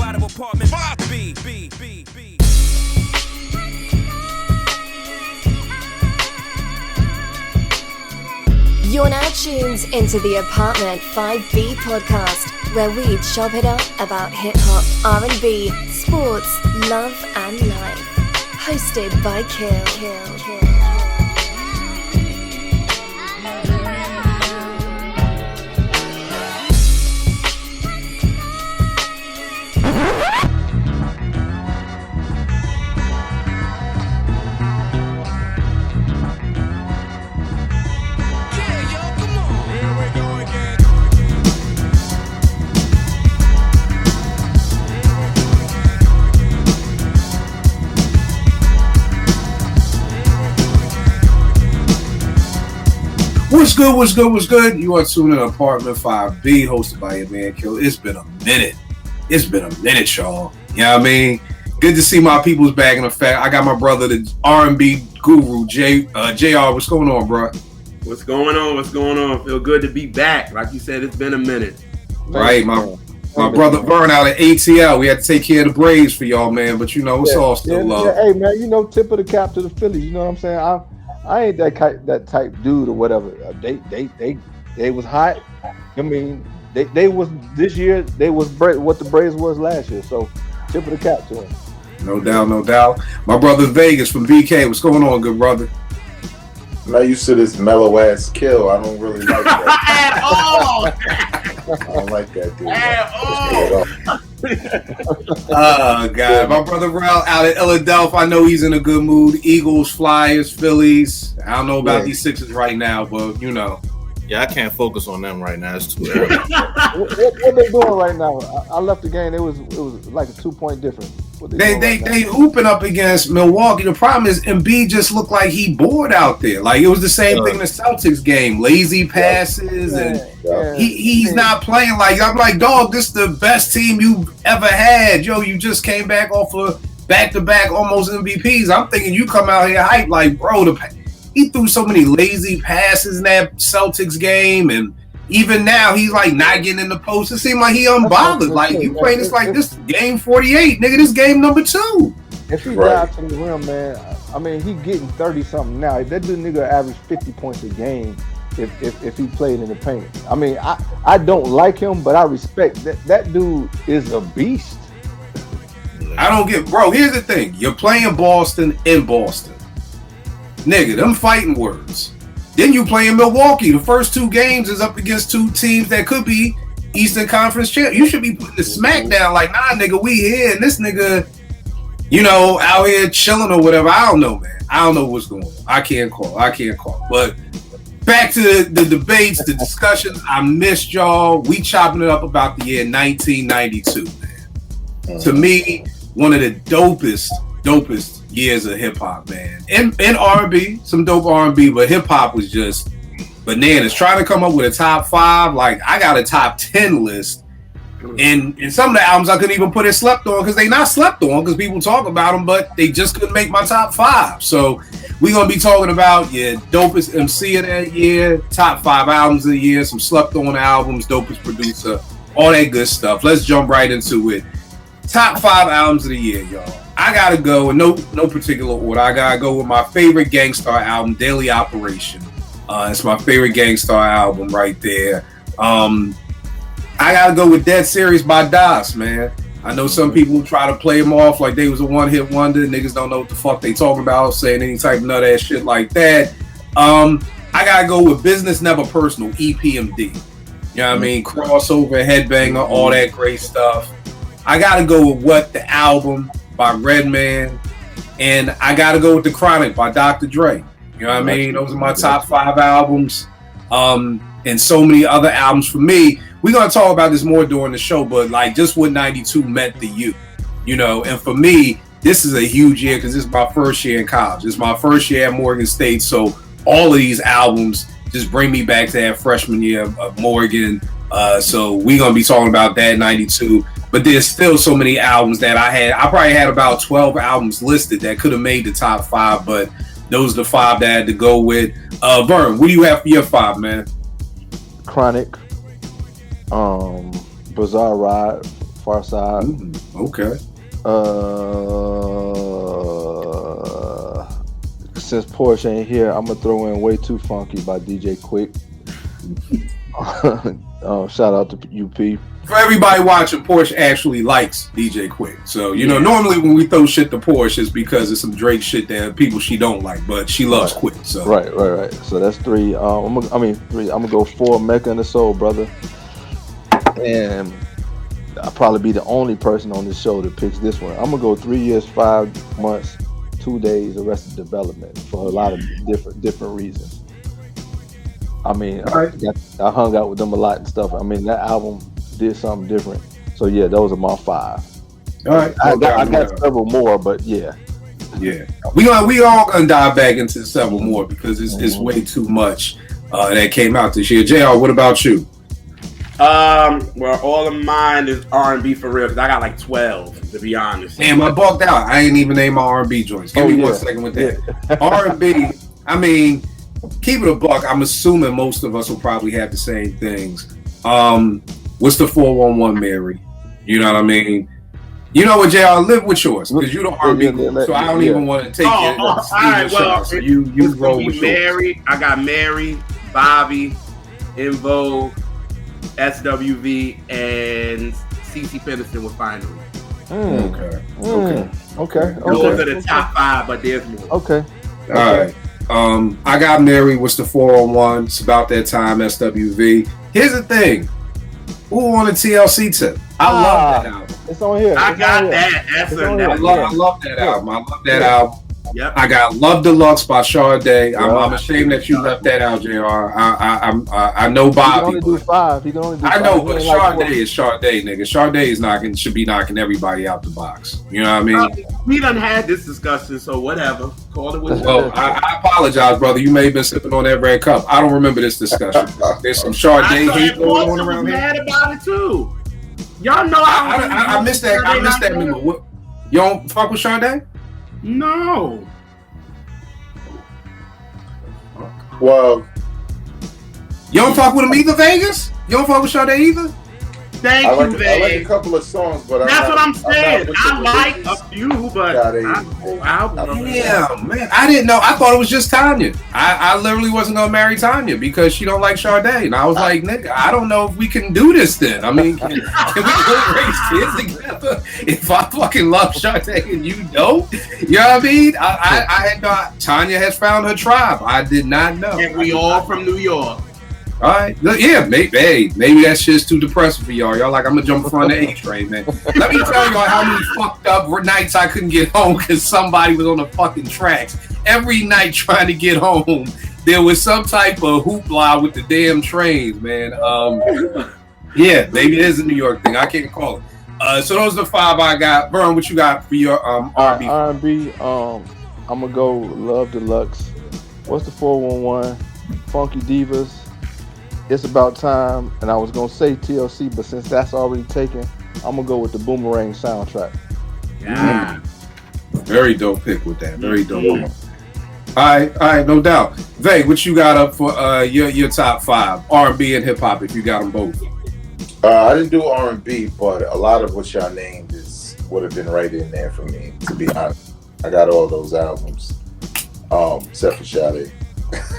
out of apartment 5B. You're now tuned into the Apartment 5B podcast, where we chop it up about hip-hop, R&B, sports, love and life. Hosted by Kill. What's good? You are tuning in Apartment 5B, hosted by your man Kill. It's been a minute, y'all. You know what I mean? Good to see my people's back in effect. I got my brother, the R&B guru, JR. What's going on, bro? What's going on? Feel good to be back. Like you said, it's been a minute. Right, my brother Vern out at ATL. We had to take care of the Braves for y'all, man. But you know, it's all still love. Hey, man, you know, tip of the cap to the Phillies. You know what I'm saying? I ain't that type dude or whatever. They was hot. I mean, they was this year. They was what the Braves was last year. So tip of the cap to them. No doubt. My brother Vegas from BK. What's going on, good brother? I'm not used to this mellow ass Kill. I don't really like that At all. I don't like that dude. At all. Oh God, my brother Rel out at Philadelphia. I know he's in a good mood. Eagles, Flyers, Phillies. I don't know about these Sixers right now, but you know. Yeah, I can't focus on them right now. It's too early. what they doing right now? I left the game. It was like a 2-point difference. They hooping up against Milwaukee. The problem is Embiid just looked like he bored out there. Like it was the same thing in the Celtics game. Lazy passes and he's not playing like I'm like, dog, this is the best team you've ever had. Yo, you just came back off of back-to-back almost MVPs. I'm thinking you come out here hype like, bro, he threw so many lazy passes in that Celtics game, and even now he's like not getting in the post. It seemed like he unbothered. Like you playing this like this game 48, nigga. This game number 2. If he drives to the rim, man, I mean he getting 30 something now. That dude nigga average 50 points a game if he played in the paint. I mean I don't like him, but I respect that dude is a beast. I don't get, bro. Here's the thing: you're playing Boston in Boston. Nigga, them fighting words. Then you play in Milwaukee. The first 2 games is up against 2 teams that could be Eastern Conference champ. You should be putting the smack down like, nah, nigga, we here. And this nigga, you know, out here chilling or whatever. I don't know, man. I don't know what's going on. I can't call. But back to the debates, the discussions. I missed y'all. We chopping it up about the year 1992, man. To me, one of the dopest years of hip hop, man. And R&B, some dope R&B, but hip hop was just bananas. Trying to come up with a top 5, like I got a top 10 list, and some of the albums I couldn't even put it slept on because they not slept on because people talk about them, but they just couldn't make my top 5. So we're gonna be talking about dopest MC of that year, top 5 albums of the year, some slept on albums, dopest producer, all that good stuff. Let's jump right into it. Top 5 albums of the year, y'all. I gotta go in no particular order. I gotta go with my favorite Gangstar album, Daily Operation. It's my favorite Gangstar album right there. I gotta go with Dead Serious by Das, man. I know some people try to play them off like they was a one-hit wonder. Niggas don't know what the fuck they talking about, saying any type of nut ass shit like that. I gotta go with Business Never Personal, EPMD. You know what I mean? Crossover, Headbanger, all that great stuff. I gotta go with What the Album by Redman, and I gotta go with The Chronic by Dr. Dre. You know what I mean? Those are my top 5 albums, and so many other albums for me. We're gonna talk about this more during the show, but like just what 92 meant to you, you know. And for me, this is a huge year because this is my first year in college. It's my first year at Morgan State, so all of these albums just bring me back to that freshman year of Morgan. So we're gonna be talking about that 92. But there's still so many albums that I probably had about 12 albums listed that could have made the top 5, but those are the 5 that I had to go with. Vern, what do you have for your 5, man? Chronic, Bizarre Ride, Far Side, Okay. Since Porsche ain't here, I'm gonna throw in "Way Too Funky" by DJ Quick. Shout out to UP. For everybody watching, Porsche actually likes DJ Quick. So, you know, normally when we throw shit to Porsche, it's because it's some Drake shit that people she don't like, but she loves Quick. So Right. So that's 3. I'm gonna go 4. Mecca and the Soul Brother, and I'll probably be the only person on this show that picks this one. I'm gonna go 3 years, 5 months, 2 days, Arrested Development for a lot of different reasons. I mean, I hung out with them a lot and stuff. I mean, that album did something different. So yeah, those are my 5. All right, I got several more, but yeah. We all gonna dive back into several more because it's way too much that came out this year. JR, what about you? Well, all of mine is R&B for real because I got like 12 to be honest. Damn, I bulked out. I ain't even name my R&B joints. Give me 1 second with that. R&B. I mean, keep it a buck. I'm assuming most of us will probably have the same things. What's the 411, Mary? You know what I mean? You know what, JR? Live with yours because you don't R&B, so I don't even want to take it. All right, well, so you roll with Mary. Yours. I got Mary, Bobby, In Vogue, SWV, and CeCe Peniston with Finally. Okay. Those are the top 5, but there's more. Okay. All right. I got Mary. What's the 401? It's about that time. SWV. Here's the thing. Who on the TLC tip? I love that album. It's on here. I got that. I love that album. I love that album. Yep. I got Love Deluxe by Sade. I'm ashamed that you left that out, JR. I know Bobby. He can only do 5. I know, but Sade is Sade, nigga. Sade should be knocking everybody out the box. You know what I mean? We done had this discussion, so whatever. Call it what. Well, I apologize, brother. You may have been sipping on that red cup. I don't remember this discussion. There's some Sade hate going on around here. Mad about it too. Y'all know I missed that. I missed that memo. What? You don't fuck with Sade? No. Well, you don't fuck with him either, Vegas? You don't fuck with Sade either? Thank I you, like Vegas. a couple of songs, but that's what I'm saying. I like a few, but yeah, man. I didn't know. I thought it was just Tanya. I literally wasn't gonna marry Tanya because she don't like Sade, and I was like, nigga, I don't know if we can do this. Then I mean, can we really raise kids together if I fucking love Sade and you don't? You know what I mean? I had not. Tanya has found her tribe. I did not know. And we all from New York. All right, yeah, maybe that shit's too depressing for y'all. Y'all like, I'm gonna jump in front of the A train, man. Let me tell y'all how many fucked up nights I couldn't get home because somebody was on the fucking tracks. Every night trying to get home, there was some type of hoopla with the damn trains, man. Yeah, maybe it is a New York thing. I can't call it. So those are the 5 I got. Vern, what you got for your R&B? R&B, I'm gonna go Love Deluxe. What's the 411? Funky Divas. It's About Time, and I was gonna say TLC, but since that's already taken, I'm gonna go with the Boomerang soundtrack. Yeah. Very dope pick with that. Very dope. All right, no doubt. Vay, what you got up for your top 5 R&B and hip hop? If you got them both. I didn't do R&B, but a lot of what y'all named would have been right in there for me. To be honest, I got all those albums, except for Sade.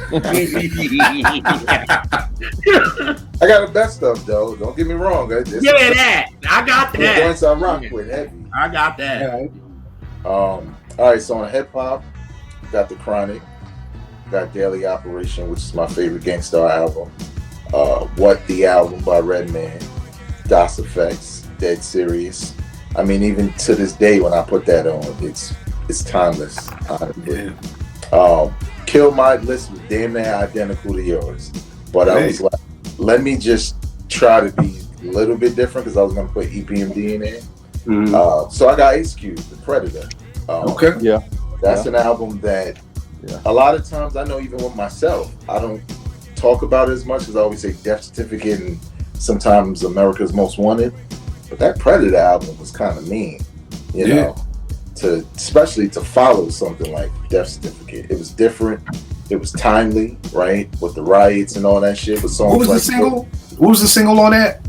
I got the best stuff though. Don't get me wrong. I got that. Once I rock with heavy. I got that. All right. So on hip hop, got The Chronic, got Daily Operation, which is my favorite Gangstar album. What the Album by Redman, Das Effects, Dead Serious. I mean, even to this day when I put that on, it's timeless. Kill My List was damn near identical to yours, but I was like, let me just try to be a little bit different because I was gonna put EPMD in there. Mm-hmm. So I got Ice Cube, The Predator. That's an album that a lot of times I know even with myself I don't talk about it as much as I always say Death Certificate and sometimes America's Most Wanted, but that Predator album was kind of mean, you know. Especially to follow something like Death Certificate. It was different. It was timely, right? With the riots and all that shit. With songs what was the single? What was the single on that?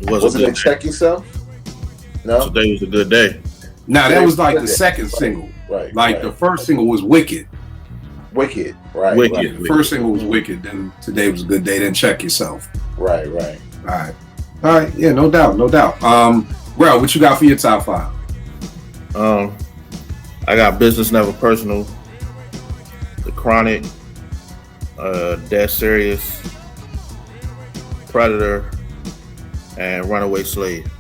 Wasn't it Check Yourself? No, Today was a good day. Now that was like the second single. Right. Like the first single was Wicked. Wicked. Right. Wicked. Right. The first single was Wicked. Then Today Was a Good Day. Then Check Yourself. Right. All right. Yeah, no doubt. Bro, what you got for your top 5? I got Business Never Personal, The Chronic, Dead Serious, Predator, and Runaway Slave.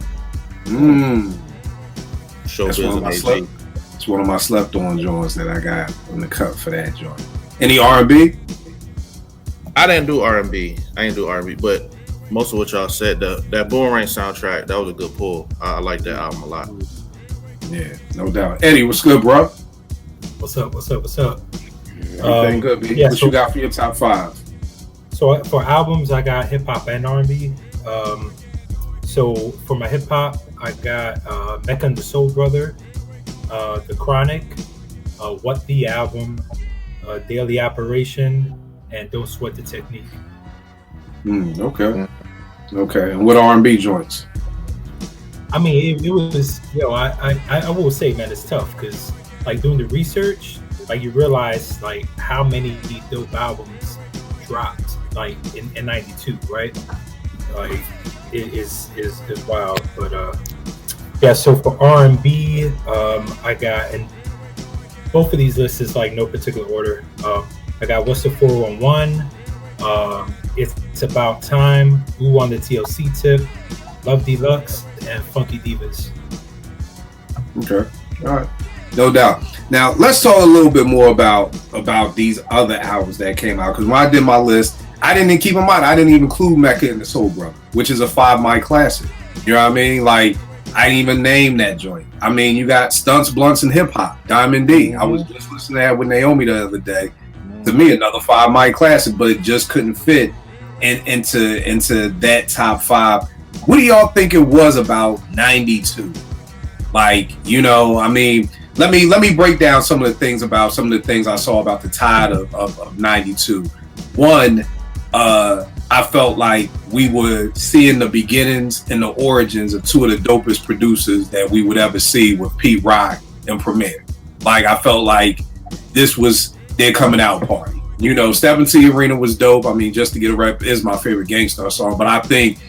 Showbiz and AG. It's one of my slept on joints that I got on the cut for that joint. Any R&B? I didn't do R&B. But most of what y'all said, that Boomerang soundtrack, that was a good pull. I like that album a lot. Yeah, no doubt. Eddie, what's good, bro? What's up? Everything good, B? Yeah, what you got for your top 5? So for albums, I got hip hop and R&B. So for my hip hop, I got Mecca and the Soul Brother, The Chronic, What the Album, Daily Operation, and Don't Sweat the Technique. Okay. And what R&B joints? I mean, it was, I will say, man, it's tough because, like, doing the research, like, you realize, like, how many dope albums dropped, like, in 92, right? Like, it is wild. But, yeah, so for R&B, I got, and both of these lists is, like, no particular order. I got What's the 411, It's About Time, Ooh on the TLC Tip, Love Deluxe, and Funky Divas. Okay. All right. No doubt. Now, let's talk a little bit more about these other albums that came out. Because when I did my list, I didn't keep in mind, I didn't even include Mecca and the Soul Brother, which is a 5 mic classic. You know what I mean? Like, I didn't even name that joint. I mean, you got Stunts, Blunts, and Hip Hop, Diamond D. I was just listening to that with Naomi the other day. To me, another 5 mic classic, but it just couldn't fit into that top 5. What do y'all think it was about 92? Like, I mean, let me break down some of the things I saw about the tide of 92. One, I felt like we were seeing the beginnings and the origins of 2 of the dopest producers that we would ever see with Pete Rock and Premier. Like, I felt like this was their coming out party. Step Into the Arena was dope. I mean, Just to Get a Rep is my favorite Gangstar song, but I think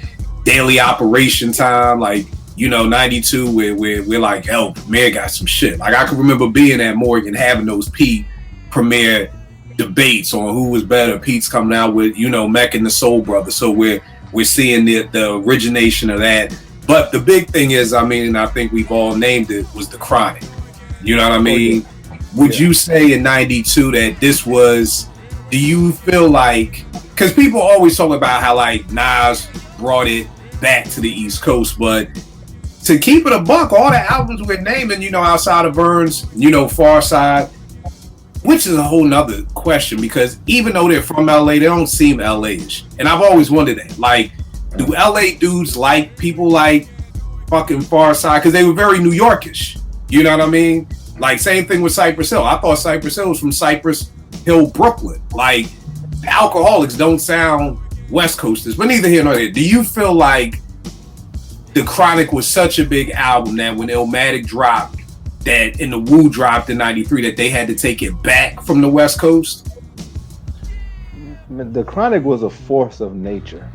Daily Operation Time, like, 92, where we're like, hell, Premier got some shit. Like, I can remember being at Morgan having those Pete Premier debates on who was better. Pete's coming out with, Mecca and the Soul Brother. So we're seeing the origination of that. But the big thing is, I mean, and I think we've all named it, was The Chronic. You know what I mean? Would you say in 92 that this was, do you feel like, because people always talk about how, like, Nas brought it back to the East Coast, but to keep it a buck, all the albums we're naming, outside of Burns, Far Side, which is a whole nother question, because even though they're from LA, they don't seem LA-ish. And I've always wondered that. Like, do LA dudes like people like fucking Far Side? Because they were very New Yorkish. You know what I mean? Like, same thing with Cypress Hill. I thought Cypress Hill was from Cypress Hill, Brooklyn. Like, the Alcoholics don't sound West Coasters, but neither here nor there. Do you feel like The Chronic was such a big album that when Illmatic dropped, that and the Wu dropped in 93, that they had to take it back from the West Coast? The Chronic was a force of nature.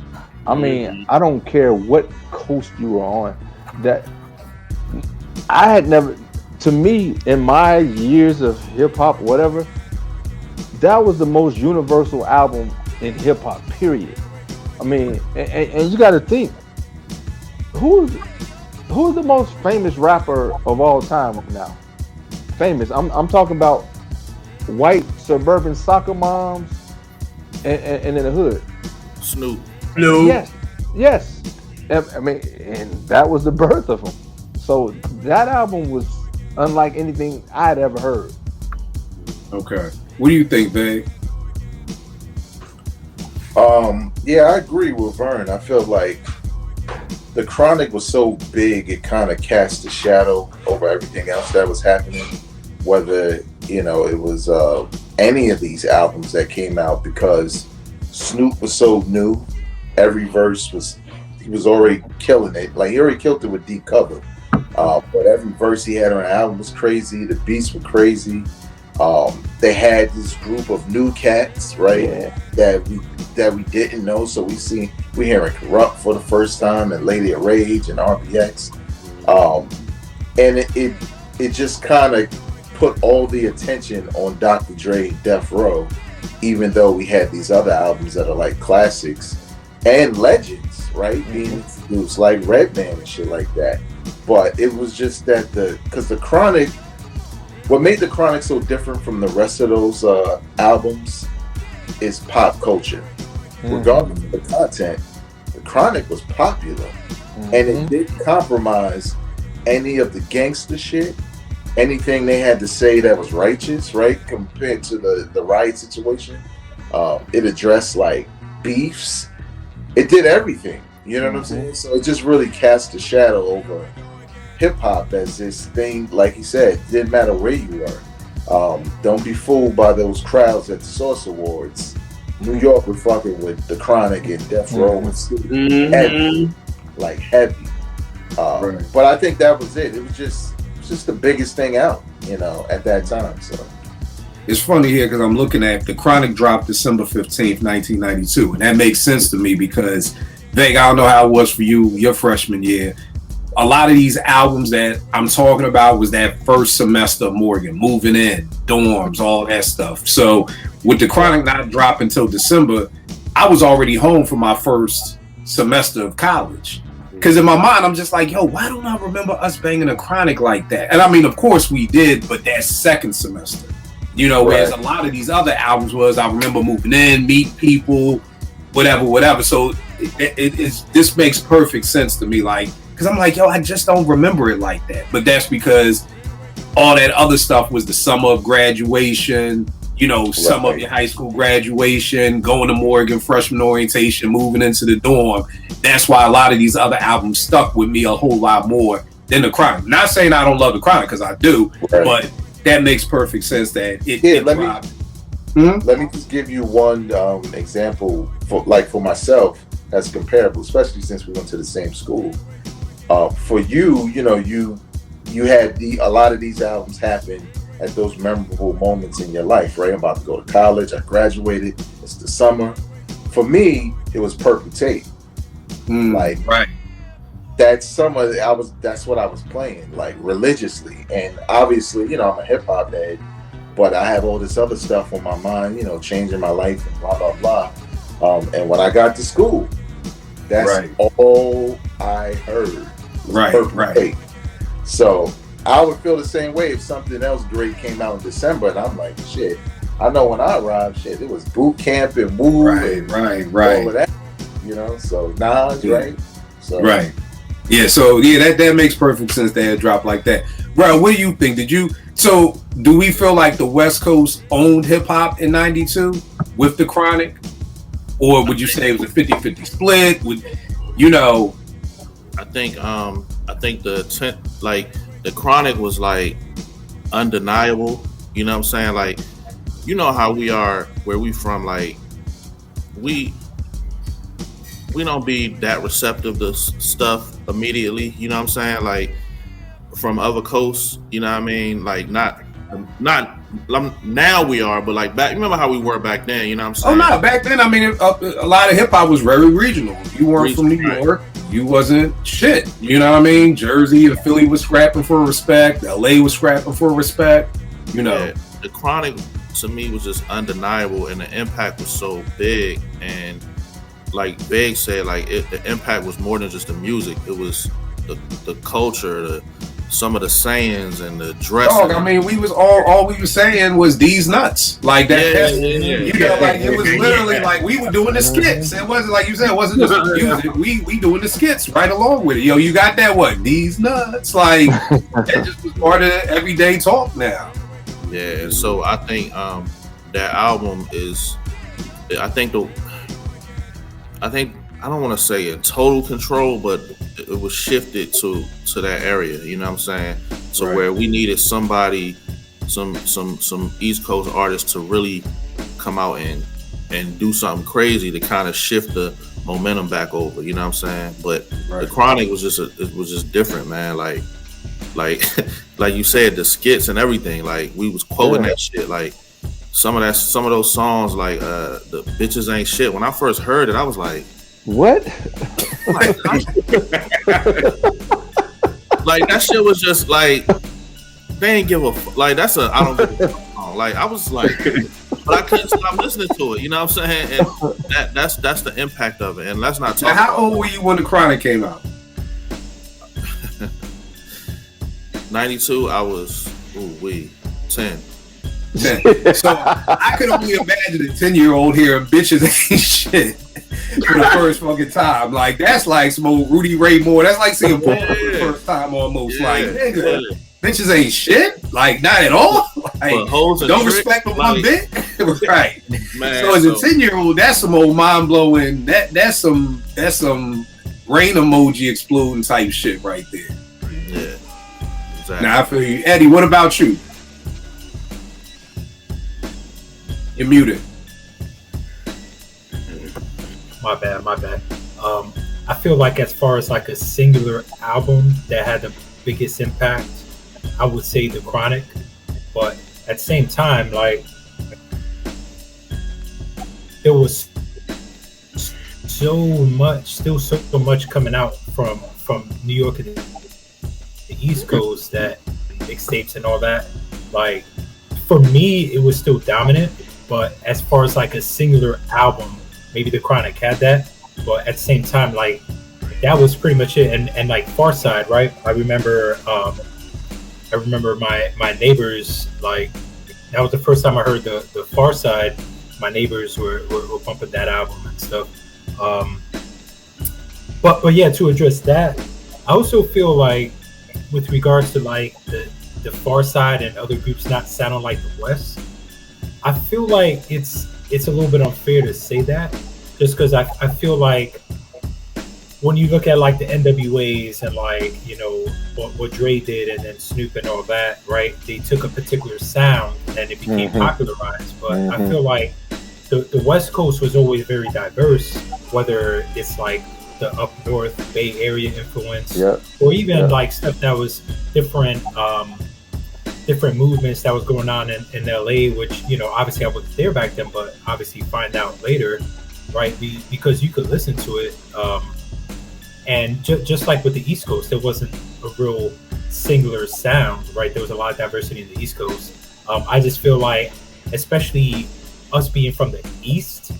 I mean, I don't care what coast you were on. That I had never, to me, in my years of hip hop, whatever, that was the most universal album in hip hop, period. I mean, and you got to think, who's the most famous rapper of all time now? Famous. I'm talking about white suburban soccer moms and in the hood. Snoop. Yes. I mean, and that was the birth of him. So that album was unlike anything I'd ever heard. Okay. What do you think, babe? Yeah, I agree with Vern. I feel like The Chronic was so big, it kind of cast a shadow over everything else that was happening. Whether, it was any of these albums that came out, because Snoop was so new. Every verse he was already killing it. Like, he already killed it with Deep Cover. But every verse he had on the album was crazy. The beats were crazy. They had this group of new cats, right? That we didn't know. So we hearing Corrupt for the first time, and Lady of Rage and RBX, and it just kind of put all the attention on Dr. Dre, Death Row, even though we had these other albums that are like classics and legends, right? Being introduced like Redman and shit like that. But it was just that because the Chronic, what made the Chronic so different from the rest of those albums is pop culture. Regardless of the content, the Chronic was popular, and it didn't compromise any of the gangster shit, anything they had to say that was righteous, right? Compared to the riot situation, it addressed like beefs. It did everything. You know what I'm saying? So it just really cast a shadow over hip hop as this thing. Like he said, it didn't matter where you were. Don't be fooled by those crowds at the Source Awards. New York was fucking with the Chronic and Death Row and heavy, like heavy. But I think that was it. It was just the biggest thing out, you know, at that time. So it's funny here because I'm looking at the Chronic dropped December 15th, 1992, and that makes sense to me because, Veg, I don't know how it was for you your freshman year. A lot of these albums that I'm talking about was that first semester of Morgan, moving in, dorms, all that stuff. So with the Chronic not dropping until December, I was already home for my first semester of college. Because in my mind, I'm just like, yo, why don't I remember us banging a Chronic like that? And I mean, of course we did, but that second semester. You know, whereas a lot of these other albums was, I remember moving in, meet people, whatever. So this makes perfect sense to me. Like, because I'm like, yo, I just don't remember it like that. But that's because all that other stuff was the summer of graduation, you know, summer of your high school graduation, going to Morgan, freshman orientation, moving into the dorm. That's why a lot of these other albums stuck with me a whole lot more than the Chronic. Not saying I don't love the Chronic, because I do, but that makes perfect sense that it dropped. Let me just give you one example for myself that's comparable, especially since we went to the same school. For you, you know, you had a lot of these albums happen at those memorable moments in your life, right? I'm about to go to college. I graduated. It's the summer. For me, it was Purple Tape. That summer, that's what I was playing, like, religiously. And obviously, you know, I'm a hip hop head, but I have all this other stuff on my mind, you know, changing my life and blah blah blah. And when I got to school, that's all I heard. Purple Tape. So I would feel the same way if something else great came out in December, and I'm like, shit. I know when I arrived, shit, it was Boot Camp and Woo and all of that, you know. So Nas, that makes perfect sense that it dropped like that. Bro, what do you think? So do we feel like the West Coast owned hip hop in '92 with the Chronic, or would you say it was a 50-50 split? I think the Chronic was like undeniable. You know what I'm saying? Like, you know how we are, where we from, like we don't be that receptive to stuff immediately, you know what I'm saying? Like, from other coasts, you know what I mean? Like, not now we are, but like back, remember how we were back then, you know what I'm saying? Oh no, back then, I mean, a lot of hip hop was very regional. If you weren't from New York, you wasn't shit, you know what I mean? Jersey and Philly was scrapping for respect, LA was scrapping for respect, you know. Yeah, the Chronic to me was just undeniable, and the impact was so big. And like Big said, like the impact was more than just the music. It was the culture, some of the sayings and the dressing. Dog, I mean, we was all we were saying was these nuts, like that. You know, like it was literally like we were doing the skits. It wasn't like you said, it wasn't just the music. We doing the skits right along with it. Yo, you got that? What, these nuts? Like that just was part of everyday talk now. Yeah, so I think that album is, I don't want to say in total control, but it was shifted to that area, you know what I'm saying? So where we needed somebody, some East Coast artists to really come out and do something crazy to kind of shift the momentum back over, you know what I'm saying? But the Chronic was just different, man. Like, like like you said, the skits and everything. Like we was quoting that shit. Like some of those songs, like the bitches ain't shit. When I first heard it, I was like, what? Like that shit was just like they ain't give a like that's a I don't give a song. Like I was like, but I couldn't stop listening to it. You know what I'm saying? And that's the impact of it. And let's not talk. Now, how old were you when the Chronic came out? 92. I was 10. So I could only imagine a 10-year-old hearing bitches ain't shit for the first fucking time. Like that's like some old Rudy Ray Moore. That's like seeing Paul for the first time almost. Like nigga, bitches ain't shit. Like not at all. Like don't respect them one bit. Right. Man, so as a 10-year-old, that's some old mind blowing. That's some rain emoji exploding type shit right there. Yeah. Exactly. Now I feel you, Eddie. What about you? You're muted. My bad. I feel like as far as like a singular album that had the biggest impact, I would say The Chronic. But at the same time, like there was so much coming out from New York and the East Coast, that mixtapes and all that. Like for me, it was still dominant. But as far as like a singular album, maybe The Chronic had that. But at the same time, like that was pretty much it. And like Farside, right? I remember my neighbors, like that was the first time I heard the Farside. My neighbors were pumping that album and stuff. But yeah, to address that, I also feel like with regards to like the Farside and other groups not sounding like the West, I feel like it's a little bit unfair to say that, just because I feel like when you look at like the NWAs and like, you know, what Dre did and then Snoop and all that, right? They took a particular sound and it became popularized. But I feel like the West Coast was always very diverse, whether it's like the up north Bay Area influence, or even like stuff that was different movements that was going on in LA, which, you know, obviously I wasn't there back then, but obviously find out later, right? Because you could listen to it. And just like with the East Coast, there wasn't a real singular sound, right? There was a lot of diversity in the East Coast. I just feel like, especially us being from the East,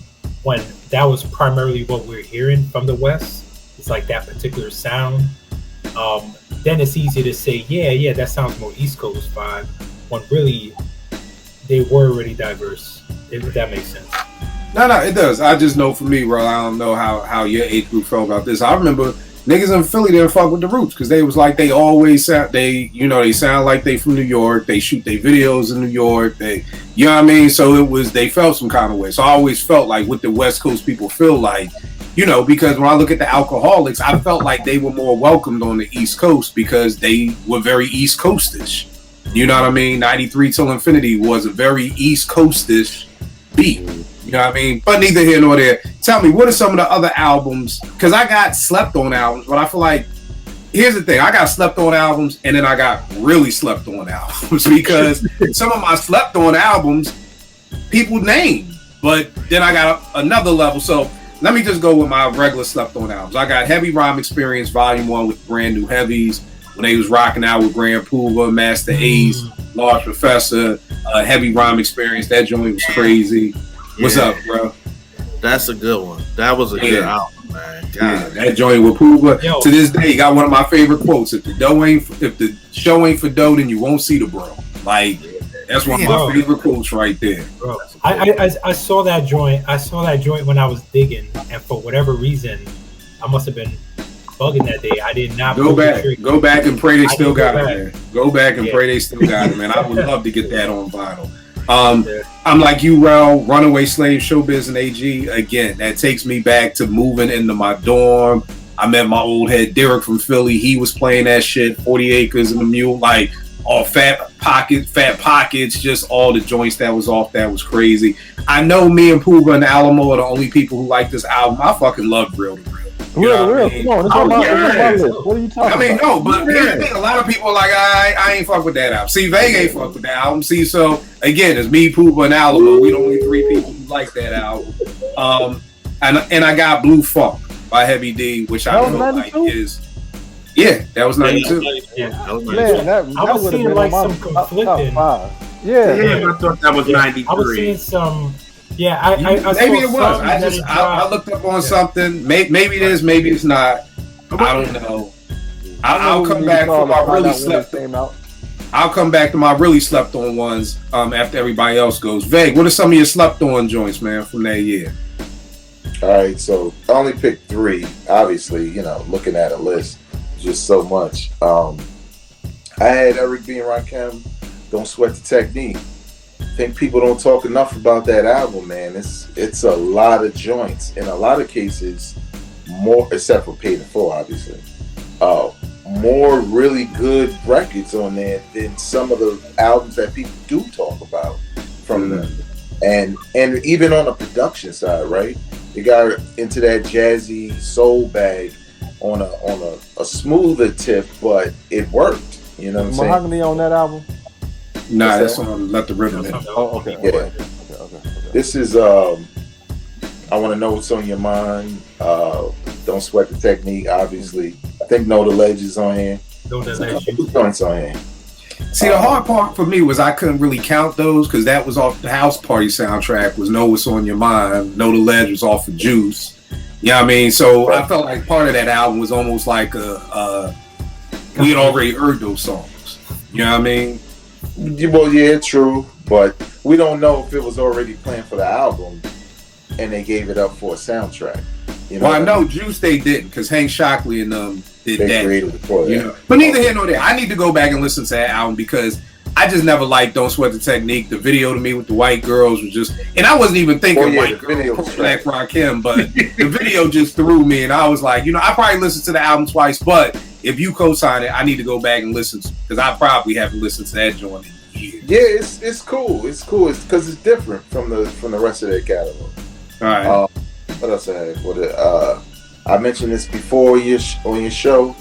when that was primarily what we're hearing from the West, it's like that particular sound. Then it's easy to say, yeah, that sounds more East Coast vibe, when really they were already diverse, if that makes sense. No, it does. I just know for me, bro, I don't know how your age group felt about this. I remember niggas in Philly didn't fuck with the Roots because they was like, they always sound, they sound like they from New York. They shoot their videos in New York. They, you know what I mean? So they felt some kind of way. So I always felt like what the West Coast people feel like, you know, because when I look at the Alcoholics, I felt like they were more welcomed on the East Coast because they were very East Coastish. You know what I mean? 93 Till Infinity was a very East Coastish beat. You know what I mean? But neither here nor there. Tell me, what are some of the other albums? Because I got slept on albums, but I feel like, here's the thing. I got slept on albums, and then I got really slept on albums because some of my slept on albums, people name. But then I got another level. So let me just go with my regular slept on albums. I got Heavy Rhyme Experience Volume 1 with Brand New Heavies, when they was rocking out with Grand Puba, Master Ace, Large Professor, Heavy Rhyme Experience. That joint was crazy. What's up, bro? That's a good one. That was a good album, man. God. That joint with Puba. To this day, he got one of my favorite quotes. If the show ain't for dough, then you won't see the bro. Like, that's one of my favorite quotes right there. Bro, I saw that joint. I saw that joint when I was digging, and for whatever reason, I must have been bugging that day. I did not go back and pray they still got it, man. Go back and pray they still got it, man. I would love to get that on vinyl. I'm like you, Rel, Runaway Slave, Showbiz, and AG. Again, that takes me back to moving into my dorm. I met my old head Derek from Philly. He was playing that shit, 40 Acres and the Mule, like all fat pockets, just all the joints that was off. That was crazy. I know me and Puba and Alamo are the only people who like this album. I fucking love Real to Real. You know what I Real. mean? Come on, it's on my list. What are you talking about? I mean, no, but here's the thing. A lot of people are like, I ain't fuck with that album. See, Vega ain't fuck with that album. See, so again, it's me, Poopa, and Alamo. We the only three people who like that album. And I got Blue Funk by Heavy D, which I feel like is. Yeah, that was 92. Yeah, That was Man, that I was would have seeing been like on some my top conflicting. five. Yeah. I thought that was 93. I was seeing some. Yeah, I Maybe it saw was. something I looked up on something. Maybe it is. Maybe it's not. I don't know. I'll come back for my really slept. I'll come back to my really slept on ones after everybody else goes. Veg, what are some of your slept on joints, man, from that year? All right, so I only picked 3. Obviously, looking at a list, just so much. I had Eric B. and Rakim, Don't Sweat the Technique. I think people don't talk enough about that album, man. It's a lot of joints. In a lot of cases, more, except for Paid in Full, obviously. More really good records on there than some of the albums that people do talk about from them. And even on the production side, right? They got into that jazzy soul bag on a smoother tip, but it worked. You know what I'm saying? Mahogany on that album? Nah, that's on Let the Rhythm In. Oh, okay. Yeah. Okay. This is I Want to Know What's on Your Mind. Don't Sweat the Technique, obviously. I think Know the Ledge is on here. Know the Ledge. Joints on here. See, the hard part for me was I couldn't really count those because that was off the House Party soundtrack. Was Know What's on Your Mind. Know the Ledge was off of Juice. You know what I mean? So I felt like part of that album was almost like we had already heard those songs. You know what I mean? Well, yeah, true, but we don't know if it was already planned for the album and they gave it up for a soundtrack. Well, I know Juice they didn't because Hank Shockley and them did they that. created it for that. But neither here nor there. I need to go back and listen to that album because I just never liked Don't Sweat the Technique. The video to me with the white girls was just, and I wasn't even thinking white girls, Black Rakim, but the video just threw me, and I was like, I probably listened to the album twice, but if you co-sign it, I need to go back and listen because I probably haven't listened to that joint in years. Yeah, it's cool. It's cool. It's because it's different from the rest of their catalog. All right. What else I had? I mentioned this before on your show.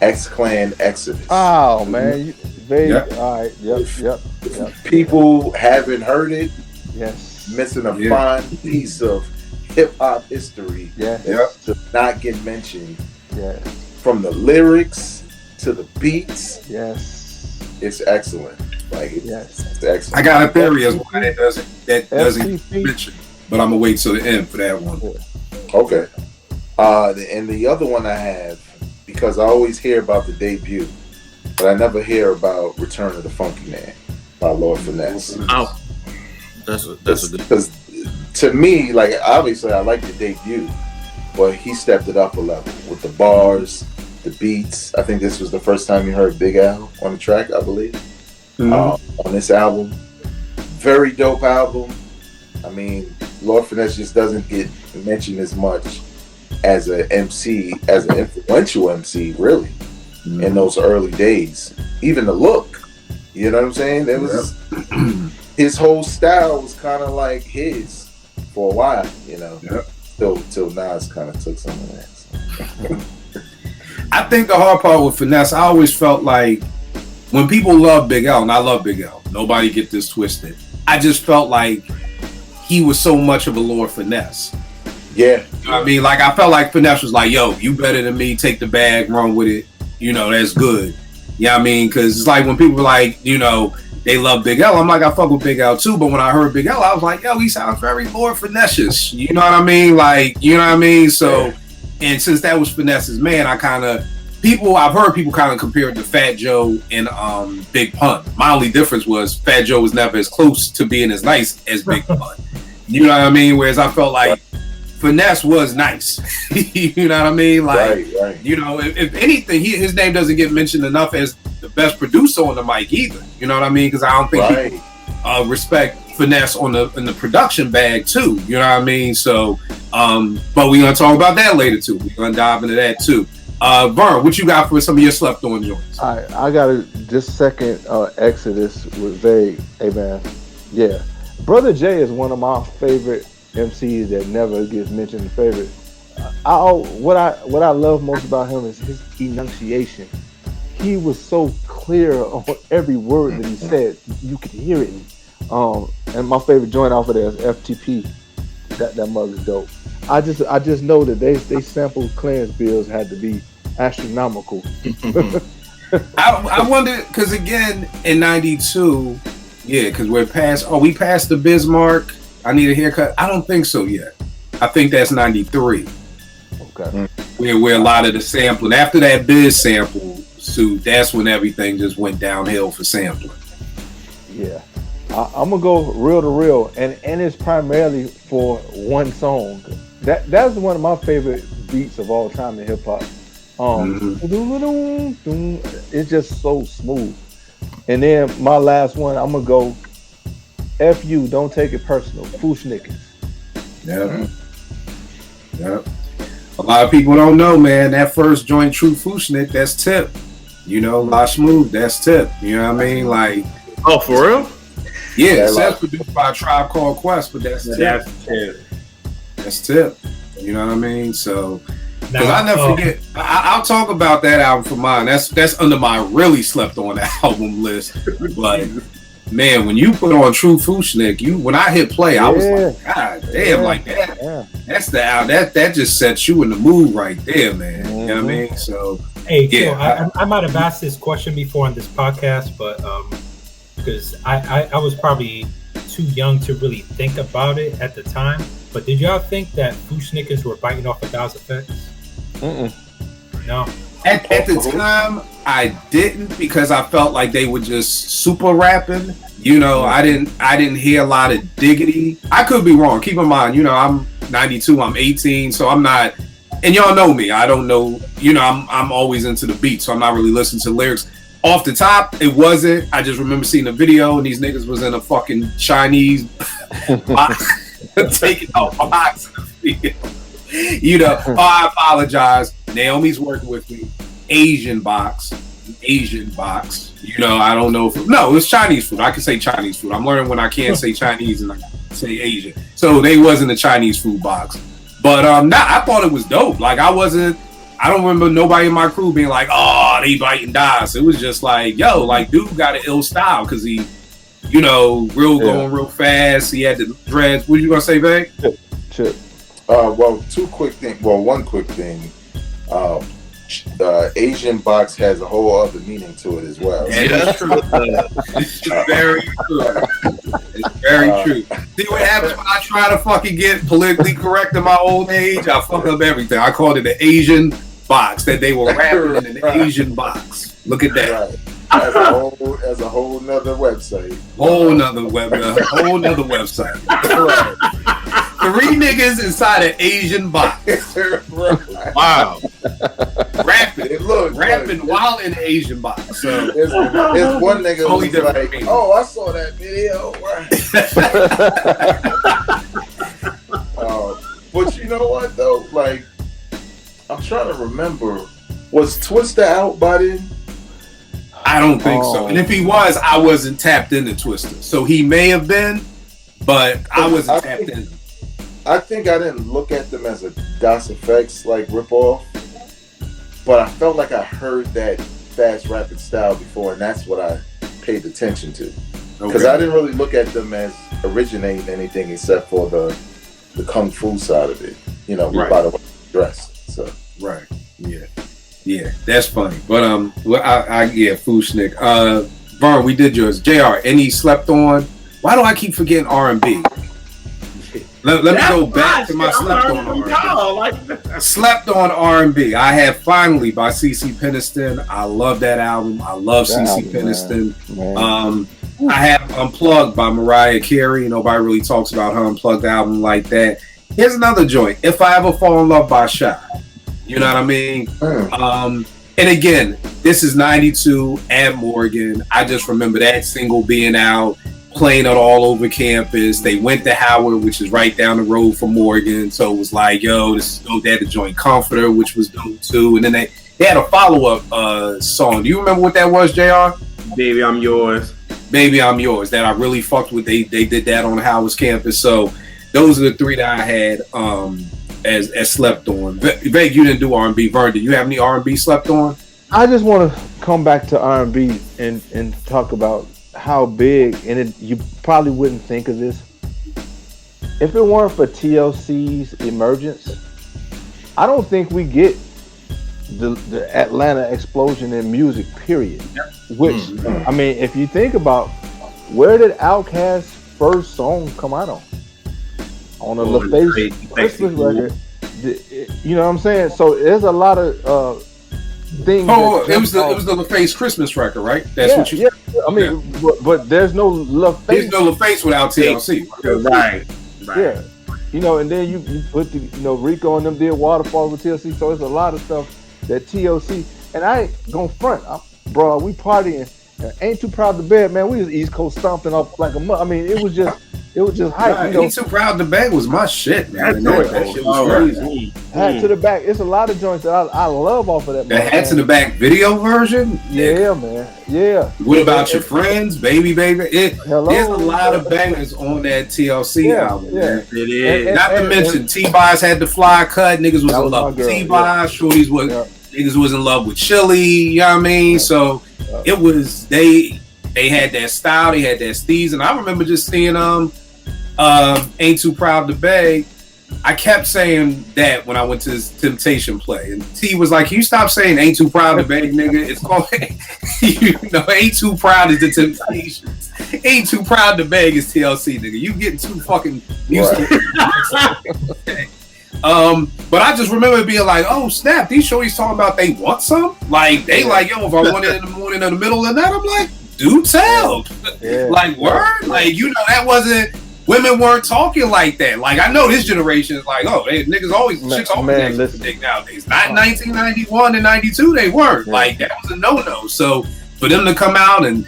X-Clan Exodus. Oh man, Yep. All right. Yep. People haven't heard it. Yes. Missing a fine piece of hip hop history. To not get mentioned. Yes. From the lyrics to the beats. Yes. It's excellent. It's excellent. I got a theory as why that doesn't get mentioned, but I'm gonna wait till the end for that one. Okay. And the other one I have, because I always hear about the debut, but I never hear about Return of the Funky Man by Lord Finesse. Oh, that's a good. Because to me, obviously I like the debut, but he stepped it up a level with the bars, the beats. I think this was the first time you heard Big Al on the track, I believe, on this album. Very dope album. I mean, Lord Finesse just doesn't get mentioned as much as an MC, as an influential MC, really, in those early days. Even the look, you know what I'm saying? There was his whole style was kind of like his for a while, till Nas kind of took some of that. So. I think the hard part with Finesse, I always felt like when people love Big L, and I love Big L, nobody get this twisted. I just felt like he was so much of a Lord Finesse. Yeah. You know what I mean? Like, I felt like Finesse was like, yo, you better than me, take the bag, run with it. That's good. You know what I mean? Because it's like when people were like, they love Big L, I'm like, I fuck with Big L too. But when I heard Big L, I was like, yo, he sounds very Lord Finesse. You know what I mean? So, and since that was Finesse's man, I've heard people kind of compare it to Fat Joe and Big Pun. My only difference was Fat Joe was never as close to being as nice as Big Pun. You know what I mean? Whereas I felt like Finesse was nice. You know what I mean? Like, right. If anything, his name doesn't get mentioned enough as the best producer on the mic either. You know what I mean? Because I don't think people respect Finesse in the production bag too. You know what I mean? So, but we're gonna talk about that later too. We're gonna dive into that too. Vern, what you got for some of your slept on joints? I got just second Exodus with Vague. Hey man, yeah. Brother J is one of my favorite MCs that never gets mentioned in favorite. what I love most about him is his enunciation. He was so clear on every word that he said. You could hear it. And my favorite joint off of there is FTP. That mug is dope. I just know that they sampled Clarence bills had to be astronomical. I wonder, because again in '92, yeah, because we passed the Bismarck. I need a haircut. I don't think so yet. I think that's '93. Okay. Where a lot of the sampling after that Biz sample suit, that's when everything just went downhill for sampling. Yeah. I'm gonna go real to real, and it's primarily for one song. That's one of my favorite beats of all time in hip hop. It's just so smooth. And then my last one, I'm gonna go. F you, don't take it personal. Fushnickers. Yeah. Yeah. A lot of people don't know, man. That first joint, True Fushnik, that's Tip. You know, La Smooth, that's Tip. You know what I mean? Like, oh, for real? Yeah, that's produced by a Tribe Called Quest, but that's Tip. That's Tip. That's Tip. You know what I mean? So, because I never forget, I'll talk about that album for mine. That's under my really slept on album list. But man, when you put on True Fushnik, when I hit play, I was like, God damn, like that. Yeah. That's the album. That just sets you in the mood right there, man. You know what I mean? So, hey, yeah, I might have asked this question before on this podcast, but because I was probably too young to really think about it at the time. But did y'all think that Fushnickers were biting off of Dawes Effects? No. At the time, I didn't, because I felt like they were just super rapping. You know, I didn't hear a lot of diggity. I could be wrong. Keep in mind, you know, I'm 92, I'm 18, so I'm not. And y'all know me. I don't know. You know, I'm always into the beat, so I'm not really listening to lyrics. Off the top, it wasn't. I just remember seeing a video, and these niggas was in a fucking Chinese box, taking out a box in the field. You know, I apologize. Naomi's working with me. Asian box. You know, I don't know no, it's Chinese food. I can say Chinese food. I'm learning when I can't say Chinese and I say Asian. So they wasn't a Chinese food box. But I thought it was dope. Like I don't remember nobody in my crew being like, oh, they biting Dawes. It was just like, yo, like dude got an ill style because he, you know, going real fast. He had the dreads. What you gonna say, Vay? Chip. Well, one quick thing. Asian box has a whole other meaning to it as well. Yeah, that's true. It's very true. It's very true. See what happens when I try to fucking get politically correct in my old age? I fuck up everything. I called it the Asian box, that they were rapping in an Asian box. Look at that. Right. As a whole nother website. Whole nother website. Three niggas inside an Asian box. Wow. Rapping while in an Asian box. So it's one nigga who's like, oh, I saw that video. But you know what though? Like, I'm trying to remember. Was Twista out by then? I don't think so. And if he was, I wasn't tapped into Twista. So he may have been, but I wasn't tapped in. I think I didn't look at them as a Dawes Effects like ripoff, but I felt like I heard that fast rapid style before, and that's what I paid attention to. Because I didn't really look at them as originating anything except for the kung fu side of it. You know, by the way dressed. So right, yeah, that's funny. But Fushnik. Vern, we did yours. JR, any slept on? Why do I keep forgetting R&B? Let me go back to my slept on R&B. Slept on R&B. I have Finally by CeCe Peniston. I love that album. I love CeCe Peniston. I have Unplugged by Mariah Carey. Nobody really talks about her Unplugged album like that. Here's another joint. If I Ever Fall in Love by Shy. You know what I mean? And again, this is 92 at Morgan. I just remember that single being out, playing it all over campus. They went to Howard, which is right down the road from Morgan. So it was like, yo, this is dope. They had the joint Comforter, which was dope too. And then they had a follow-up song. Do you remember what that was, JR? Baby, I'm Yours. Baby, I'm Yours. That I really fucked with. They did that on Howard's campus. So those are the three that I had. as slept on. Veg, you didn't do R&B. Vern, do you have any R&B slept on? I just want to come back to R&B and talk about how big, and you probably wouldn't think of this if it weren't for TLC's emergence. I don't think we get the Atlanta explosion in music, period. Which, I mean, if you think about, where did Outkast's first song come out on? On a LaFace Christmas record. You know what I'm saying? So there's a lot of things. Oh, it was the LaFace Christmas record, right? That's what you. Yeah. I mean, but there's no LaFace. There's no LaFace without TLC. Right. Yeah. You know, and then you put the, Rico and them did Waterfall with TLC. So it's a lot of stuff that TLC, and I ain't gonna front, bro. We partying, ain't too proud to bed, man. We was East Coast stomping off like a mud. I mean, it was just hype. Ain't too proud to beg was my shit, man. That shit was crazy. Hat to the Back. It's a lot of joints that I love off of that. The Hat to the Back video version. Yeah, man. Yeah. What about your friends, baby? There's a lot of bangers on that TLC album. Man. It is. Not to mention T-Boz had the fly cut. Niggas was in love with T-Boz. Shorties was niggas was in love with Chili. You know what I mean? So it was they had that style. They had that steez, and I remember just seeing Ain't Too Proud to Beg. I kept saying that when I went to his Temptation play, and T was like, "Can you stop saying Ain't Too Proud to Beg, nigga? It's called Ain't Too Proud is the Temptations. Ain't Too Proud to Beg is TLC, nigga. You getting too fucking used to it." But I just remember being like, "Oh snap, these shorties talking about they want some? Like they like, yo, if I want it in the morning or the middle of the night, I'm like, do tell." Like word, like that wasn't. Women weren't talking like that. Like I know this generation is like, oh, niggas always chicks always dick nowadays. Not in 1991 and 92, they weren't. Like that was a no. So for them to come out and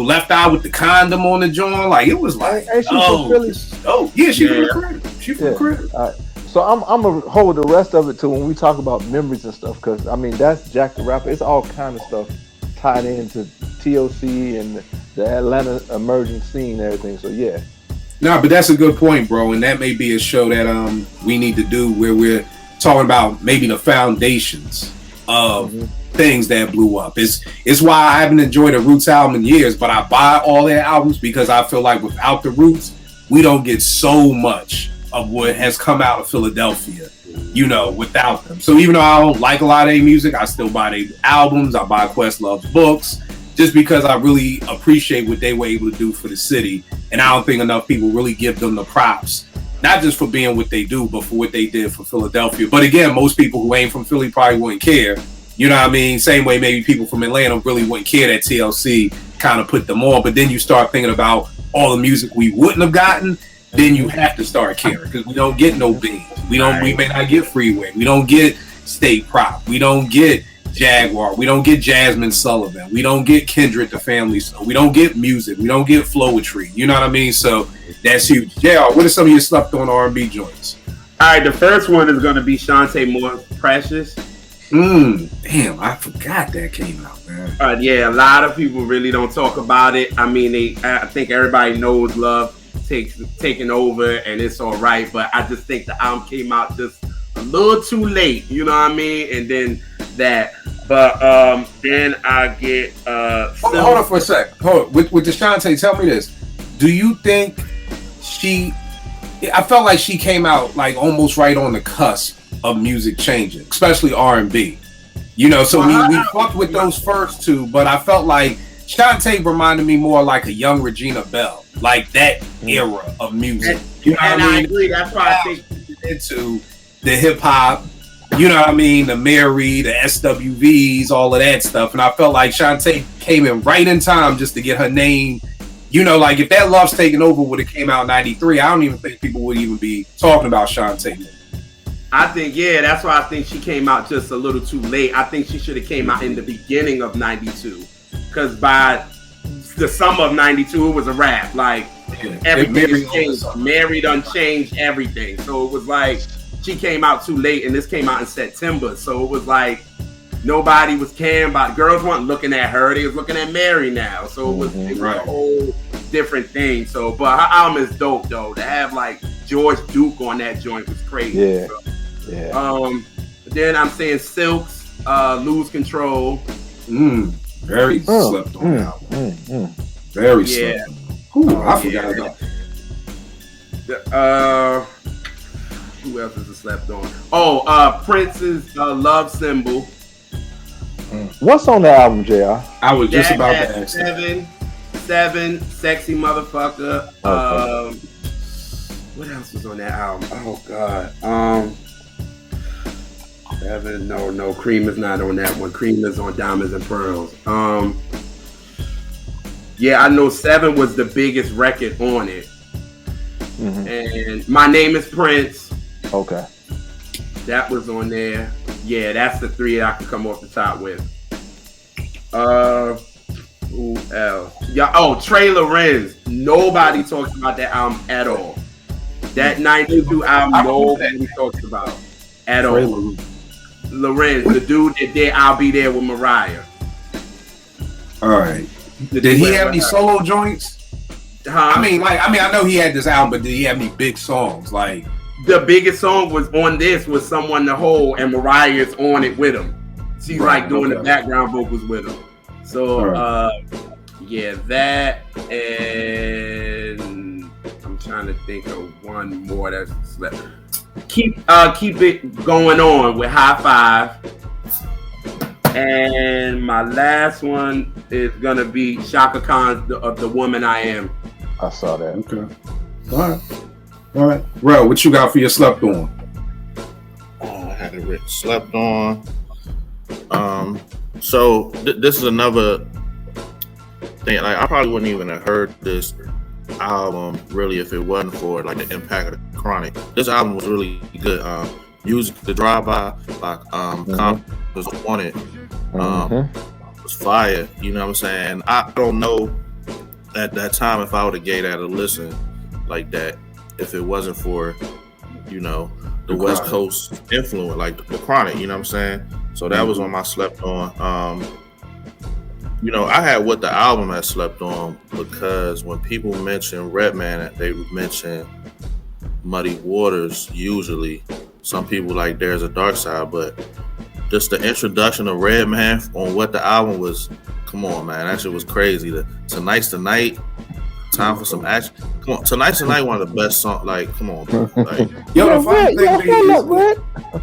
left out with the condom on the joint, like it was like, she from Philly. Oh yeah, she from the crib. She from the crib. All right. So I'm gonna hold the rest of it to when we talk about memories and stuff, because I mean that's Jack the Rapper. It's all kind of stuff tied into TLC and the Atlanta emerging scene and everything. So yeah. No, but that's a good point, bro, and that may be a show that we need to do where we're talking about maybe the foundations of things that blew up. It's why I haven't enjoyed a Roots album in years, but I buy all their albums because I feel like without the Roots, we don't get so much of what has come out of Philadelphia, without them. So even though I don't like a lot of their music, I still buy their albums. I buy Questlove's books, just because I really appreciate what they were able to do for the city. And I don't think enough people really give them the props, not just for being what they do, but for what they did for Philadelphia. But again, most people who ain't from Philly probably wouldn't care. You know what I mean? Same way maybe people from Atlanta really wouldn't care that TLC kind of put them on. But then you start thinking about all the music we wouldn't have gotten, then you have to start caring, because we don't get no Beans. We may not get Freeway. We don't get State Prop. We don't get Jaguar. We don't get Jasmine Sullivan. We don't get Kendrick the Family Stone. We don't get music. We don't get Flowetry. You know what I mean? So that's huge. Yeah, what are some of your slept on R&B joints? All right, the first one is going to be Shantae Moore's Precious. Damn, I forgot that came out, man. Yeah, a lot of people really don't talk about it. I mean, I think everybody knows Love taking over, and it's all right. But I just think the album came out just a little too late. You know what I mean? And then that. But then I get hold on for a sec. With Deshaunte, tell me this. Do you think I felt like she came out like almost right on the cusp of music changing, especially R&B. So we fucked with those first two, but I felt like Shantae reminded me more like a young Regina Belle, like that era of music. You know what I mean? I agree. That's why I think into the hip hop. You know what I mean? The Mary, the SWVs, all of that stuff. And I felt like Shantae came in right in time just to get her name. Like if that Love's Taken Over would have came out in 93, I don't even think people would even be talking about Shantae. I think, that's why I think she came out just a little too late. I think she should have came out in the beginning of 92. Because by the summer of 92, it was a wrap. Like, everything changed. Mary done changed everything. So it was like, she came out too late, and this came out in September. So it was like nobody was caring about it. Girls weren't looking at her; they was looking at Mary now. So it was a whole different thing. So, but her album is dope though. To have like George Duke on that joint was crazy. Yeah, Yeah. Then I'm saying Silk's Lose Control. Very slept on album. Very slept on. I forgot about that. Who else is it slept on? Prince's Love Symbol. What's on the album, JR? I was just about to ask. Seven, Sexy Motherfucker. What else was on that album? Oh God. Seven. No. Cream is not on that one. Cream is on Diamonds and Pearls. Yeah, I know 7 was the biggest record on it. And My Name is Prince. Okay. That was on there. Yeah, that's the 3 I could come off the top with. Who else? Yeah. Trey Lorenz. Nobody talks about that album at all. That 92 album, nobody talks about at all. Lorenz, the dude that did I'll Be There with Mariah. All right. Did he have any solo joints? I mean, I know he had this album, but did he have any big songs? Like, the biggest song was on this was Someone to Hold, and Mariah's on it with him. She's doing the background vocals with him. So, yeah, that, and I'm trying to think of one more that's left. Keep it going on with High Five. And my last one is gonna be Shaka Khan's The Woman I Am. I saw that. Okay. All right. Ro, what you got for your slept on? I had it written slept on. So this is another thing. Like, I probably wouldn't even have heard this album really if it wasn't for like the impact of the Chronic. This album was really good. Music, The Drive-By by Comp was on it. Was fire. You know what I'm saying? I don't know at that time if I would have gave that a listen like that if it wasn't for, the West Coast influence, like the Chronic, you know what I'm saying? So that was on my slept on. I had what the album had slept on because when people mention Redman, they mention Muddy Waters usually. Some people like There's a Dark Side, but just the introduction of Redman on what the album was, come on, man, that shit was crazy. Tonight's the Night, Time for Some Action. Come on, Tonight's the Night, one of the best songs. Like, come on, bro. Like, the funny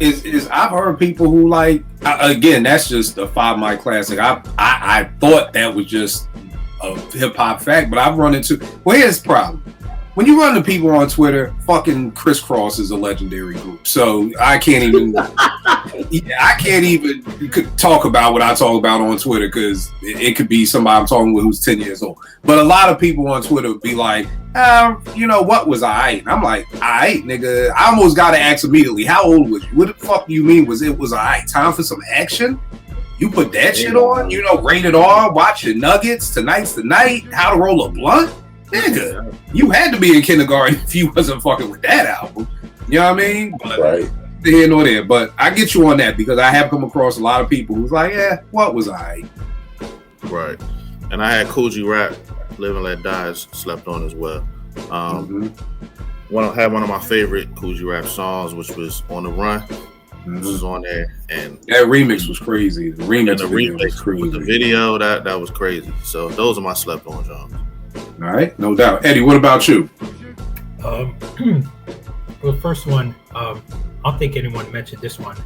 thing is I've heard people who like, again, that's just a 5 Mic classic. I thought that was just a hip hop fact, but I've run into. Well, here's the problem. When you run to people on Twitter, fucking Crisscross is a legendary group. So I can't even talk about what I talk about on Twitter because it could be somebody I'm talking with who's 10 years old. But a lot of people on Twitter would be like, what was I? And I'm like, I nigga. I almost got to ask immediately, how old was you? What the fuck do you mean was I? Time for some action? You put that shit on? Rated R, watch your Nuggets, Tonight's the Night, How to Roll a Blunt? Nigga, you had to be in kindergarten if you wasn't fucking with that album. You know what I mean? But, right. Here nor there. But I get you on that because I have come across a lot of people who's like, yeah, what was I? Right. And I had Coogee Rap, Live and Let Die, slept on as well. I had one of my favorite Coogee Rap songs, which was On the Run. This was on there, and that remix was crazy. The remix was crazy. With the video, that was crazy. So those are my slept on songs. All right, no doubt. Eddie, what about you? Well, the first one, I don't think anyone mentioned this one.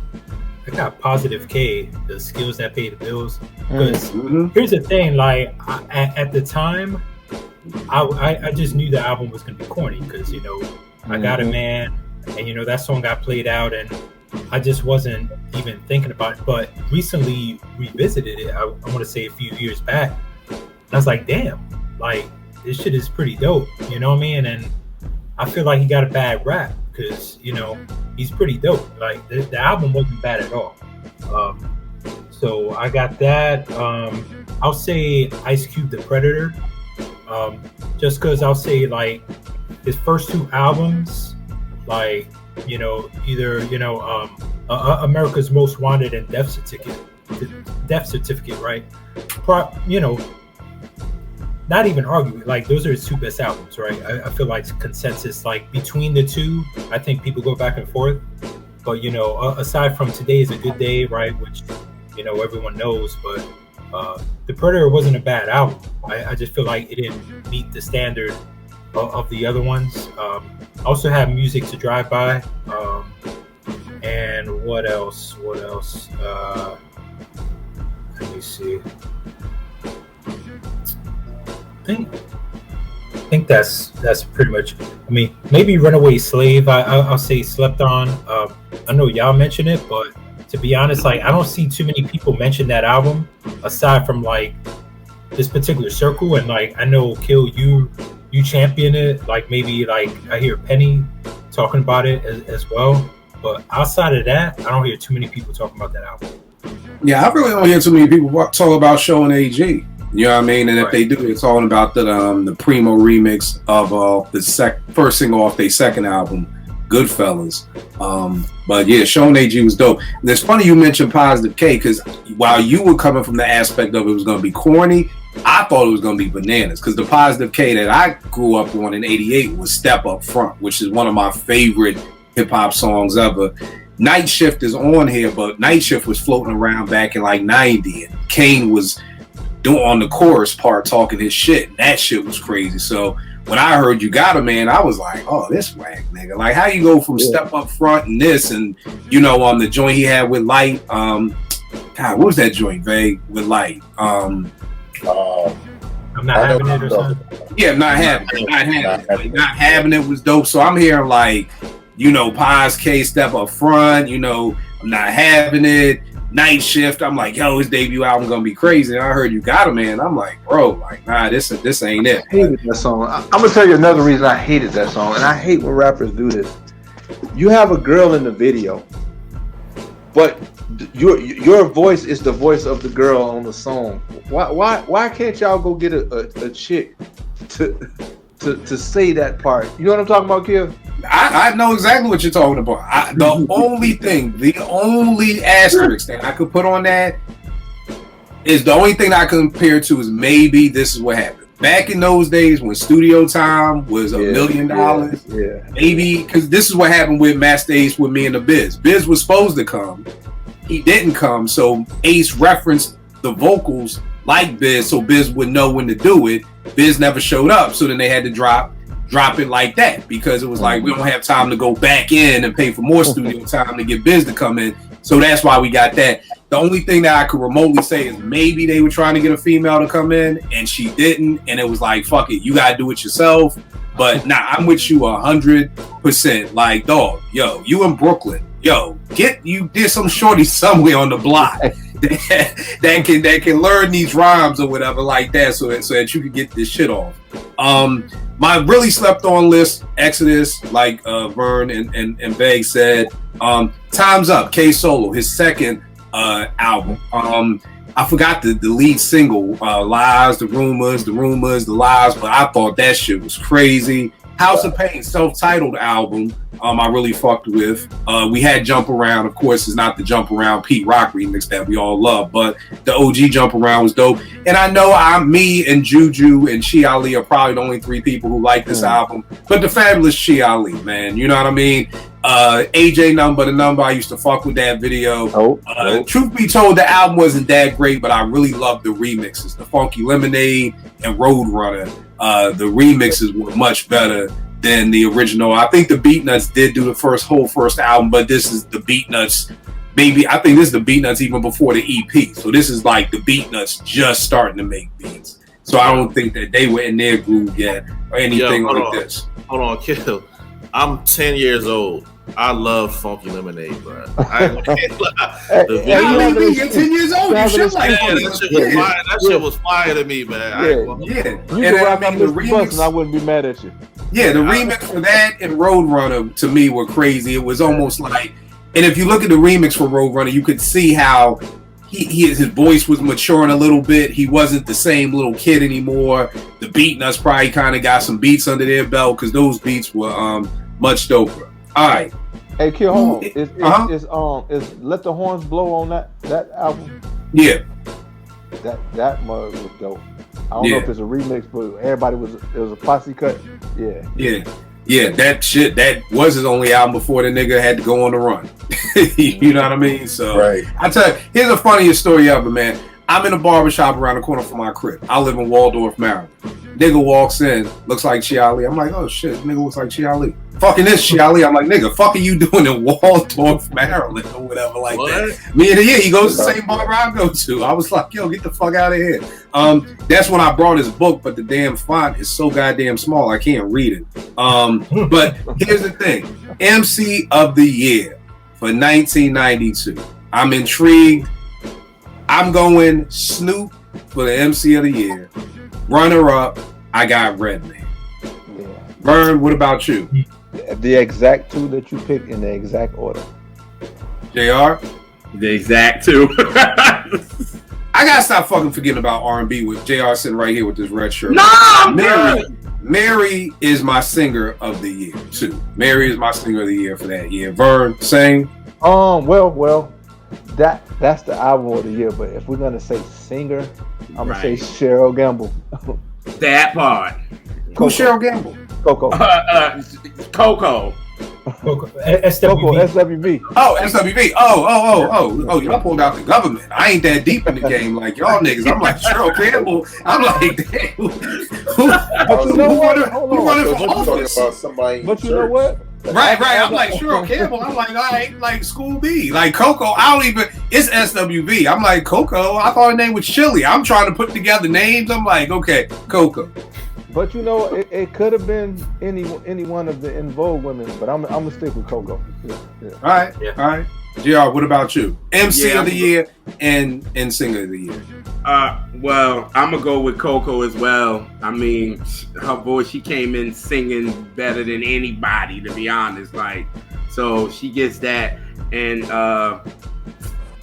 I got Positive K, The Skills That Pay the Bills. Because here's the thing, like, at the time, I just knew the album was going to be corny because, I Got a Man, and, that song got played out, and I just wasn't even thinking about it. But recently revisited it, I want to say a few years back, and I was like, damn, like, this shit is pretty dope, you know what I mean? And I feel like he got a bad rap because, he's pretty dope. Like, the album wasn't bad at all. So I got that. I'll say Ice Cube, The Predator. Just because I'll say, like, his first 2 albums, like, either, America's Most Wanted and Death Certificate, right? Not even arguing, like, those are his 2 best albums, right? I feel like consensus, like, between the 2, I think people go back and forth. But aside from Today Is a Good Day, right, which everyone knows, but The Predator wasn't a bad album. I just feel like it didn't meet the standard of the other ones. I also have Music to Drive By, and what else? Let me see. I think that's pretty much. I mean, maybe Runaway Slave. I'll say Slept On. I know y'all mentioned it, but to be honest, like I don't see too many people mention that album aside from like this particular circle. And like I know Kill you champion it. Like maybe like I hear Penny talking about it as well. But outside of that, I don't hear too many people talking about that album. Yeah, I really don't hear too many people talk about Showing AG. You know what I mean? And if they do, they're talking about the Primo remix of the first single off their second album, Goodfellas. But yeah, Showing AG was dope. And it's funny you mentioned Positive K, because while you were coming from the aspect of it was going to be corny, I thought it was going to be bananas, because the Positive K that I grew up on in '88 was Step Up Front, which is one of my favorite hip-hop songs ever. Night Shift is on here, but Night Shift was floating around back in like '90, and Kane was doing on the chorus part talking his shit, and that shit was crazy. So when I heard You Got a Man, I was like, oh, this whack, nigga. Like, how you go from Step Up Front and this, and the joint he had with Light, God, what was that joint, Vague, with Light? I'm Not Having It or something? Yeah, Not Having It. Not Having It was dope. So I'm hearing like, Paz K, Step Up Front, I'm Not Having It, Night Shift. I'm like, yo, his debut album gonna be crazy. And I heard You Got a Man. I'm like, bro, like, nah, this ain't it. I hated that song. I'm gonna tell you another reason I hated that song, and I hate when rappers do this. You have a girl in the video, but your voice is the voice of the girl on the song. Why can't y'all go get a chick to say that part? You know what I'm talking about, Kill? I know exactly what you're talking about. The only asterisk that I could put on that is the only thing I compare to is maybe this is what happened. Back in those days when studio time was $1 million, maybe, because this is what happened with Master Ace with me and the Biz. Biz was supposed to come. He didn't come, so Ace referenced the vocals like Biz, so Biz would know when to do it. Biz never showed up, so then they had to drop it like that, because it was like we don't have time to go back in and pay for more studio time to get Biz to come in. So that's why we got that. The only thing that I could remotely say is maybe they were trying to get a female to come in and she didn't, and it was like, fuck it, you gotta do it yourself. But nah, I'm with you 100%. Like, dog, yo, you in Brooklyn, yo, there's some shorty somewhere on the block that can learn these rhymes or whatever like that, so that you can get this shit off. My really slept on list, Exodus, like Vern and Vague said. Time's Up, K Solo, his second album. I forgot the lead single, Lies, the rumors, the lies, but I thought that shit was crazy. House of Pain, self-titled album, I really fucked with. We had Jump Around, of course, it's not the Jump Around Pete Rock remix that we all love, but the OG Jump Around was dope. And I know me and Juju and Chi Ali are probably the only three people who like this album, but the fabulous Chi Ali, man, you know what I mean? AJ Number the Number, I used to fuck with that video. Truth be told, the album wasn't that great, but I really loved the remixes, the Funky Lemonade and Roadrunner. The remixes were much better than the original. I think the Beatnuts did do the first album, but this is the Beatnuts. Maybe I think this is the Beatnuts even before the EP. So this is like the Beatnuts just starting to make beats. So I don't think that they were in their groove yet or anything like this. Hold on, Kill. I'm 10 years old. I love Funky Lemonade, bro. You're 10 years old. You should like that shit was fire to me, man. You can rock out Mr. Bus and I wouldn't be mad at you. Yeah, the remix for that and Roadrunner to me were crazy. It was almost like, and if you look at the remix for Roadrunner, you could see how his voice was maturing a little bit. He wasn't the same little kid anymore. The Beatnuts probably kind of got some beats under their belt because those beats were much doper. All right. Hey, Kill, hold on. Is Let the Horns Blow on that album? Yeah. That mug was dope. I don't know if it's a remix, but it was a posse cut. Yeah. Yeah, that was his only album before the nigga had to go on the run. You know what I mean? So Right. I tell you, here's the funniest story ever, man. I'm in a barbershop around the corner from my crib. I live in Waldorf, Maryland. Nigga walks in, looks like Chiali. I'm like, oh shit, nigga looks like Chiali. Fucking this Chiali. I'm like, nigga, fuck are you doing in Waldorf, Maryland, or whatever like that. Me and he goes to the same barber I go to. I was like, yo, get the fuck out of here. That's when I brought his book, but the damn font is so goddamn small I can't read it. But here's the thing: MC of the Year for 1992. I'm intrigued. I'm going Snoop for the MC of the Year. Runner up, I got Redman. Yeah. Vern, what about you? The exact two that you picked in the exact order. JR? The exact two. I gotta stop fucking forgetting about R&B with JR sitting right here with this red shirt. No, Mary is my singer of the year too. Mary is my singer of the year for that year. Vern, sing. Well, that's the album of the year. But if we're gonna say singer, I'm gonna say Cheryl Gamble. that part. Who's Cheryl Gamble? Coco. Coco. SWV. Oh, SWV. Oh, y'all pulled out the government. I ain't that deep in the game like y'all niggas. I'm like Cheryl Campbell. I'm like, damn. But you know what? Who running for office? About somebody But you know what? Right. I'm like Cheryl Campbell. I'm like, I ain't like School B. Like Coco, I don't even. It's SWV. I'm like Coco. I thought her name was Chili. I'm trying to put together names. I'm like, okay, Coco. But you know, it could have been any one of the In Vogue women, but I'm gonna stick with Coco. Yeah. All right. JR, what about you? MC of the year and singer of the year. Well, I'm gonna go with Coco as well. I mean, her voice, she came in singing better than anybody, to be honest. Like, so she gets that, and I'm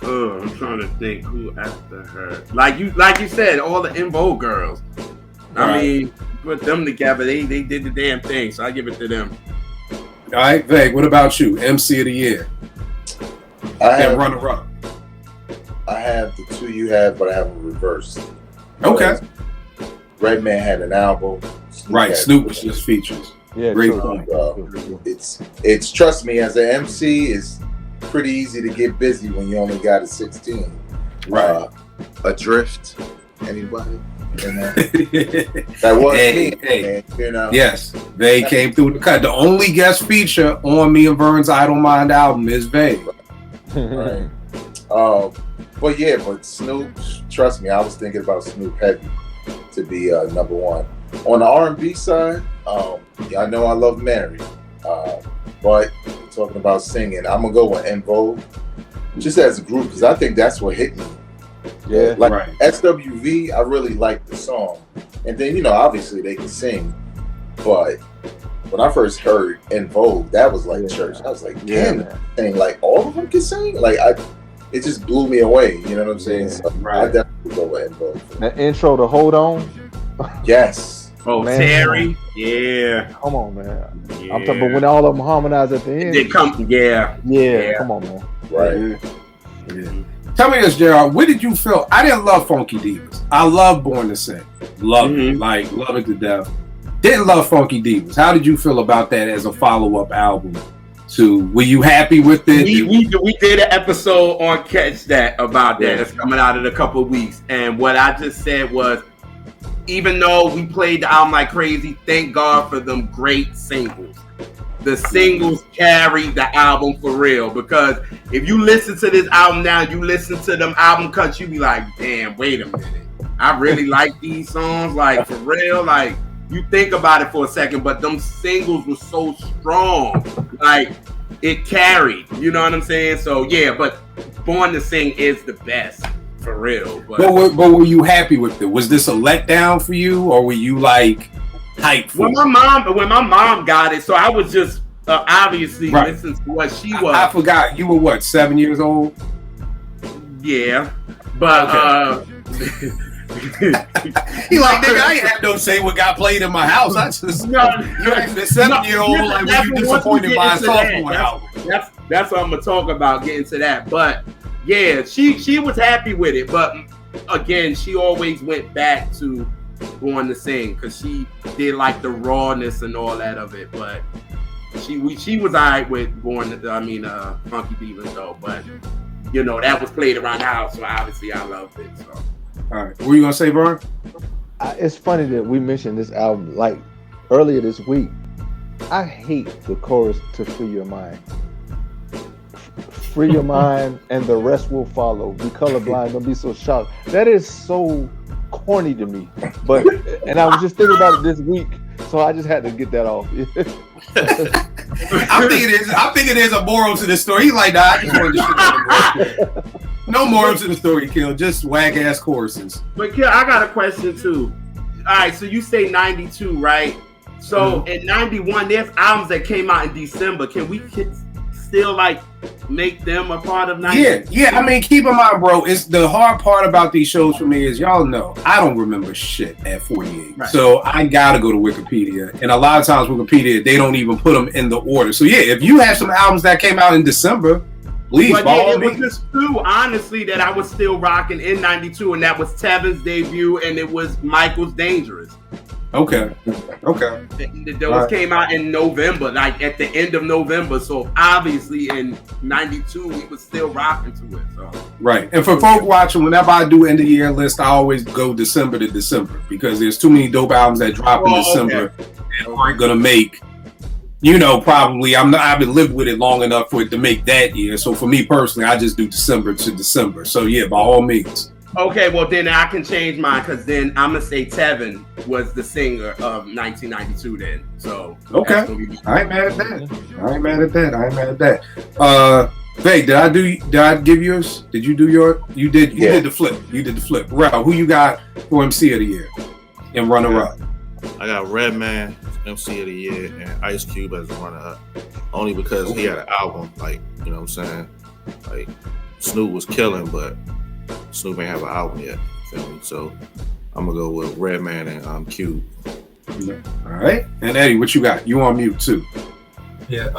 trying to think who after her. Like you said, all the In Vogue girls. I mean, put them together, they did the damn thing. So I give it to them. All right, Veg, what about you? MC of the year. I have runner up. I have the two you have, but I have them reversed. Okay. Redman had an album. Snoop was just features. Yeah, great true. point. It's trust me, as an MC, it's pretty easy to get busy when you only got a 16. Right. Adrift. Anybody? You know? That was me, man, you know. Yes, they came through the cut. The only guest feature on me and Vern's I Don't Mind album is Vague. Right. But Snoop, trust me, I was thinking about Snoop heavy to be number one. On the R&B side, I know I love Mary, but talking about singing, I'm gonna go with En Vogue, just as a group, because I think that's what hit me. Yeah, like SWV, I really like the song, and then obviously they can sing, but when I first heard En Vogue, that was like church. I was like, damn, thing, like all of them can sing. Like it just blew me away. You know what I'm saying? So I definitely go with En Vogue. That intro to Hold On. Yes. Oh, man. Terry. Yeah. Come on, man. Yeah. I'm talking about when all of them harmonize at the end. They come. Yeah. Come on, man. Right. Yeah. Tell me this, JR. What did you feel? I didn't love Funky Divas. I love Born to Sing. Love it. Like, love it to death. Didn't love Funky Divas. How did you feel about that as a follow-up album to? Were you happy with it? We did an episode on Catch That about that. It's coming out in a couple of weeks. And what I just said was, even though we played the album like crazy, thank God for them great singles. The singles carry the album for real, because if you listen to this album now, you listen to them album cuts, you be like, damn, wait a minute. I really like these songs, like for real. Like you think about it for a second, but them singles were so strong. Like it carried, you know what I'm saying? So yeah, but Born to Sing is the best for real. But were you happy with it? Was this a letdown for you, or were you like hyped for it? When my mom got it, so I was just obviously listening to what she was. I forgot you were what, 7 years old? Yeah, but he like, nigga, I ain't have no say what got played in my house. I just you asked the 7-year-old like, were you disappointed by a sophomore album? That's what I'm gonna talk about, getting to that. But yeah, she was happy with it, but again, she always went back to Born to Sing because she did like the rawness and all that of it, but she was alright with Funky Divas though, but you know that was played around the house, so obviously I loved it. So, all right, what were you gonna say, Vern? It's funny that we mentioned this album like earlier this week. I hate the chorus to Free Your Mind. Free your mind and the rest will follow. Be colorblind, don't be so shocked. That is so corny to me. But and I was just thinking about it this week, so I just had to get that off. I think it is a moral to this story. He's like, nah, I just wanted to shit. No moral to the story, Kill. Just wag ass choruses. But Kill, I got a question too. All right, so you say 92, right? So in 91, there's albums that came out in December. Can we still like make them a part of 92? Yeah. I mean, keep in mind, bro. It's the hard part about these shows for me is y'all know I don't remember shit at 48, right. So I gotta go to Wikipedia, and a lot of times Wikipedia they don't even put them in the order. So yeah, if you have some albums that came out in December, please. But yeah, it was just true, honestly, that I was still rocking in 92, and that was Tevin's debut, and it was Michael's Dangerous. Okay. Those came out in November, like at the end of November. So obviously in 92, we was still rocking to it. So right. And for folk watching, whenever I do end of year list, I always go December to December because there's too many dope albums that drop in December and aren't gonna make. You know, probably I haven't lived with it long enough for it to make that year. So for me personally, I just do December to December. So yeah, by all means. Okay, well then I can change mine because then I'm gonna say Tevin was the singer of 1992. Then, so okay, I ain't mad at that. Vay, did I give yours? Did you do your? You did the flip. You did the flip. Ralph, who you got for MC of the year and runner up? I got Redman, MC of the year, and Ice Cube as a runner up. Only because he had an album, like, you know what I'm saying? Like, Snoop was killing, but Snoop ain't have an album yet. Feel me? So I'm gonna go with Redman and Cube. All right. And Eddie, what you got? You on mute too. Yeah,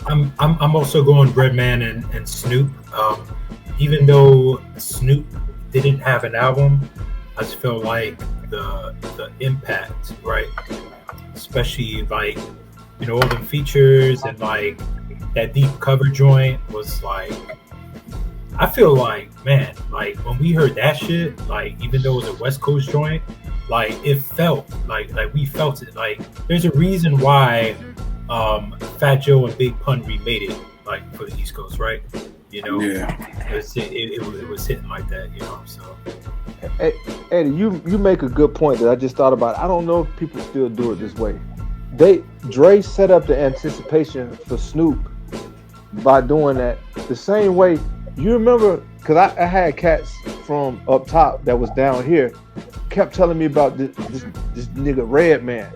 I'm also going Redman and Snoop. Even though Snoop didn't have an album, I just feel like the impact, right? Especially like, you know, all the features and like that deep cover joint was like, I feel like, man, like when we heard that shit, like even though it was a West Coast joint, like it felt like we felt it. Like there's a reason why Fat Joe and Big Pun remade it like for the East Coast, right? You know, it was hitting like that, you know. So, Eddie, you make a good point that I just thought about. I don't know if people still do it this way. Dre set up the anticipation for Snoop by doing that the same way. You remember, because I had cats from up top that was down here kept telling me about this nigga Redman,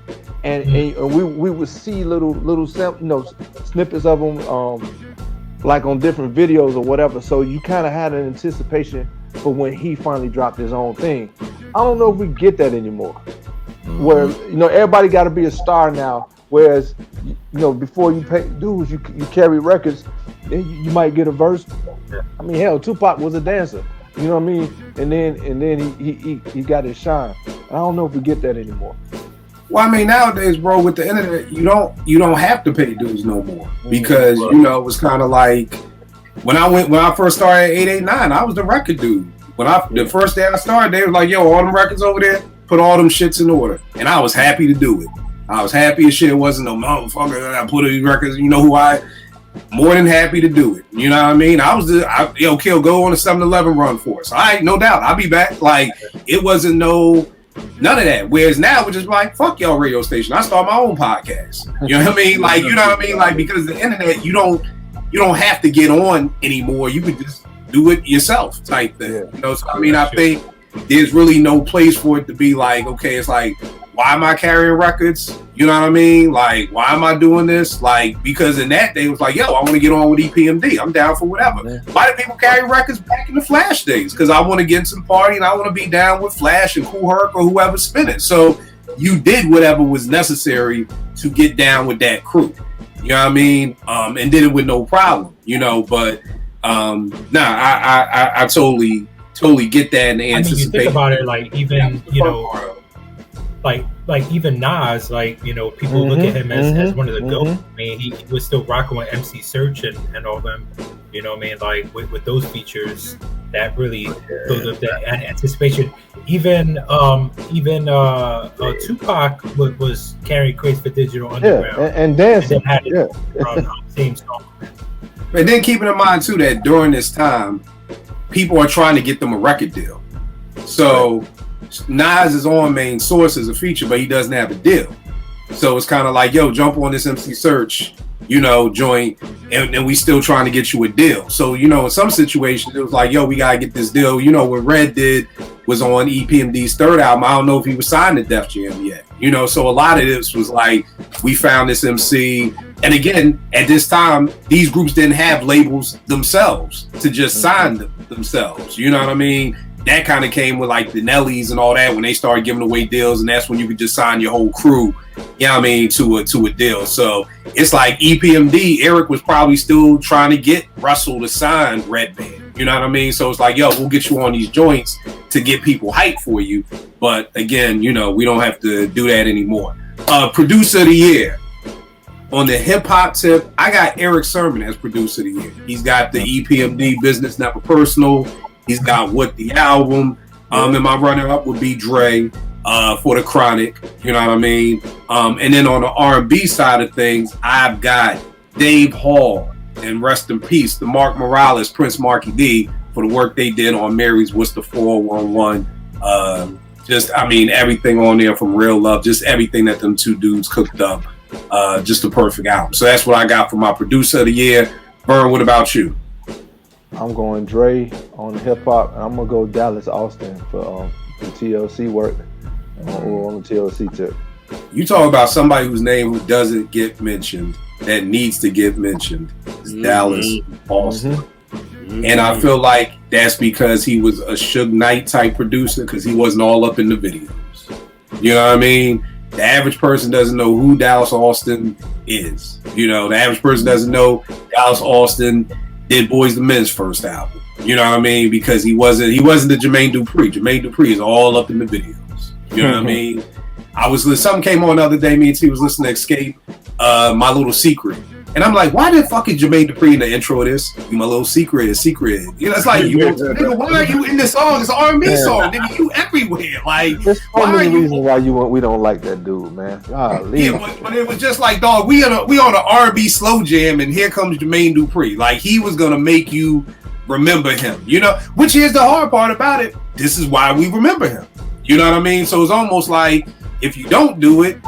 and we would see little snippets of them like on different videos or whatever. So you kind of had an anticipation for when he finally dropped his own thing. I don't know if we get that anymore. Where everybody got to be a star now. Whereas before you pay dues, you carry records, then you might get a verse. I mean, hell, Tupac was a dancer. You know what I mean? And then he got his shine. I don't know if we get that anymore. Well, I mean, nowadays, bro, with the internet, you don't have to pay dues no more because it was kind of like when I first started at 889, I was the record dude. The first day I started, they were like, "Yo, all them records over there, put all them shits in order," and I was happy to do it. I was happy as shit. It wasn't no motherfucker that I put these records. You know who more than happy to do it. You know what I mean? Kill, go on a 7-Eleven run for us. All right, no doubt. I'll be back. Like, it wasn't none of that. Whereas now we're just like, fuck y'all radio station. I start my own podcast. You know what I mean? Like, you know what I mean? Like, because the internet, you don't have to get on anymore. You can just do it yourself type thing. Yeah. So I mean, I think there's really no place for it to be like, okay, it's like, why am I carrying records? You know what I mean? Like, why am I doing this? Like, because in that day, it was like, yo, I want to get on with EPMD. I'm down for whatever. Yeah. Why did people carry records back in the Flash days? Because I want to get some party and I want to be down with Flash and Kool Herc or whoever's spinning. So you did whatever was necessary to get down with that crew. You know what I mean? And did it with no problem, but I totally totally get that and I mean, anticipate. you think about it, like even like even Nas, like people look at him as one of the GOAT. I mean, he was still rocking with MC Search and all them. You know what I mean? Like with those features, that really built up that anticipation. Even Tupac was carrying crates for Digital Underground. And dancing. Had it same song. And then keeping in mind too that during this time, people are trying to get them a record deal. So Nas is on Main Source as a feature, but he doesn't have a deal. So it's kind of like, yo, jump on this MC Search, joint, and we still trying to get you a deal. So, in some situations, it was like, yo, we got to get this deal. When Red was on EPMD's third album, I don't know if he was signed to Def Jam yet. So a lot of this was like, we found this MC. And again, at this time, these groups didn't have labels themselves to just sign themselves. You know what I mean? That kind of came with like the Nellies and all that when they started giving away deals, and that's when you could just sign your whole crew, to a deal. So it's like EPMD, Eric was probably still trying to get Russell to sign Red Band. You know what I mean? So it's like, yo, we'll get you on these joints to get people hyped for you. But again, we don't have to do that anymore. Producer of the year. On the hip hop tip, I got Eric Sermon as producer of the year. He's got the EPMD Business Never Personal. He's got What the Album. And my runner-up would be Dre for the Chronic. You know what I mean? And then on the R&B side of things, I've got Dave Hall, and rest in peace, the Mark Morales, Prince Marky D, for the work they did on Mary's What's the 411. Everything on there from Real Love, just everything that them two dudes cooked up. Just a perfect album. So that's what I got for my producer of the year. Vern, what about you? I'm going Dre on the hip hop, and I'm gonna go Dallas Austin for the TLC work on the TLC tip. You talk about somebody whose name who doesn't get mentioned that needs to get mentioned. It's Dallas Austin. And I feel like that's because he was a Suge Knight type producer, because he wasn't all up in the videos. You know what I mean? The average person doesn't know who Dallas Austin is. The average person doesn't know Dallas Austin did Boyz II Men's first album. You know what I mean? Because he wasn't the Jermaine Dupri. Jermaine Dupri is all up in the videos. You know what I mean? Something came on the other day, me and T was listening to Escape, My Little Secret. And I'm like, why did fucking Jermaine Dupri in the intro of this? My little secret. It's like, nigga, why are you in this song? It's an R&B song. Nigga, you everywhere. Like, there's so many reasons why we don't like that dude, man. But it was just like, dog, we on an R&B slow jam, and here comes Jermaine Dupri. Like, he was gonna make you remember him. Which is the hard part about it. This is why we remember him. You know what I mean? So it's almost like, if you don't do it,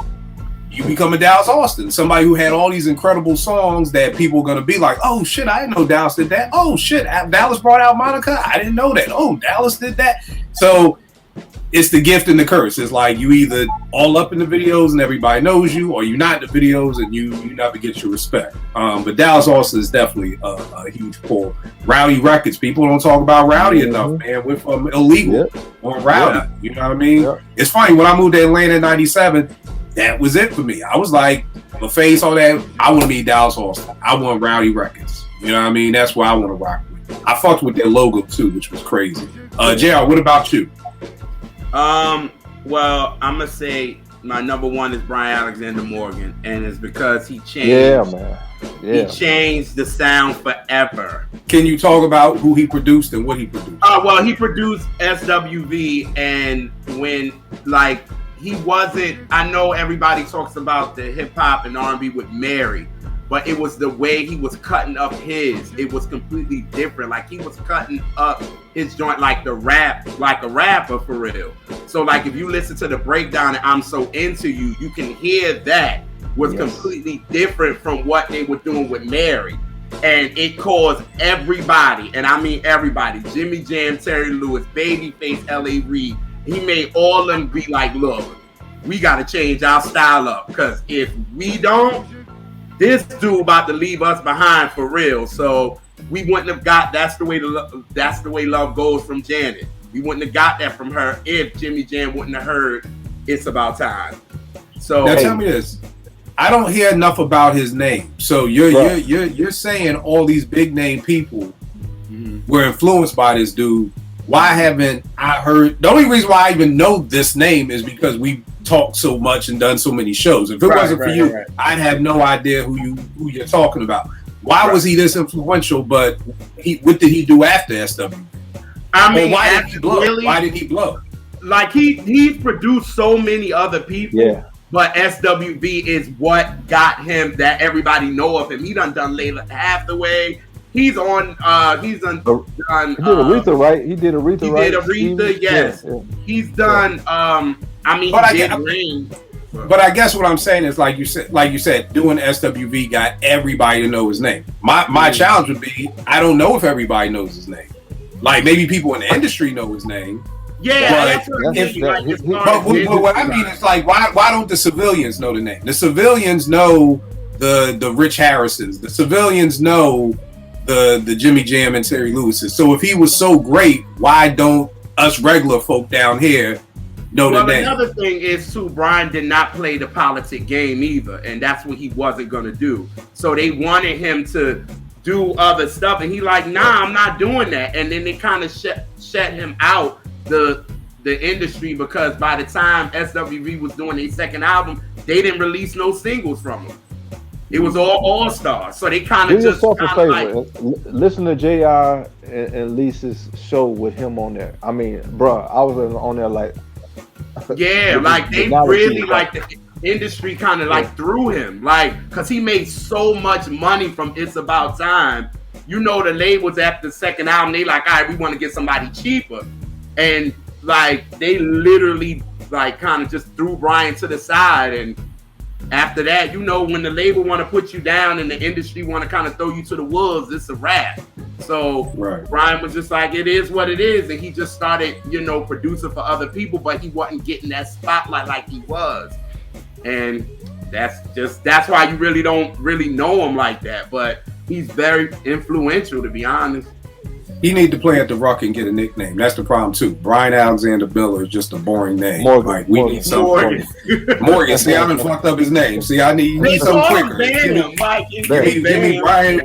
you become a Dallas Austin, somebody who had all these incredible songs that people are going to be like, oh shit, I didn't know Dallas did that. Oh shit, Dallas brought out Monica. I didn't know that. Oh, Dallas did that. So it's the gift and the curse. It's like you either all up in the videos and everybody knows you, or you're not in the videos and you never get your respect. But Dallas Austin is definitely a huge pull. Rowdy Records, people don't talk about Rowdy enough, man. We're from Illegal on Rowdy. You know what I mean? It's funny, when I moved to Atlanta in 97, that was it for me. I was like, my face on that, I want to be Dallas Austin. I want Rowdy Records. You know what I mean? That's what I want to rock with. I fucked with their logo too, which was crazy. JR, what about you? Well, I'm gonna say my number one is Brian Alexander Morgan, and it's because he changed. Yeah, man. Yeah. He changed the sound forever. Can you talk about who he produced and what he produced? Well, he produced SWV, and when he wasn't. I know everybody talks about the hip hop and R&B with Mary, but it was the way he was cutting up his. It was completely different. Like, he was cutting up his joint like a rapper for real. So like, if you listen to the breakdown of I'm So Into You, you can hear that was completely different from what they were doing with Mary. And it caused everybody, and I mean everybody, Jimmy Jam, Terry Lewis, Babyface, L.A. Reid, he made all of them be like, look, we got to change our style up, because if we don't, this dude about to leave us behind for real. So we wouldn't have got That's the Way Love Goes from Janet. We wouldn't have got that from her if Jimmy Jam wouldn't have heard It's About Time. So now tell me this. I don't hear enough about his name. So you're saying all these big name people were influenced by this dude. why haven't I heard? The only reason why I even know this name is because we talked so much and done so many shows. If it wasn't for you, I'd have no idea who you're talking about. Why was he this influential? But what did he do after SWV? I mean, why did he blow? Really, why did he blow? Like he's produced so many other people. Yeah. But SWV is what got him that everybody know of him. He done Layla Hathaway. He's on. He did Aretha, right? He did Aretha. He right? did Aretha. Yes. Yeah. He's done. I mean, he did Rain. But I guess what I'm saying is, like you said, doing SWV got everybody to know his name. My challenge would be, I don't know if everybody knows his name. Like maybe people in the industry know his name. Yeah, but what I mean is like, why don't the civilians know the name? The civilians know the Rich Harrisons. The civilians know the Jimmy Jam and Terry Lewis's. So if he was so great, why don't us regular folk down here know the name? Another thing is too, Brian did not play the politic game either, and that's what he wasn't gonna do. So they wanted him to do other stuff, and he like, nah, I'm not doing that. And then they kind of shut him out the industry, because by the time SWV was doing their second album, they didn't release no singles from him. It was all stars, so they kind of just listen to JR and Lisa's show with him on there. I mean, bro, I was on there like, yeah, like they really like the industry kind of like threw him, like, because he made so much money from It's About Time. You know, the labels after the second album, they like, all right, we want to get somebody cheaper, and like they literally like kind of just threw Brian to the side. And after that, you know, when the label want to put you down and the industry want to kind of throw you to the wolves, it's a wrap. So Brian was just like, it is what it is, and he just started, you know, producing for other people, but he wasn't getting that spotlight like he was. And that's why you really don't really know him like that. But he's very influential, to be honest. He need to play at the Rock and get a nickname. That's the problem too. Brian Alexander Miller is just a boring name. We need something. Morgan. See, I done fucked up his name. See, I need something quicker.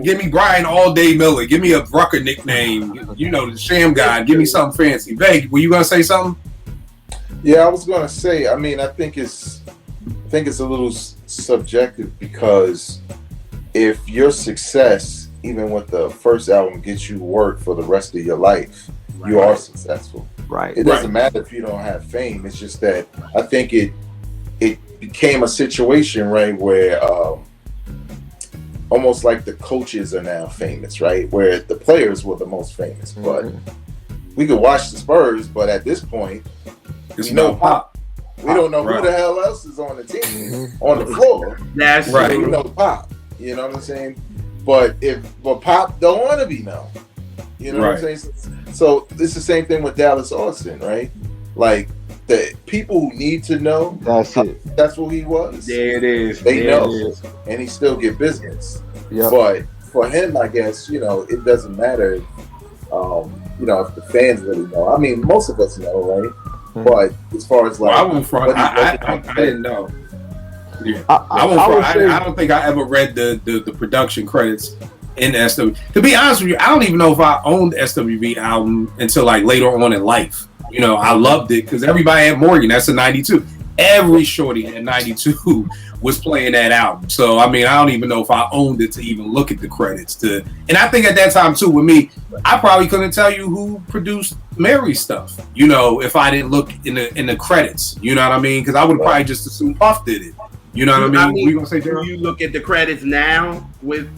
Give me Brian All Day Miller. Give me a Rucker nickname. You know, the Sham guy. Give me something fancy. Veg, were you gonna say something? Yeah, I was gonna say. I mean, I think it's a little subjective, because if your success, even with the first album, gets you work for the rest of your life, you are successful. Right. It doesn't matter if you don't have fame. It's just that I think it became a situation, right, where almost like the coaches are now famous, right, where the players were the most famous. But we could watch the Spurs, but at this point, it's no Pop. We don't know who the hell else is on the team, on the floor. That's right. We know Pop. You know what I'm saying? But Pop don't want to be known. You know what I'm saying? So it's the same thing with Dallas Austin, right? Like, the people who need to know, that's what he was. There it is. They know. And he still get business. Yep. But for him, I guess, you know, it doesn't matter if, you know, if the fans really know. I mean, most of us know, right? But as far as like, I didn't know. Yeah. I don't think I ever read the production credits in SWV. To be honest with you, I don't even know if I owned the SWV album until like later on in life. You know, I loved it because everybody had Morgan. That's a 92. Every shorty in 92 was playing that album. So, I mean, I don't even know if I owned it to even look at the credits. And I think at that time, too, with me, I probably couldn't tell you who produced Mary's stuff, you know, if I didn't look in the credits. You know what I mean? Because I would probably just assume Puff did it. You know what I mean? We gonna say, do you look at the credits now? But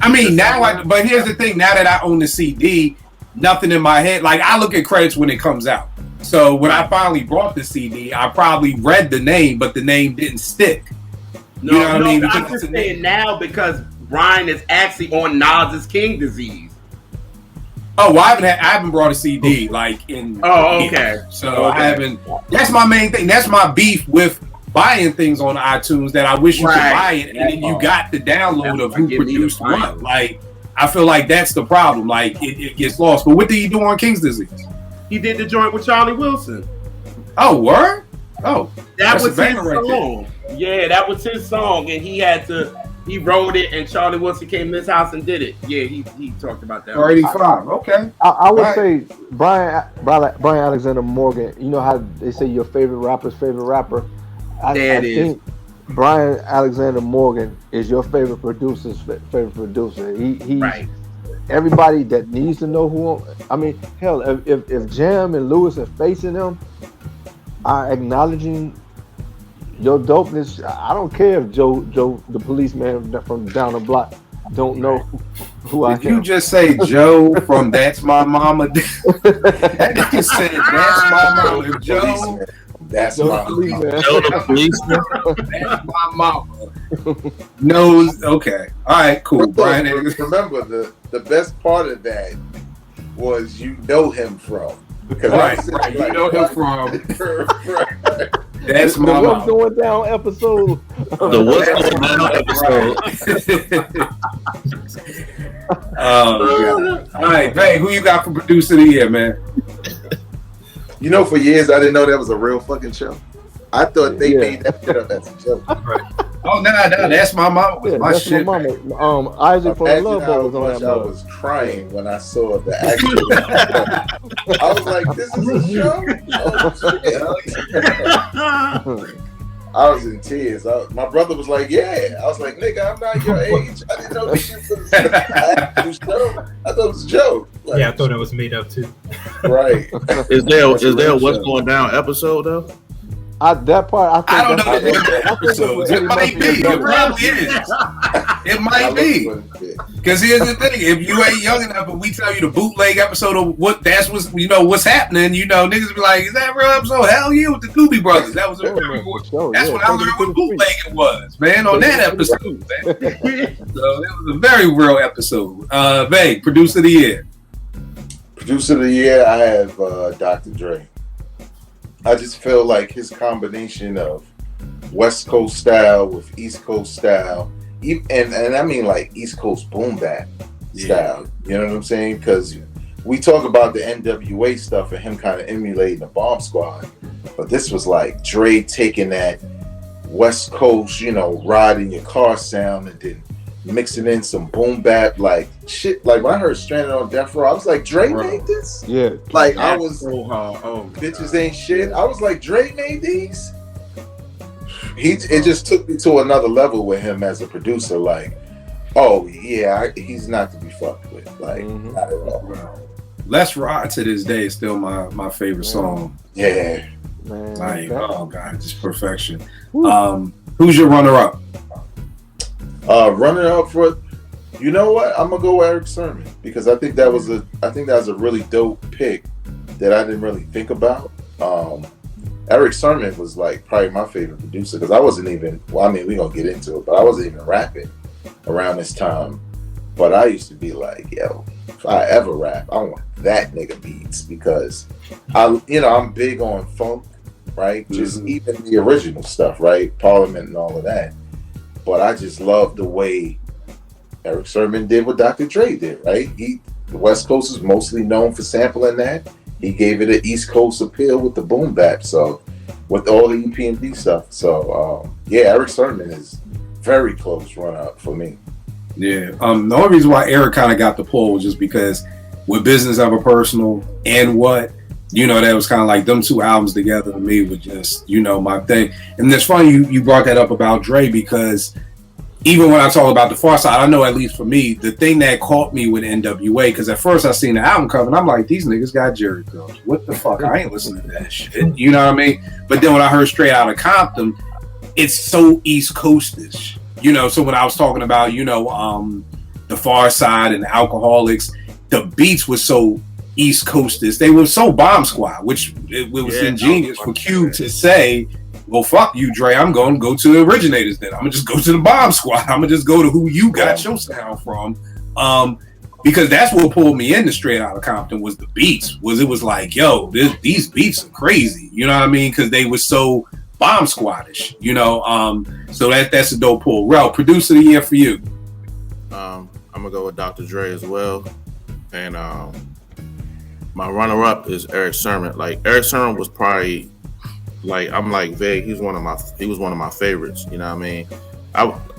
here's the thing. Now that I own the CD, nothing in my head. Like, I look at credits when it comes out. So when I finally brought the CD, I probably read the name, but the name didn't stick. You know what I mean? I'm just saying now because Brian is actually on Nas's King Disease. Oh, well, I haven't brought a CD like in. Oh, okay. So I haven't. That's my main thing. That's my beef with buying things on iTunes, that I wish you could buy it and then you got the download of who produced what. Like, I feel like that's the problem. Like, it gets lost. But what did he do on King's Disease? He did the joint with Charlie Wilson. Oh, word? Oh, that was his song. Yeah, that was his song, and he had to he wrote it, and Charlie Wilson came to his house and did it. Yeah, he talked about that. 85. Okay. I would say Brian Alexander Morgan. You know how they say your favorite rapper's favorite rapper. I think Brian Alexander Morgan is your favorite producer's favorite producer. He's right. Everybody that needs to know who. I mean, hell, if Jam and Lewis are facing him, are acknowledging your dopeness. I don't care if Joe, the policeman from down the block, don't know who I am. Did you just say Joe from That's My Mama? That nigga said That's My Mama. If Joe, That's my policeman. Joe the policeman. That's My Mama. Knows. Okay. All right. Cool. Brian. Remember the best part of that was you know him from. Right. You know him from. That's the My What's Mama. Going Down episode. The What's Going Down episode. All right, Bay, who you got for producer of the year, man? You know, for years I didn't know that was a real fucking show. I thought they made that shit up as a joke. Right. Oh no, That's My Mama was my That's shit. my mama. Isaac from the Love Boat was on that I mug. was crying when I saw the actual. I was like, "This is a show." Oh, shit. I was in tears. My brother was like, "Yeah." I was like, "Nigga, I'm not your age. I didn't know this shit was an actual show. I thought it was a joke." Like, Yeah, I thought it was made up too. right. Is there a What's Going Down episode though? That part, I don't know the episodes. It might be. It probably is. It might be. Because here's the thing: if you ain't young enough, but we tell you the bootleg episode of what's happening, niggas be like, "Is that a real episode?" Hell yeah, with the Doobie Brothers. That was a very good. That's when I learned what bootlegging was, man. On that episode, man. So it was a very real episode. Bay, producer of the year. Producer of the year, I have Dr. Dre. I just feel like his combination of West Coast style with East Coast style, and I mean like East Coast boom bap style. You know what I'm saying? Because we talk about the NWA stuff and him kind of emulating the Bomb Squad, but this was like Dre taking that West Coast, ride in your car sound and then mixing in some boom bap like shit. Like when I heard Stranded on Death Row, I was like, Dre made this? Yeah. Like I was bitches ain't shit. I was like, Dre made these? It just took me to another level with him as a producer. Like, oh yeah, he's not to be fucked with. Like, not at all. Let's Ride to this day is still my favorite song. Yeah. Man, like, oh god, just perfection. Who's your runner up? Running up for, you know what? I'm gonna go Eric Sermon because I think that was a really dope pick that I didn't really think about. Eric Sermon was like probably my favorite producer because I wasn't even. Well, I mean, we gonna get into it, but I wasn't even rapping around this time. But I used to be like, yo, if I ever rap, I want that nigga beats because I'm big on funk, right? Just even the original stuff, right? Parliament and all of that. But I just love the way Eric Sermon did what Dr. Dre did, right? The West Coast is mostly known for sampling that. He gave it an East Coast appeal with the boom bap, so with all the EPMD stuff. So Eric Sermon is very close run up for me. Yeah. The only reason why Eric kind of got the pull was just because with Business Ever Personal and What, that was kind of like them two albums together to me with just, my thing. And it's funny you brought that up about Dre because even when I talk about the Far Side, I know at least for me, the thing that caught me with NWA, because at first I seen the album cover and I'm like, these niggas got Jerry Curls. What the fuck? I ain't listening to that shit. You know what I mean? But then when I heard Straight Outta Compton, it's so East Coastish. So when I was talking about, the Far Side and the Alcoholics, the beats were so East Coasters. They were so Bomb Squad, which it was ingenious for Q to say, well, fuck you, Dre. I'm going to go to the originators then. I'm going to just go to the Bomb Squad. I'm going to just go to who you got your sound from. Because that's what pulled me into Straight Outta Compton was the beats. It was like, yo, these beats are crazy. You know what I mean? Because they were so Bomb Squadish, so that's a dope pull. Rel, producer of the year for you. I'm going to go with Dr. Dre as well. And my runner-up is Eric Sermon. Like Eric Sermon was probably like I'm like vague. He was one of my favorites. You know what I mean?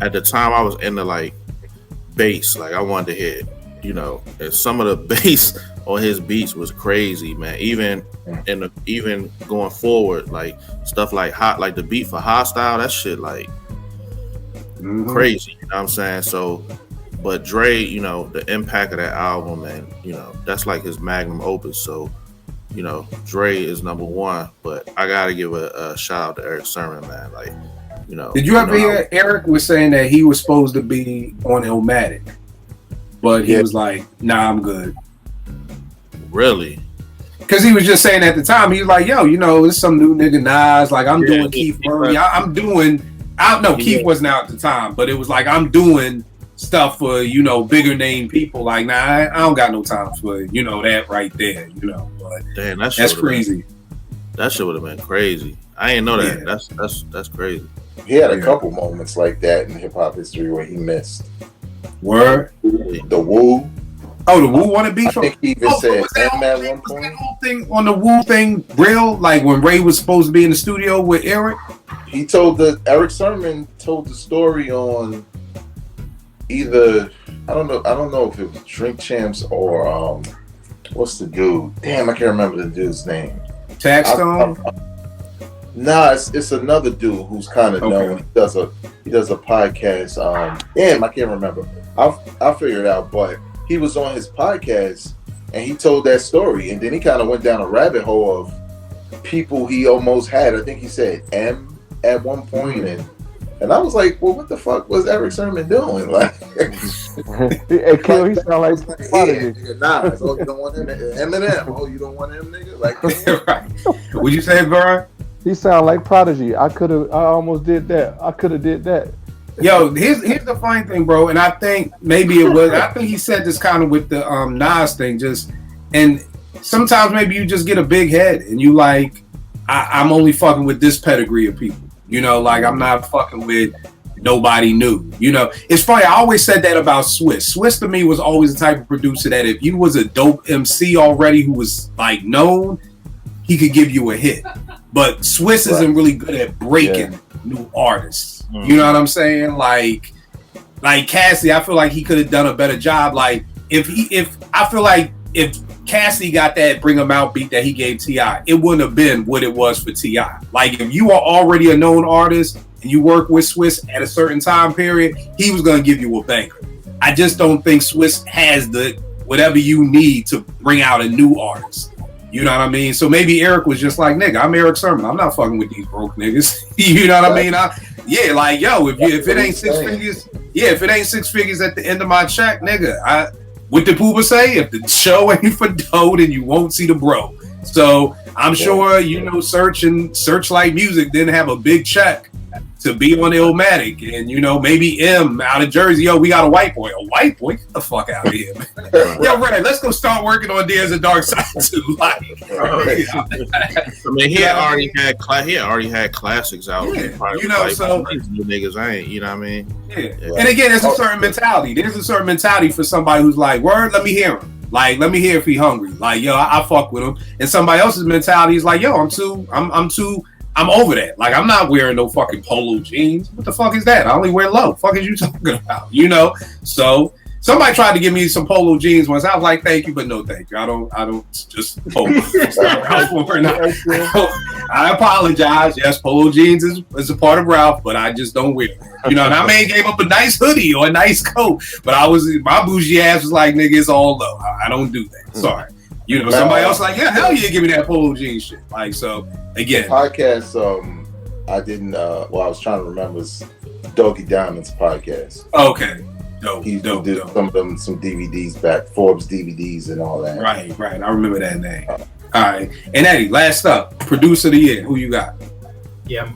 at the time I was into like bass, like I wanted to hit, and some of the bass on his beats was crazy, man. Even going forward, like stuff like like the beat for Hostile, that shit like crazy. You know what I'm saying? So, but Dre, the impact of that album, and that's like his magnum opus. So, Dre is number one, but I gotta give a shout out to Eric Sermon, man. Like, Did you ever hear Eric was saying that he was supposed to be on Thematic, but he was like, "Nah, I'm good." Really? Because he was just saying at the time, he was like, "Yo, it's some new nigga Nas. Like I'm doing Keith Murray. I'm doing. I don't know. Keith wasn't out at the time, but it was like I'm doing stuff for bigger name people. Like, nah, I don't got no time for that right there. But damn, that's crazy. That shit would have been crazy. I ain't know that. Yeah. That's crazy. He had a couple moments like that in hip hop history where he missed. Word. The Woo. Oh, the Woo wanted beef. I think he even said M at one point. That whole thing on the Woo thing real? Like when Ray was supposed to be in the studio with Eric? He Eric Sermon told the story on either I don't know if it was Drink Champs or what's the dude? Damn, I can't remember the dude's name. Taxstone? Nah, it's another dude who's kind of known. He does a podcast. Damn, I can't remember. I'll figure it out. But he was on his podcast and he told that story, and then he kind of went down a rabbit hole of people he almost had. I think he said M at one point, and I was like, well, what the fuck was Eric Sermon doing? Like, hey, Kill, he sound like Prodigy. Nah, oh, you don't want him? Eminem? Oh, you don't want him, nigga? Like, right. What'd you say, Vern? He sound like Prodigy. I almost did that. I could have did that. Yo, here's the funny thing, bro, and I think maybe it was. I think he said this kind of with the Nas thing, and sometimes maybe you just get a big head and you like, I'm only fucking with this pedigree of people. Like I'm not fucking with nobody new. It's funny. I always said that about Swiss. Swiss to me was always the type of producer that if you was a dope MC already who was like known, he could give you a hit. But Swiss isn't really good at breaking new artists. You know what I'm saying? Like Cassie, I feel like he could have done a better job. Like if Cassie got that Bring 'Em Out beat that he gave T.I., it wouldn't have been what it was for T.I. Like if you are already a known artist and you work with Swiss at a certain time period, he was going to give you a banger. I just don't think Swiss has the whatever you need to bring out a new artist. You know what I mean? So maybe Eric was just like, nigga, I'm Eric Sermon. I'm not fucking with these broke niggas. You know what I mean? Like, yo, if it ain't six figures, if it ain't 6 figures at the end of my check, nigga, what did Pooba say? If the show ain't for dough, then you won't see the bro. So I'm sure, Search and Searchlight Music didn't have a big check to be on Illmatic. And, maybe M out of Jersey, yo, we got a white boy. A white boy? Get the fuck out of here, man. Yo, Red, let's go start working on Days of Dark Side too. Like, I mean, he already had classics out. Yeah, so new niggas ain't, you know what I mean? Yeah. And again, there's a certain mentality. There's a certain mentality for somebody who's like, word, let me hear him. Like, let me hear if he hungry. Like, yo, I fuck with him. And somebody else's mentality is like, yo, I'm over that. Like, I'm not wearing no fucking polo jeans. What the fuck is that? I only wear low. Fuck is you talking about? So somebody tried to give me some polo jeans once. I was like, thank you, but no thank you. I don't just polo. I apologize. Yes, polo jeans is a part of Ralph, but I just don't wear it. And I may gave up a nice hoodie or a nice coat, but my bougie ass was like, nigga, it's all low. I don't do that. Sorry. Somebody else like, yeah, hell yeah, give me that polo jeans shit. Like, so again, the podcast. I didn't. I was trying to remember Doggy Diamond's podcast. Okay, he did some DVDs back, Forbes DVDs and all that. Right. I remember that name. All right, and Eddie, last up, producer of the year. Who you got? Yeah,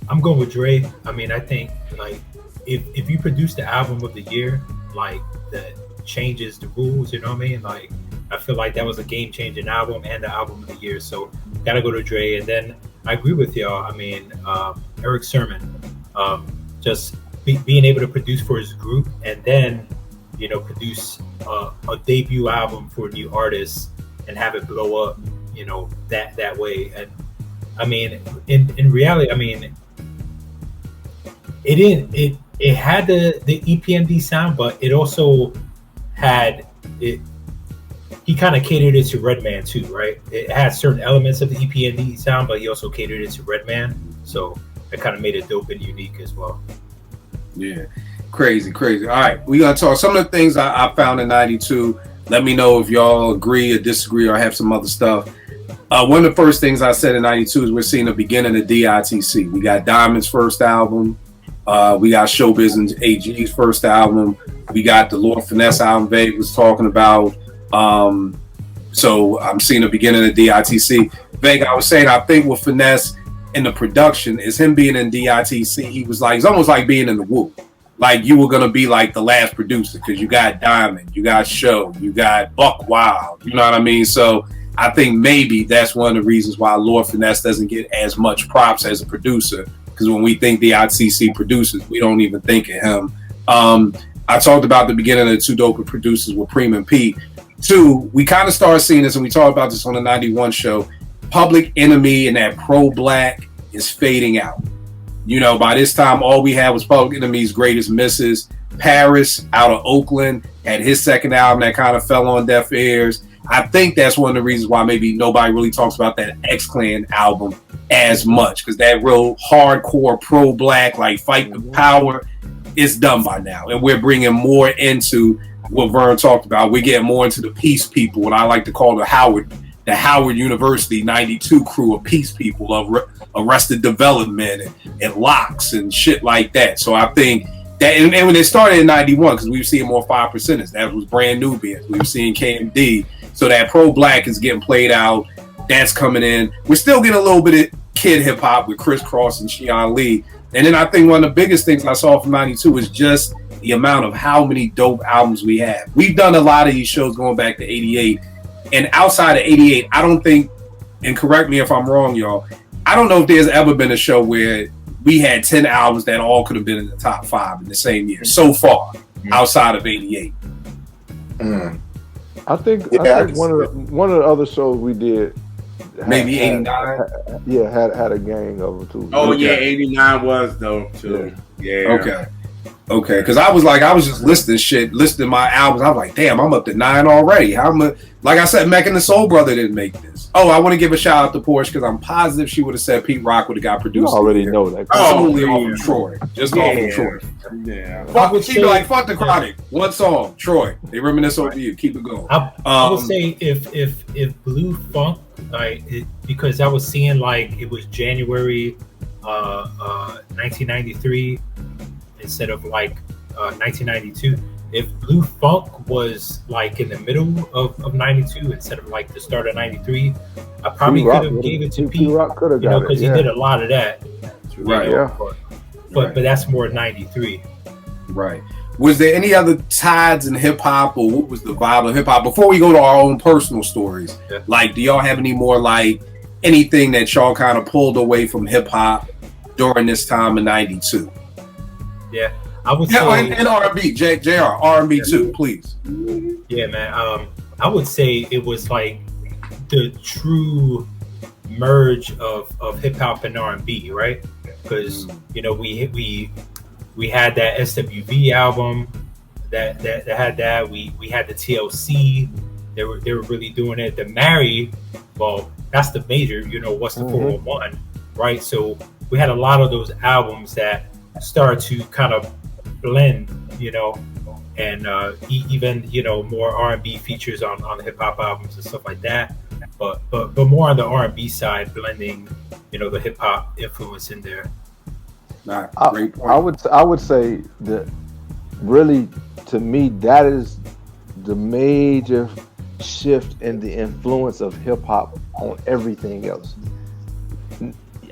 I'm going with Dre. I mean, I think like if you produce the album of the year, like that changes the rules. You know what I mean? Like, I feel like that was a game-changing album and the album of the year. So gotta go to Dre. And then I agree with y'all. I mean, Eric Sermon, just being able to produce for his group and then, produce a debut album for a new artist and have it blow up, that way. And I mean, in reality, I mean, it had the EPMD sound, but it also had it. He kind of catered it to Redman too, right? It had certain elements of the EPMD sound, but he also catered it to Redman, so it kind of made it dope and unique as well. Yeah, crazy. All right, we gonna talk some of the things I found in '92. Let me know if y'all agree or disagree or have some other stuff. One of the first things I said in '92 is we're seeing the beginning of DITC. We got Diamond's first album. We got Showbiz and AG's first album. We got the Lord Finesse album Vague was talking about. So I'm seeing the beginning of DITC. Vague, I was saying, I think with Finesse in the production is him being in DITC. He was like, it's almost like being in the Woo. Like you were gonna be like the last producer because you got Diamond, you got Show, you got Buck Wild. You know what I mean? So I think maybe that's one of the reasons why Lord Finesse doesn't get as much props as a producer. Because when we think the ITC producers, we don't even think of him. I talked about the beginning of the two dope producers with Preem and Pete. Two, we kind of started seeing this, and we talked about this on the 91 show. Public Enemy and that pro-black is fading out. You know, by this time, all we had was Public Enemy's Greatest Misses. Paris, out of Oakland, had his second album that kind of fell on deaf ears. I think that's one of the reasons why maybe nobody really talks about that X-Clan album as much, because that real hardcore pro-black, like fight the power, is done by now. And we're bringing more into what Vern talked about. We're getting more into the peace people, what I like to call the Howard University 92 crew of peace people, of Arrested Development and Locks and shit like that. So I think that, and when it started in 91, because we were seeing more 5%ers, that was Brand Nubians. We were seeing KMD. So that pro-black is getting played out. That's coming in. We're still getting a little bit of kid hip-hop with Criss Cross and Shion Lee. And then I think one of the biggest things I saw from 92 is just the amount of how many dope albums we have. We've done a lot of these shows going back to 88. And outside of 88, I don't think, and correct me if I'm wrong, y'all, I don't know if there's ever been a show where we had 10 albums that all could have been in the top 5 in the same year so far, outside of 88. I think one of the other shows we did, maybe 89. Had a gang of them too. Oh yeah, 89 was though too. Yeah. Okay, because I was just listing my albums. I was like, damn, I'm up to 9 already. How much? Like I said, Mac and the Soul Brother didn't make this. Oh, I want to give a shout out to Porsche because I'm positive she would have said Pete Rock would have got produced. You already know that. Solely off of Troy. Just off of Troy. Yeah. She'd be like, fuck the Chronic. One song, Troy. They reminisce over you. Keep it going. I would say if Blue Funk, because I was seeing like it was January 1993 instead of like 1992. If Blue Funk was like in the middle of 92 instead of like the start of 93, I probably could have gave it to Pete, because he did a lot of that. Right. But that's more 93. Right. Was there any other tides in hip hop, or what was the vibe of hip hop before we go to our own personal stories? Yeah. Like, do y'all have any more like anything that y'all kind of pulled away from hip hop during this time in 92? Yeah, I would say and R&B, JR, R&B too, please. Yeah, man. I would say it was like the true merge of hip hop and R&B, right? Because we had that SWV album that had that. We had the TLC. They were really doing it. The Marry, well, that's the major. What's the 411, right? So we had a lot of those albums that start to kind of blend, and even more R&B features on the hip hop albums and stuff like that. But more on the R&B side, blending, the hip hop influence in there. Great point. I would say that really, to me, that is the major shift in the influence of hip hop on everything else.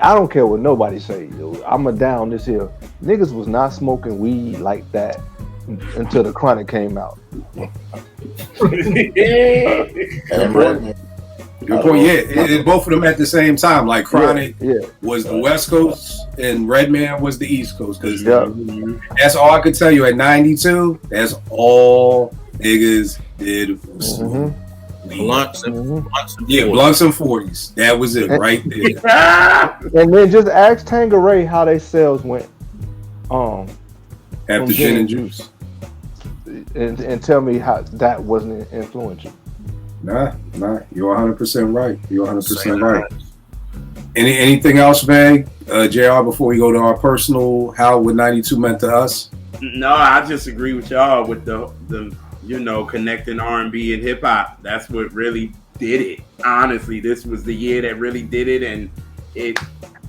I don't care what nobody say. I'ma down this here. Niggas was not smoking weed like that until the Chronic came out. Good point. Yeah, both of them at the same time. Like Chronic was the West Coast and Redman was the East Coast. Because that's all I could tell you at 92. That's all niggas did was smoke. Blunts and 40s. That was it right there. And then just ask Tangeray how their sales went After gin and juice. And tell me how that wasn't influential. Nah, you're 100% right. You're 100% right. Anything else, Vay? JR, before we go to our personal, how what 92 meant to us? No, I just agree with y'all with the connecting R&B and hip hop. That's what really did it. Honestly, this was the year that really did it, and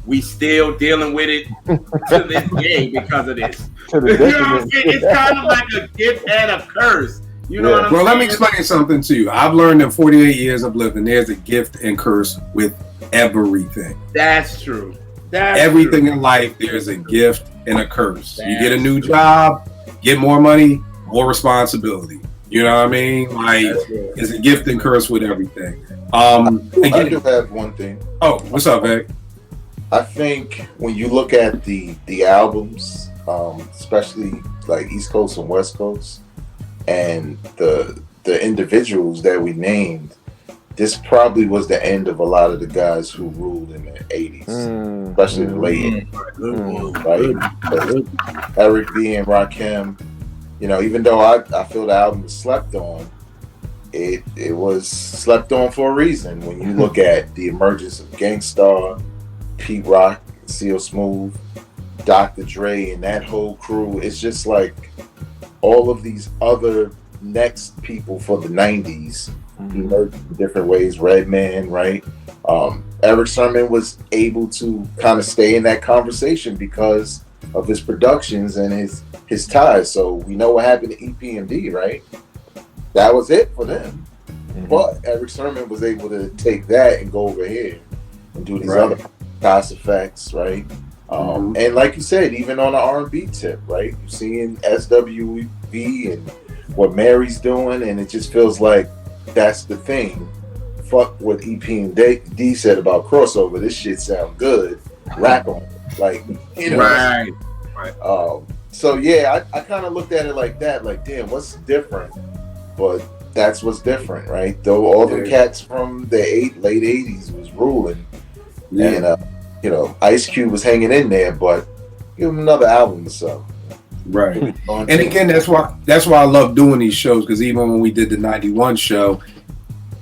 we still dealing with it to this day because of this. You know what I'm saying? It's kind of like a gift and a curse. You know what I'm saying? Well, let me explain something to you. I've learned in 48 years of living, there's a gift and curse with everything. That's true. Everything in life, there's a gift and a curse. You get a new job, get more money, more responsibility. You know what I mean? Like, it's a gift and curse with everything. I do have one thing. Oh, what's up, Vic? I think when you look at the albums, especially like East Coast and West Coast, and the individuals that we named, this probably was the end of a lot of the guys who ruled in the 80s, especially the late 80s. Right? Eric B. and Rakim, even though I feel the album was slept on, it was slept on for a reason. When you look at the emergence of Gangstar, Pete Rock, Seal Smooth, Dr. Dre, and that whole crew, it's just like all of these other next people for the 90s emerged in different ways. Redman, right? Eric Sermon was able to kind of stay in that conversation because of his productions and his ties. So we know what happened to EPMD, right? That was it for them. But Eric Sermon was able to take that and go over here and do these other Cos effects, right? And like you said, even on the R&B tip, right? You're seeing SWV and what Mary's doing, and it just feels like that's the thing. Fuck what EP and D said about crossover. This shit sound good. Rap on it. Like, Right. So yeah, I kind of looked at it like that. Like, damn, what's different? But that's what's different, right? Though all the cats from the late 80s was ruling. And Ice Cube was hanging in there, but give him another album or so. Right. And again, that's why I love doing these shows, because even when we did the 91 show,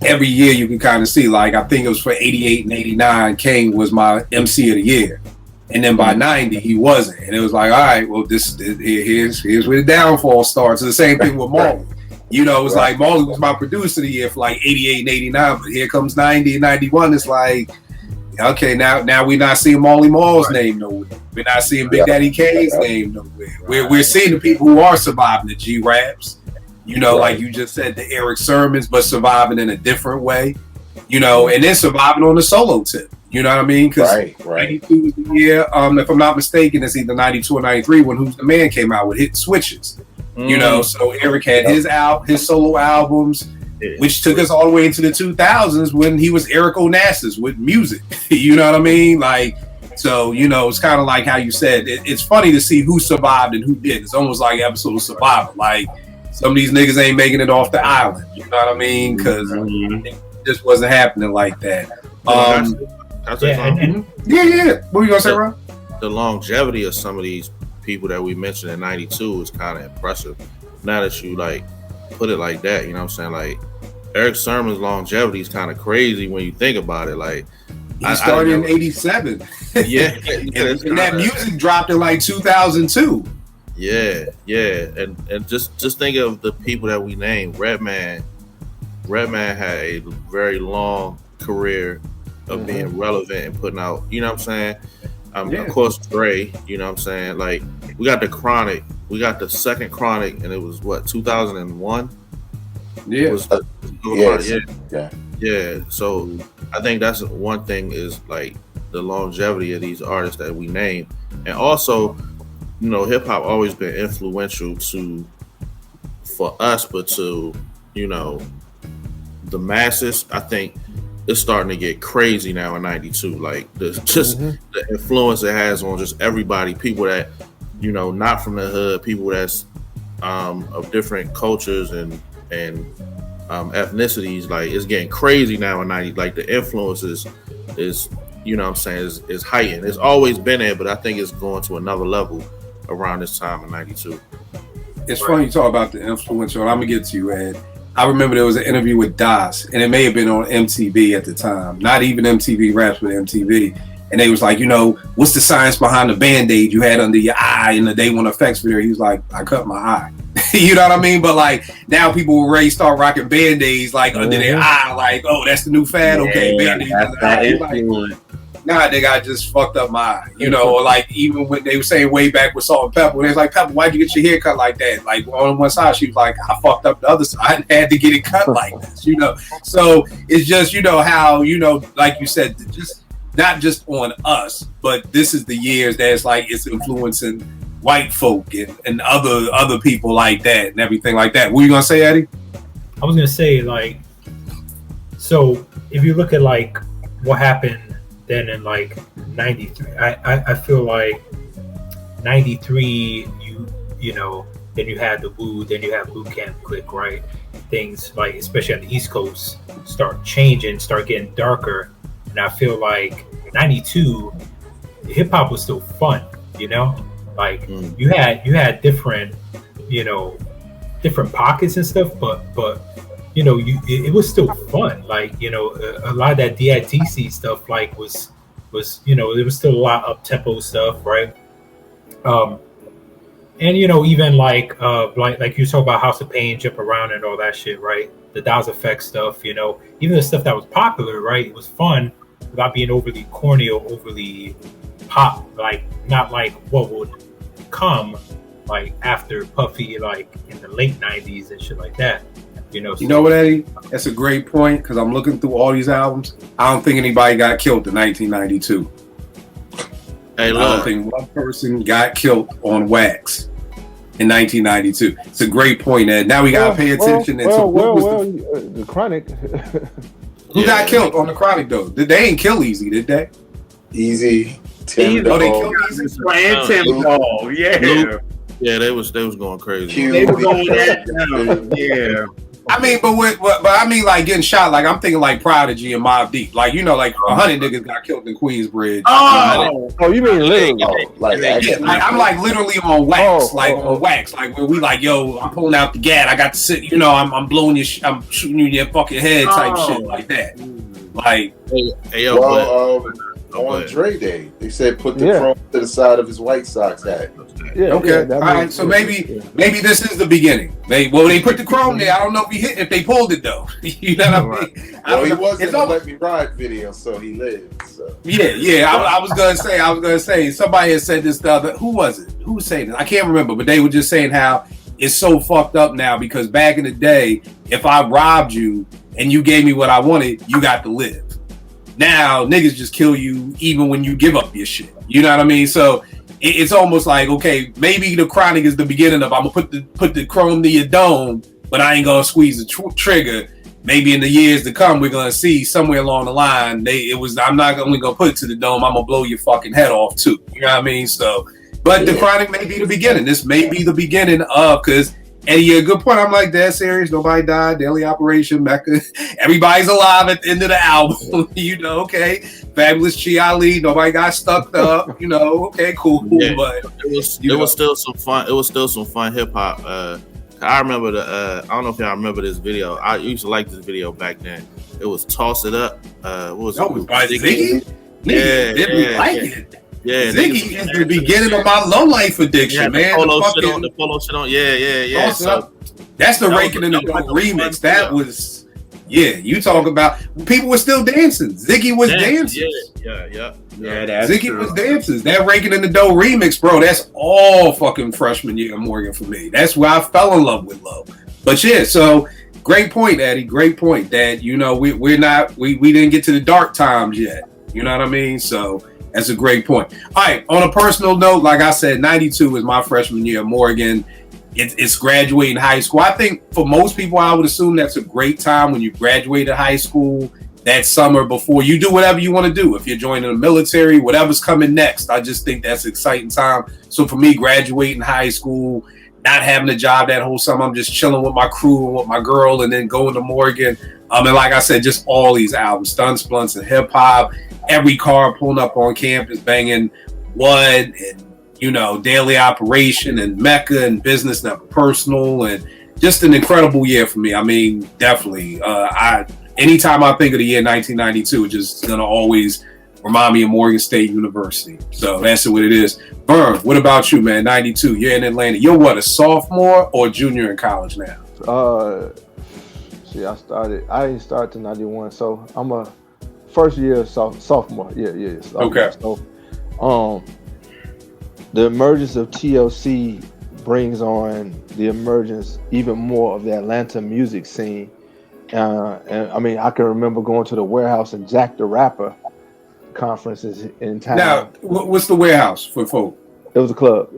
every year you can kind of see, like, I think it was for 88 and 89, Kane was my MC of the year. And then by 90, he wasn't. And it was like, all right, well, here's where the downfall starts. It's the same thing with Marley. It was like Marley was my producer of the year for like 88 and 89, but here comes 90 and 91. It's like, okay, now we're not seeing Marley Marl's name nowhere. We're not seeing Big Daddy Kane's name nowhere. We're seeing the people who are surviving, the G-Raps, like you just said, the Eric Sermons, but surviving in a different way, and then surviving on the solo tip. You know what I mean? Because 92 was the year, if I'm not mistaken, it's either 92 or 93 when Who's the Man came out with Hit Switches. So Eric had his solo albums, which took us all the way into the 2000s when he was Eric Onassis with music. You know what I mean? Like, so, it's kind of like how you said, it's funny to see who survived and who didn't. It's almost like an episode of Survivor. Like, some of these niggas ain't making it off the island. You know what I mean? Because it just wasn't happening like that. Yeah. What were you going to say, Ron? The longevity of some of these people that we mentioned in 92 is kind of impressive. Now that you, like, put it like that, you know what I'm saying? Like, Eric Sermon's longevity is kind of crazy when you think about it. Like, he started in 87. Yeah. and that music dropped in like 2002. Yeah. And just think of the people that we named. Redman had a very long career of being relevant and putting out, you know what I'm saying? Of course, Dre, you know what I'm saying? Like, we got the Chronic. We got the second Chronic, and it was, 2001? Yeah. So I think that's one thing is, like, the longevity of these artists that we name. And also, hip-hop always been influential for us, but to, the masses. I think it's starting to get crazy now in 92. Like, the influence it has on just everybody, people that, not from the hood, people that's of different cultures and ethnicities. Like, it's getting crazy now in 90. Like, the influence is you know what I'm saying, is heightened. It's always been there, but I think it's going to another level around this time in '92. It's funny you talk about the influential. I'm gonna get to you, Ed. I remember there was an interview with Das, and it may have been on MTV at the time. Not even MTV Raps, but MTV. And they was like, what's the science behind the Band-Aid you had under your eye in the Day One Effects video? He was like, I cut my eye. You know what I mean? But like now people will already start rocking Band-Aids like under their eye, like, oh, that's the new fad. Okay, Band-Aids. Nah, nigga, I just fucked up my eye. Or like even when they were saying way back with Salt and Pepper, they was like, Pepper, why'd you get your hair cut like that? Like on one side, she was like, I fucked up the other side and had to get it cut like this, So it's just, how, like you said, just not just on us, but this is the years that's like it's influencing white folk and other people like that and everything like that. What were you gonna say, Eddie? I was gonna say like, so if you look at like what happened then in like 93, I feel like 93 then you had the Wu, then you have Boot Camp Click, right? Things like, especially on the East Coast, start changing, start getting darker. And I feel like 92 hip hop was still fun, like you had different different pockets and stuff, but it was still fun. Like, a lot of that DITC stuff like was there was still a lot of up-tempo stuff, right? And even like you talk about House of Pain, Jump Around and all that shit, right? The Dawes Effect stuff, even the stuff that was popular, right? It was fun without being overly corny or overly pop, like not like what would come like after Puffy, like in the late 90s and shit like that. You know what, Eddie? That's a great point, because I'm looking through all these albums. I don't think anybody got killed in 1992. Hey, look. I don't think one person got killed on wax in 1992. It's a great point, Ed. Now we gotta pay attention. The Chronic. Who got killed on the Chronic though? They ain't kill Easy, did they? Easy. Tim they killed Easy. And Tim. Yeah. Yeah, they was going crazy. They were going that. Yeah. I mean, but I mean, like getting shot. Like I'm thinking, like Prodigy and Mobb Deep. Like like 100 niggas got killed in Queensbridge. Oh, you mean literally? I'm like literally on wax, on wax. Like where we like, yo, I'm pulling out the gat. I got to sit. I'm blowing your, I'm shooting you in your fucking head, type shit like that. Like, hey, yo, on Dre Day, they said put the chrome to the side of his White Sox hat. Yeah, okay. All right. So maybe this is the beginning. They put the chrome there. I don't know if they pulled it though. You know what I mean? Well, he was in the Let Me Ride video, so he lived. So. Yeah. I was gonna say. Somebody had said this the other. Who was it? Who was saying it? I can't remember. But they were just saying how it's so fucked up now, because back in the day, if I robbed you and you gave me what I wanted, you got to live. Now niggas just kill you even when you give up your shit. You know what I mean? So it's almost like, okay, maybe the Chronic is the beginning of I'm gonna put the chrome to your dome, but I ain't gonna squeeze the trigger. Maybe in the years to come, we're gonna see somewhere along the line. I'm not only gonna put it to the dome. I'm gonna blow your fucking head off too. You know what I mean? So, but the Chronic may be the beginning. This may be the beginning of, because. And yeah, good point. I'm like, that serious. Nobody died. Daily Operation. Mecca. Everybody's alive at the end of the album. Okay. Fabulous Chi Ali. Nobody got stuck up. Okay, cool. Yeah. But it was still some fun. It was still some fun hip hop. I remember I don't know if y'all remember this video. I used to like this video back then. It was Toss It Up. What was it? By Ziggy? Yeah. Like it. Yeah, Ziggy is the beginning of my low life addiction, man. The polo shit on. Yeah. So, that's the Raking in the Dope remix. That was, you talk about people were still dancing. Ziggy was dancing. Yeah, that's Ziggy true. was dancing. That Raking in the Dope remix, bro, that's all fucking freshman year Morgan for me. That's where I fell in love with Low. But so great point, Eddie. Great point that, we didn't get to the dark times yet. You know what I mean? So that's a great point. All right, on a personal note, like I said, 92 is my freshman year at Morgan. It's graduating high school. I think for most people, I would assume that's a great time when you graduated high school, that summer before you do whatever you want to do. If you're joining the military, whatever's coming next, I just think that's an exciting time. So for me, graduating high school, not having a job that whole summer, I'm just chilling with my crew and with my girl, and then going to Morgan. And like I said, just all these albums, Stun Splunts and hip hop. Every car pulling up on campus banging What and daily operation and Mecca and business, never personal, and just an incredible year for me. I mean, definitely. Anytime I think of the year 1992, it's just gonna always remind me of Morgan State University. So that's what it is. Vern, what about you, man? 92, you're in Atlanta. You're what, a sophomore or junior in college now? I didn't start to 91, so I'm a first year sophomore. Yeah. Sophomore. Okay. So, the emergence of TLC brings on the emergence even more of the Atlanta music scene. And I mean, I can remember going to the Warehouse and Jack the Rapper conferences in town. Now, what's the Warehouse for folk? It was a club.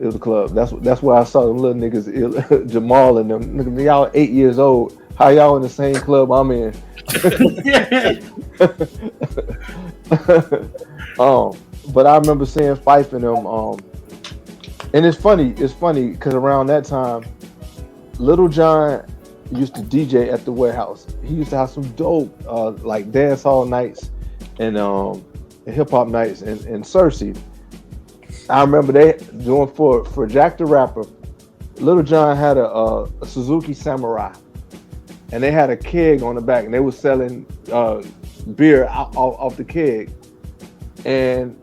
That's where I saw them little niggas, Jamal and them. Y'all 8 years old. How y'all in the same club I'm in? But I remember seeing Fife and them. And it's funny because around that time, Little John used to DJ at the Warehouse. He used to have some dope like dance hall nights and hip hop nights in Cersei. I remember they doing for Jack the Rapper. Little John had a Suzuki Samurai, and they had a keg on the back, and they were selling beer off the keg. And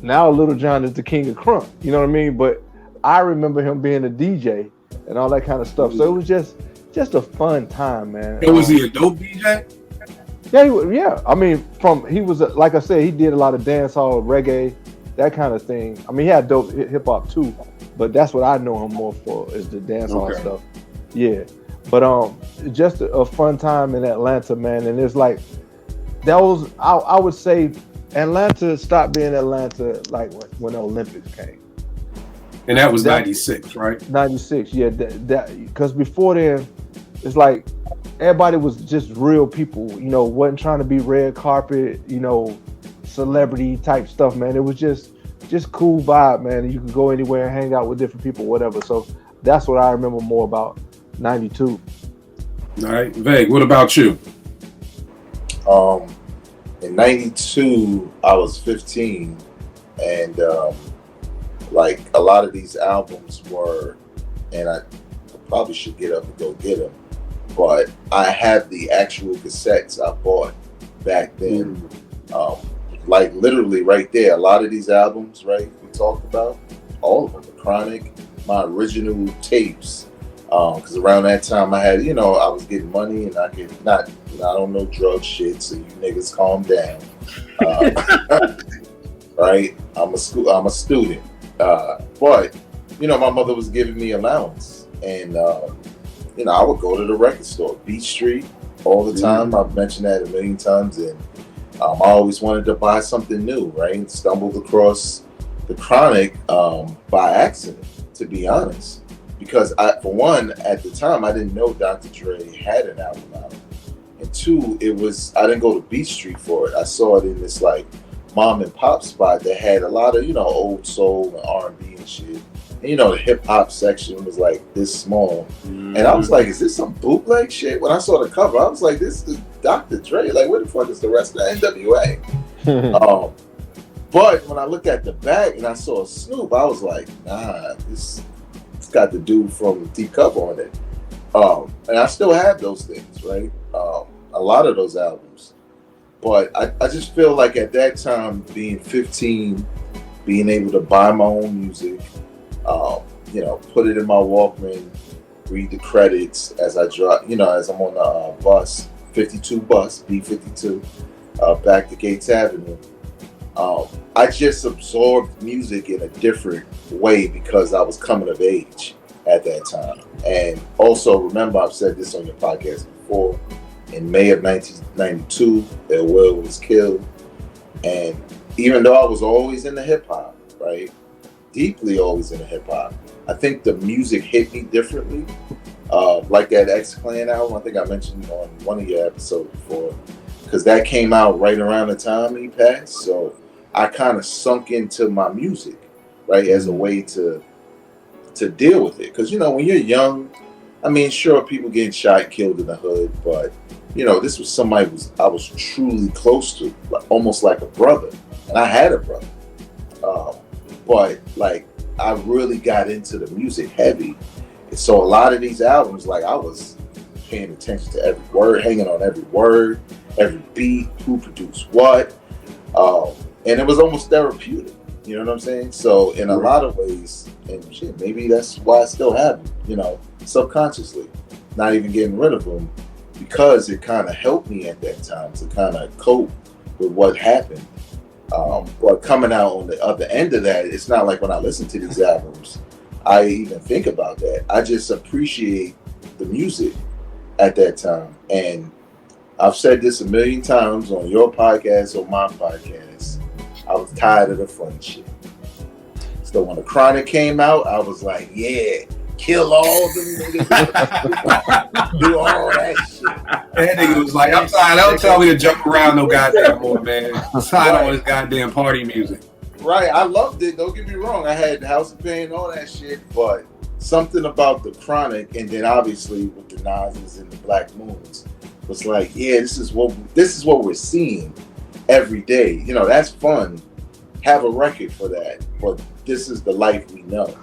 now Little John is the king of crunk, you know what I mean? But I remember him being a DJ and all that kind of stuff. So it was just a fun time, man. Was he a dope DJ? Yeah. I mean, he was like I said, he did a lot of dance hall, reggae, that kind of thing. I mean, he had dope hip hop too, but that's what I know him more for is the dance hall stuff. Yeah, but just a fun time in Atlanta, man. And it's like that was I would say Atlanta stopped being Atlanta like when the Olympics came. And that was 96, right? 96, yeah. Because before then, it's like everybody was just real people, wasn't trying to be red carpet, celebrity type stuff, man. It was just cool vibe, man. And you could go anywhere and hang out with different people, whatever. So that's what I remember more about 92. All right, Vague, what about you? In 92, I was 15, and like a lot of these albums were, and I probably should get up and go get them, but I have the actual cassettes I bought back then. Like literally right there, a lot of these albums, right, we talked about, all of them, The Chronic, my original tapes, because around that time I had, I was getting money and I could not, I don't know drug shit, so you niggas calm down. Right? I'm a student. But, my mother was giving me allowance, and, I would go to the record store, Beach Street, all the time. I've mentioned that a million times, and I always wanted to buy something new, right? Stumbled across The Chronic by accident, to be honest. Because, for one, at the time, I didn't know Dr. Dre had an album out. And two, I didn't go to Beach Street for it. I saw it in this, like, mom and pop spot that had a lot of, old soul and R&B and shit. And, the hip-hop section was, like, this small. And I was like, is this some bootleg shit? When I saw the cover, I was like, this is Dr. Dre. Like, where the fuck is the rest of the NWA? But when I looked at the back and I saw Snoop, I was like, nah, it's got the dude from Deep Cover on it. And I still have those things, right? A lot of those albums. But I just feel like at that time, being 15, being able to buy my own music, put it in my Walkman, read the credits as I drive, as I'm on the bus, 52 bus, B52, back to Gates Avenue. I just absorbed music in a different way because I was coming of age at that time. And also, remember, I've said this on your podcast before, in May of 1992, Lil Will was killed. And even though I was always into hip hop, right, deeply always into hip hop, I think the music hit me differently. Like that X-Clan album, I think I mentioned on one of your episodes before, because that came out right around the time he passed. So I kind of sunk into my music, right, as a way to deal with it. Because, when you're young, I mean, sure, people getting shot, killed in the hood, but, this was somebody I was truly close to, like, almost like a brother. And I had a brother. But, like, I really got into the music heavy. And so a lot of these albums, like I was paying attention to every word, hanging on every word, every beat, who produced what. And it was almost therapeutic. You know what I'm saying? So in a lot of ways, and shit, maybe that's why I still have them, you know, subconsciously, not even getting rid of them, because it kind of helped me at that time to kind of cope with what happened. But coming out on the other end of that, it's not like when I listen to these albums, I even think about that. I just appreciate the music at that time. And I've said this a million times on your podcast or my podcast. I was tired of the fun shit. So when the Chronic came out, I was like, yeah, kill all them niggas. Do all that shit. That nigga was like, I'm tired. Don't tell me to jump around no goddamn more, man. I'm tired of all this goddamn party music. Right, I loved it. Don't get me wrong. I had House of Pain, all that shit, but something about the Chronic, and then obviously with the Nas's and the Black Moons, was like, yeah, this is what we're seeing every day. You know, that's fun. Have a record for that, but this is the life we know.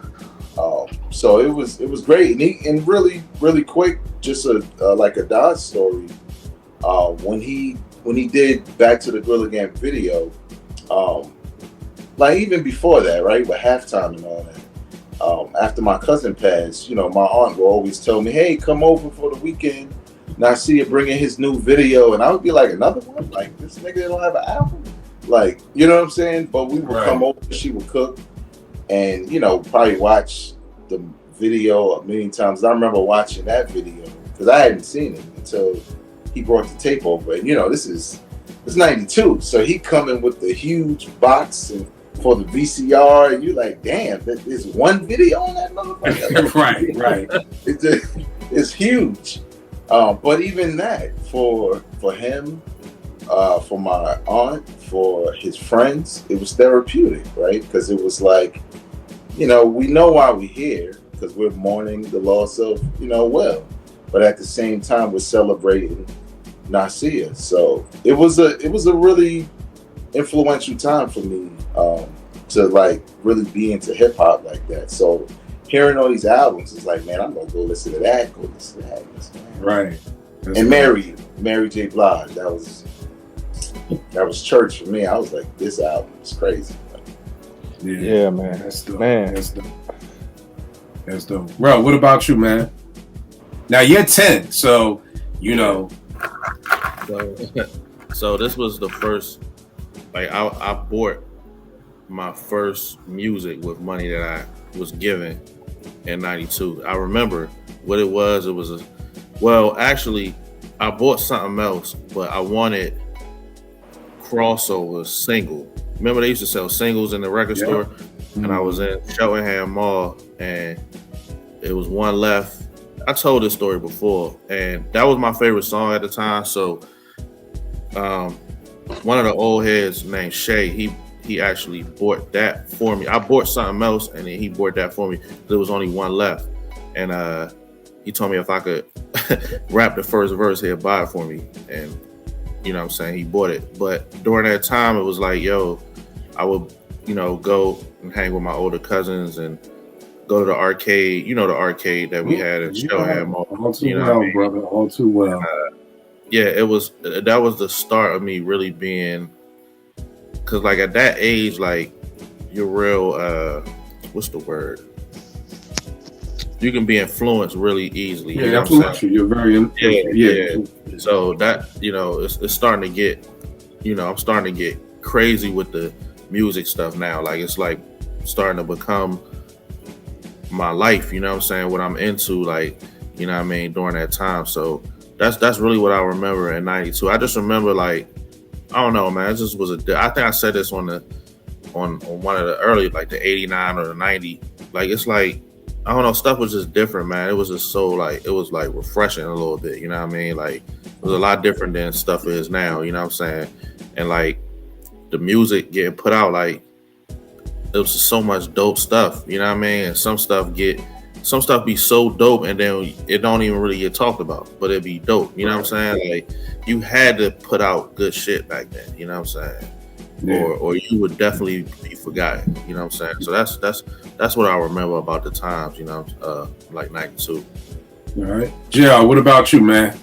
So it was great, and really quick. Just like a Dodge story. When he did Back to the Gorilla Gang video, like even before that, right, with Halftime and all that. After my cousin passed, you know, my aunt would always tell me, "Hey, come over for the weekend." And I see it bringing his new video, and I would be like, "Another one? Like this nigga don't have an album?" Like, you know what I'm saying? But we would come over, she would cook, and you know, probably watch the video a million times. I remember watching that video because I hadn't seen it until he brought the tape over. And you know, it's 92, so he coming with the huge box and for the VCR, and you're like, damn, there's one video on that motherfucker. right. It's huge. But even that, for him, for my aunt, for his friends, it was therapeutic, right? Because it was like, you know, we know why we're here, because we're mourning the loss of, you know, Will. But at the same time, we're celebrating Nasir. So it was a really influential time for me to like really be into hip hop like that. So hearing all these albums is like, man, I'm gonna go listen to that, go listen to that. Right. That's and Mary J. Blige, that was church for me. I was like, this album is crazy. Yeah, man. That's dope. Man. That's dope. Bro, what about you, man? Now you're 10, so you know. So this was the first, like I bought my first music with money that I was given in 92. I remember what it was. It was actually I bought something else, but I wanted crossover single. Remember they used to sell singles in the record store? And I was in Cheltenham Mall and it was one left. I told this story before, and that was my favorite song at the time. So one of the old heads named Shay, he actually bought that for me. I bought something else, and then he bought that for me. There was only one left, and he told me if I could rap the first verse, he'd buy it for me. And you know what I'm saying, he bought it. But during that time, it was like, yo, I would, you know, go and hang with my older cousins and go to the arcade. You know, the arcade that we had in Cheltenham Mall. All too well, brother. All too well. Yeah, that was the start of me really being, because like at that age, like you're real, what's the word? You can be influenced really easily. Yeah, you know influential. You're very influential. Yeah. So that, you know, it's starting to get, you know, I'm starting to get crazy with the music stuff now. Like it's like starting to become my life, you know what I'm saying, what I'm into, like, you know what I mean, during that time. So that's really what I remember in 92. I just remember, like, I don't know, man, it just was I think I said this on one of the early, like the 89 or the 90, like it's like, I don't know, stuff was just different, man. It was just so like, it was like refreshing a little bit, you know what I mean? Like it was a lot different than stuff is now, you know what I'm saying? And like the music getting put out, like it was just so much dope stuff, you know what I mean? And some stuff be so dope and then it don't even really get talked about, but it'd be dope, you know what I'm saying? Like you had to put out good shit back then, you know what I'm saying? or you would definitely be forgotten. You know what I'm saying? So that's what I remember about the times. You know, like '92. All right, JR, what about you, man?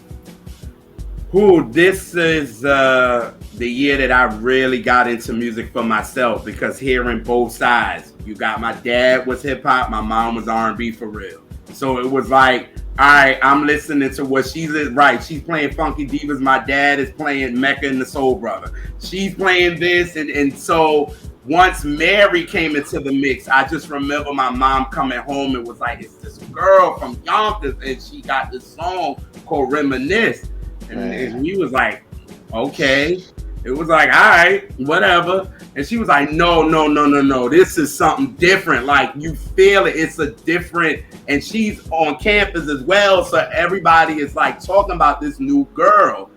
This is the year that I really got into music for myself, because hearing both sides, you got my dad was hip hop, my mom was R&B for real. So it was like, all right, I'm listening to what she's right. She's playing Funky Divas. My dad is playing Mecca and the Soul Brother. She's playing this, and so once Mary came into the mix, I just remember my mom coming home and was like, "It's this girl from Yonkers, and she got this song called Reminisce." And we was like, okay. It was like, all right, whatever. And she was like, no. This is something different. Like, you feel it. It's a different. And she's on campus as well. So everybody is like talking about this new girl.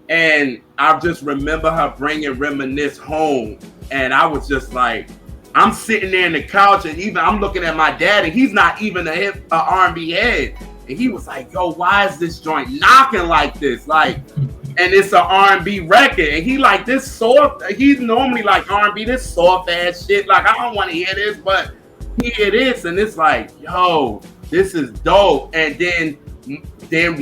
And I just remember her bringing Reminisce home. And I was just like, I'm sitting there in the couch, and even I'm looking at my dad, and he's not even a R&B head. And he was like, yo, why is this joint knocking like this? Like, and it's an R&B record. And he like, this soft, he's normally like R&B, this soft ass shit. Like, I don't want to hear this, but he hear this. And it's like, yo, this is dope. And then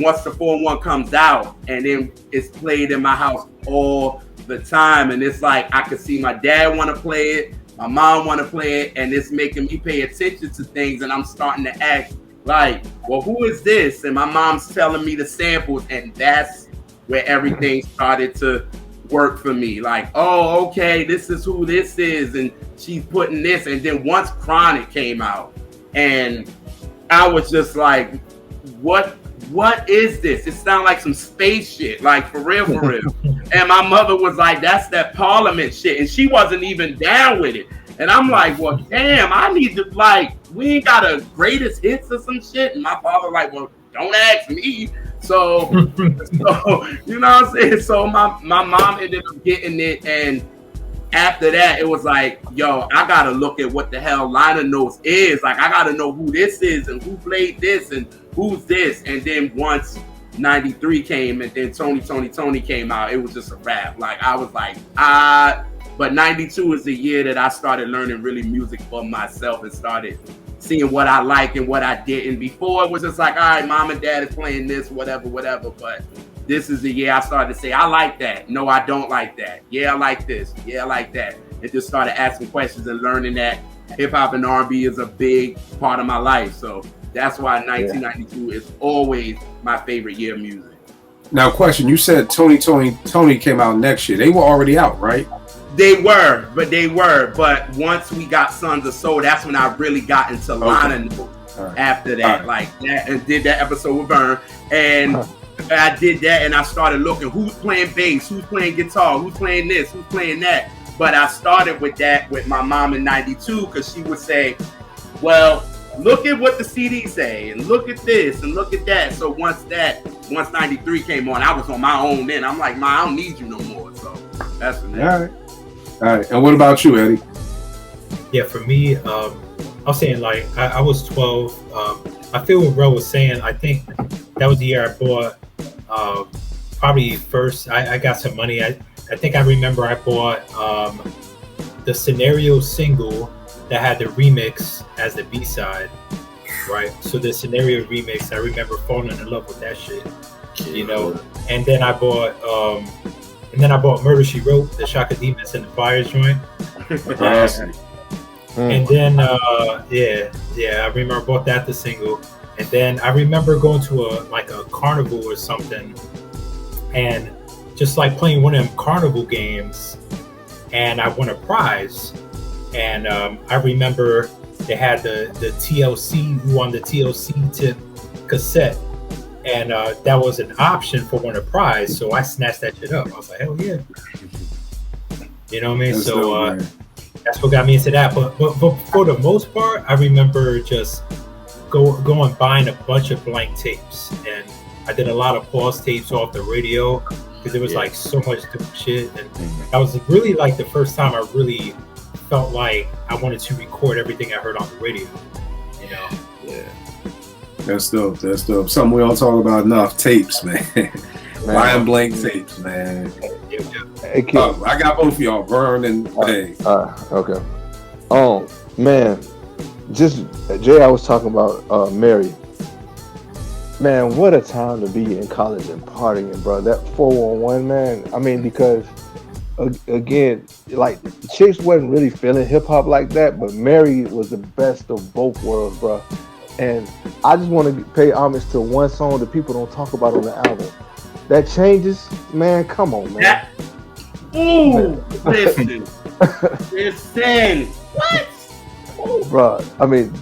once the 4-1 comes out, and then it's played in my house all the time. And it's like, I could see my dad want to play it, my mom want to play it, and it's making me pay attention to things. And I'm starting to ask, like, well, who is this? And my mom's telling me the samples, and that's where everything started to work for me. Like, oh, okay, this is who this is, and she's putting this. And then once Chronic came out, and I was just like, what is this? It sounded like some space shit, like for real. And my mother was like, that's that Parliament shit, and she wasn't even down with it. And I'm like, well, damn, I need to, like, we ain't got a greatest hits or some shit. And my father like, well, don't ask me. So you know what I'm saying? So my mom ended up getting it. And after that, it was like, yo, I got to look at what the hell liner notes is. Like, I got to know who this is and who played this and who's this. And then once 93 came, and then Tony came out, it was just a wrap. Like, I was like, but 92 is the year that I started learning really music for myself and started seeing what I like and what I didn't. Before, it was just like, all right, mom and dad is playing this, whatever. But this is the year I started to say, I like that. No, I don't like that. Yeah, I like this. Yeah, I like that. And just started asking questions and learning that hip hop and R&B is a big part of my life. So that's why 1992 is always my favorite year of music. Now, question, you said Tony came out next year. They were already out, right? They were, but once we got Sons of Soul, that's when I really got into liner notes. After that, like that, and did that episode with Vern, and I did that, and I started looking who's playing bass, who's playing guitar, who's playing this, who's playing that. But I started with that with my mom in 92, because she would say, well, look at what the CDs say, and look at this, and look at that. So once 93 came on, I was on my own then. I'm like, Ma, I don't need you no more. So that's the next. All right. And what about you, Eddie? Yeah, for me, I was saying, like, I was 12. I feel what Ro was saying. I think that was the year I bought, probably first, I got some money. I think I remember I bought the Scenario single that had the remix as the B-side, right? So the Scenario remix, I remember falling in love with that shit, you know? And then I bought Murder, She Wrote, the Shaka Demons and the Fires joint. And then, I remember I bought that, the single. And then I remember going to a carnival or something, and just like playing one of them carnival games, and I won a prize. And I remember they had the TLC, who won the TLC tip cassette. And that was an option for winning a prize, so I snatched that shit up. I was like, hell yeah. You know what I mean? So that's what got me into that. But for the most part, I remember just going buying a bunch of blank tapes. And I did a lot of pause tapes off the radio, because there was like so much dope shit. And that was really like the first time I really felt like I wanted to record everything I heard on the radio, you know? Yeah. That's dope. Something we don't talk about enough. Tapes, man. Buying blank tapes, man. Hey, kid. I got both of y'all, Vern and Bay. Okay. Oh man, just Jay, I was talking about Mary. Man, what a time to be in college and partying, bro. That 411, man. I mean, because again, like chicks wasn't really feeling hip hop like that, but Mary was the best of both worlds, bro. And I just want to pay homage to one song that people don't talk about on the album. That Changes, man. Come on, man. Ooh, listen. What? Bro, I mean,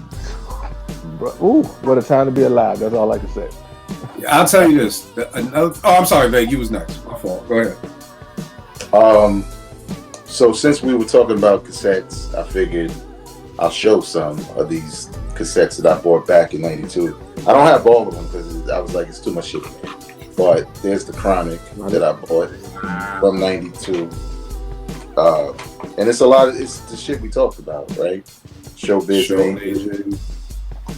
bro, ooh, what a time to be alive. That's all I can say. I'll tell you this. I'm sorry, Veg. You was next. My fault. Go ahead. So since we were talking about cassettes, I figured I'll show some of these cassettes that I bought back in '92. I don't have all of them because I was like, it's too much shit. But there's the Chronic that I bought from '92. And it's it's the shit we talked about, right? Showbiz Nation.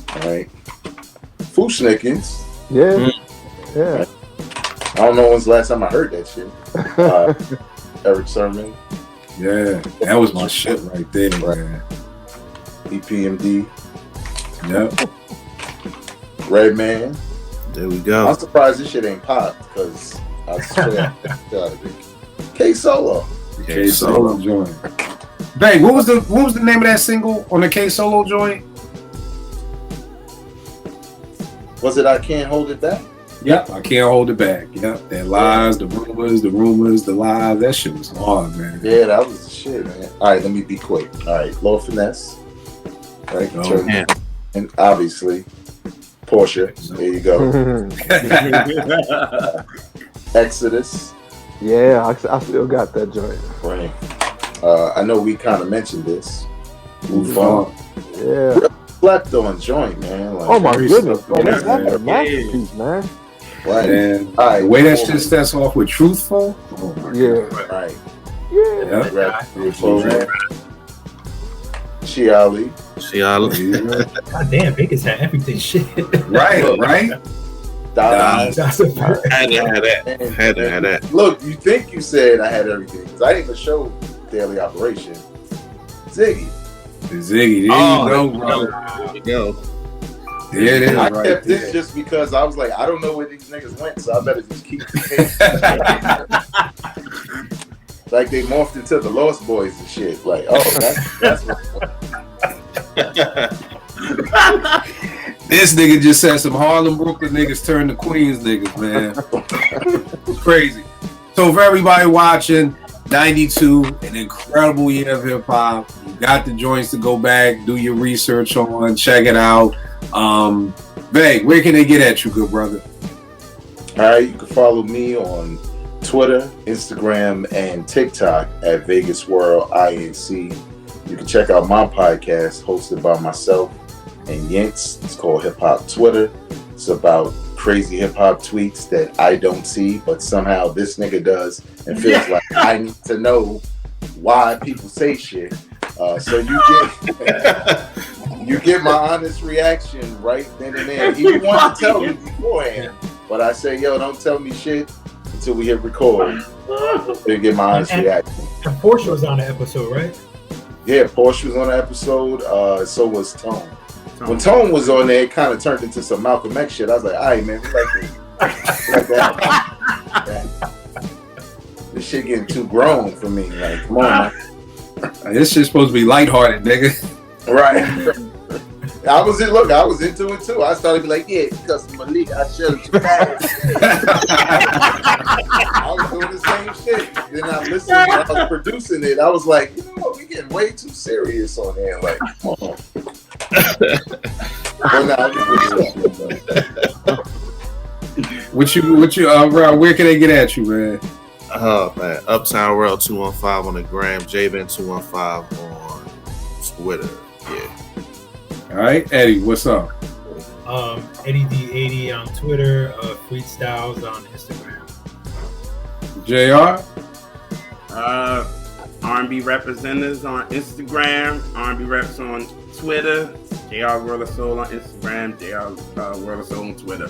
All right. Fushnikins. Yeah. Yeah. Right. I don't know when's the last time I heard that shit. Eric Sermon. Yeah, that was my shit right there, man. EPMD. Yep. Redman. There we go. I'm surprised this shit ain't popped because I swear K Solo. K Solo joint. Babe, what was the name of that single on the K Solo joint? Was it I Can't Hold It Back? Yep, I Can't Hold It Back. Yep, that lies, the rumors, the lies. That shit was hard, man. Yeah, that was the shit, man. All right, let me be quick. All right, Lord Finesse. Right, and obviously Porsche. There you go. Exodus. Yeah, I still got that joint. Right. I know we kind of mentioned this. Move on. Yeah. Slept on joint, man. Like, oh my goodness. Oh, Yeah, that's a masterpiece, man. Right. And all right, the way that shit starts off with Truthful. Oh my yeah. God. Right. Yeah. Shiali. God damn, Vegas had everything. Shit. Right. Daz. Had to have that. Look, you think you said I had everything because I didn't even show Daily Operation. Ziggy. Ziggy, there you go, bro. There you go. There it is. I right kept there. this just because I was like, I don't know where these niggas went, so I better just keep the case. Like they morphed into the Lost Boys and shit. Like, oh, that's what. This nigga just said some Harlem Brooklyn niggas turned to Queens niggas, man. It's crazy. So for everybody watching, 92, an incredible year of hip hop. You got the joints to go back, do your research on, check it out. Veg, where can they get at you, good brother? All right, you can follow me on Twitter, Instagram, and TikTok at Vegas World INC. You can check out my podcast hosted by myself and Yentz. It's called Hip Hop Twitter. It's about crazy hip hop tweets that I don't see, but somehow this nigga does and feels like I need to know why people say shit. So you get my honest reaction right then and there. He wanted to tell me beforehand, but I say, yo, don't tell me shit until we hit record. Then get my honest reaction. And Porsche was on the episode, right? Yeah, Porsche was on the episode. So was Tone. When Tone was on there, it kind of turned into some Malcolm X shit. I was like, all right, man, we like that. This shit getting too grown for me. Like, come on, man. This shit's supposed to be lighthearted, nigga. Right. I was into it too. I started to be like, yeah, because Malik, I shut it too fast. I was doing the same shit. Then I listened, I was producing it. I was like, you know what, we getting way too serious on here. Like, come on. What you Rob, where can they get at you, man? Oh man, Uptown World 215 on the gram, Jven 215 on Twitter. Yeah. All right, Eddie, what's up? Eddie D80 on Twitter, Freestyles on Instagram. JR? R&B Representatives on Instagram, R&B Reps on Twitter, JR World of Soul on Instagram, JR World of Soul on Twitter.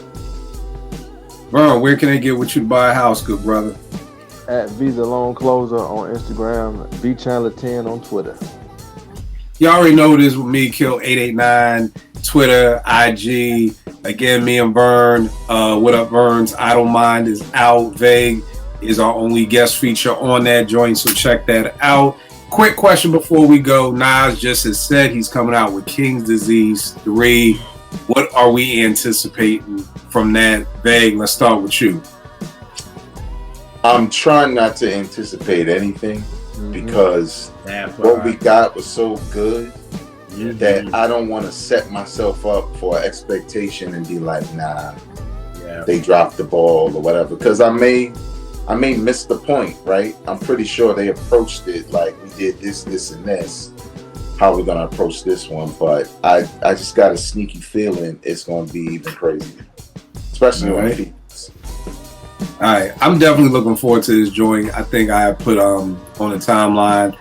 Vern, where can they get with you to buy a house, good brother? At Visa Loan Closer on Instagram, VChandler10 on Twitter. You already know this with me, Kill 889, Twitter, IG. Again, me and Vern. What up, Verns? I Don't Mind is out. Vague is our only guest feature on that joint, so check that out. Quick question before we go. Nas just has said he's coming out with King's Disease 3. What are we anticipating from that? Vague, let's start with you. I'm trying not to anticipate anything because what we got was so good that I don't want to set myself up for expectation and be like, nah, they dropped the ball or whatever. Because I may miss the point, right? I'm pretty sure they approached it like we did this, and this. How we're gonna approach this one, but I just got a sneaky feeling it's gonna be even crazier, especially on feet. All right, I'm definitely looking forward to this joint. I think I put on the timeline,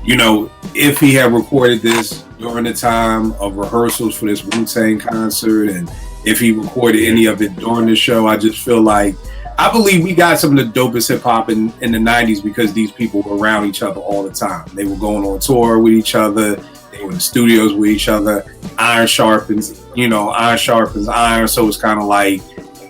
you know, if he had recorded this during the time of rehearsals for this Wu-Tang concert, and if he recorded any of it during the show, I just feel like, I believe we got some of the dopest hip hop in the 90s because these people were around each other all the time. They were going on tour with each other. They were in the studios with each other. Iron sharpens iron. So it's kind of like,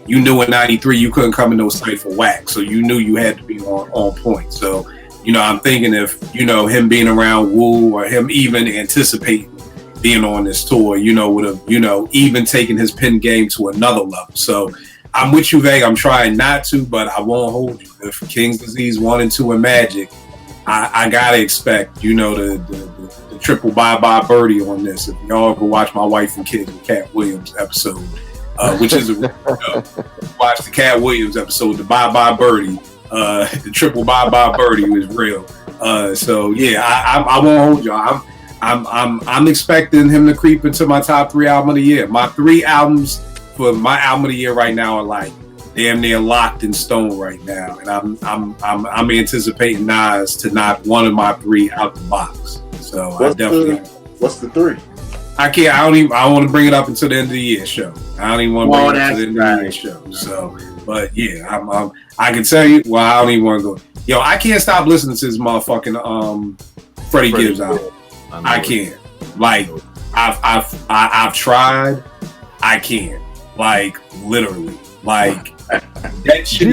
you knew in 93 you couldn't come in no site for whack, so you knew you had to be on point. So, you know, I'm thinking if, you know, him being around Wu or him even anticipating being on this tour, you know, would have, you know, even taken his pen game to another level. So I'm with you, Vague. I'm trying not to, but I won't hold you. If King's Disease 1 and 2 and Magic, I gotta expect, you know, the triple bye-bye birdie on this. If y'all go watch My Wife and Kids with Cat Williams episode, which is watch the Cat Williams episode, the Bye Bye Birdie, the triple Bye Bye Birdie was real. So yeah, I won't hold y'all. I'm expecting him to creep into my top 3 album of the year. My 3 albums for my album of the year right now are like damn near locked in stone right now, and I'm anticipating Nas to knock one of my 3 out the box. So what's the 3? I want to bring it up until the end of the year show. I don't even want to bring it up until the end of the year show. So, but yeah, I can tell you. Well, I don't even want to go. Yo, I can't stop listening to this motherfucking Freddie Gibbs album. I can't. Like, I've tried. I can't. Like, literally. Like, that shit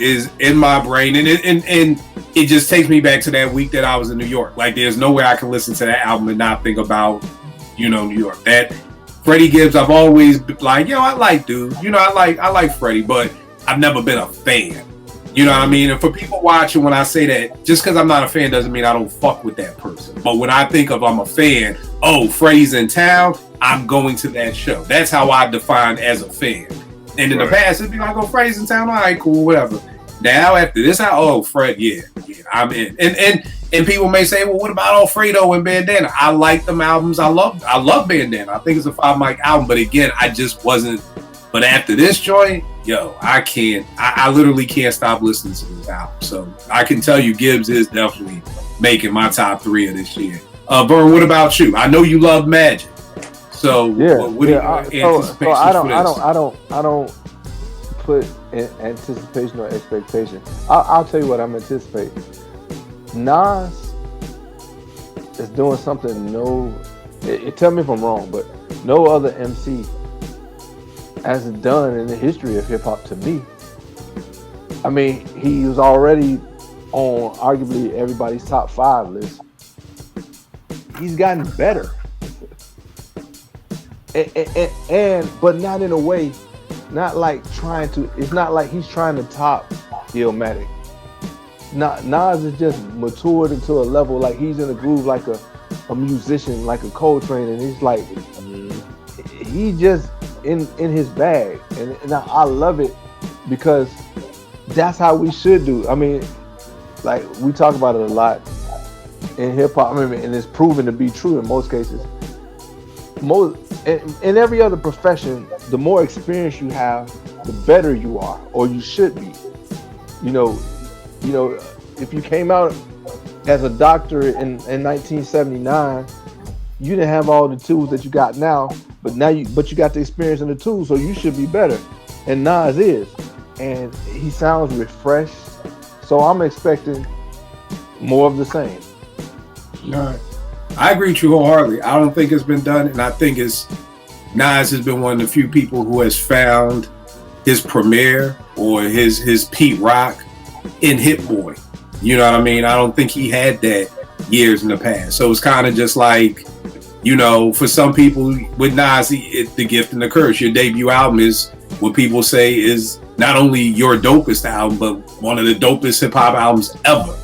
is in my brain, and it just takes me back to that week that I was in New York. Like, there's no way I can listen to that album and not think about, you know, New York. That Freddie Gibbs, I've always been like, yo, I like dude. You know, I like Freddie, but I've never been a fan. You know what I mean? And for people watching, when I say that, just because I'm not a fan doesn't mean I don't fuck with that person. But when I think of I'm a fan, oh, Freddie's in town, I'm going to that show. That's how I define as a fan. And in the past, it'd be like, oh, Freddie's in town, all right, cool, whatever. Now after this, Fred, yeah, I'm in. And people may say, well, what about Alfredo and Bandana? I like them albums. I love Bandana. I think it's a 5 mic album, but again, I just wasn't. But after this joint, yo, I can't. I literally can't stop listening to this album. So I can tell you, Gibbs is definitely making my top 3 of this year. Vern, what about you? I know you love Magic. So what do you anticipate? I don't put anticipation or expectation. I'll tell you what I'm anticipating. Nas is doing something tell me if I'm wrong, but no other MC has done in the history of hip hop to me. I mean, he was already on arguably everybody's top 5 list. He's gotten better. But not in a way, not like it's not like he's trying to top Thematic. Nas is just matured into a level like he's in a groove like a musician, like a Coltrane, and he's like he just in his bag, and I love it because that's how we should do. I mean, like we talk about it a lot in hip hop, and it's proven to be true in most cases. In every other profession, the more experience you have, the better you are, or you should be. You know, if you came out as a doctor in 1979, you didn't have all the tools that you got now, but you got the experience and the tools, so you should be better. And Nas is. and he sounds refreshed. So I'm expecting more of the same. All right. I agree with you wholeheartedly. I don't think it's been done, and I think Nas has been one of the few people who has found his premiere or his Pete Rock in Hit-Boy. You know what I mean? I don't think he had that years in the past. So it's kind of just like, you know, for some people with Nas, it's the gift and the curse. Your debut album is what people say is not only your dopest album, but one of the dopest hip hop albums ever.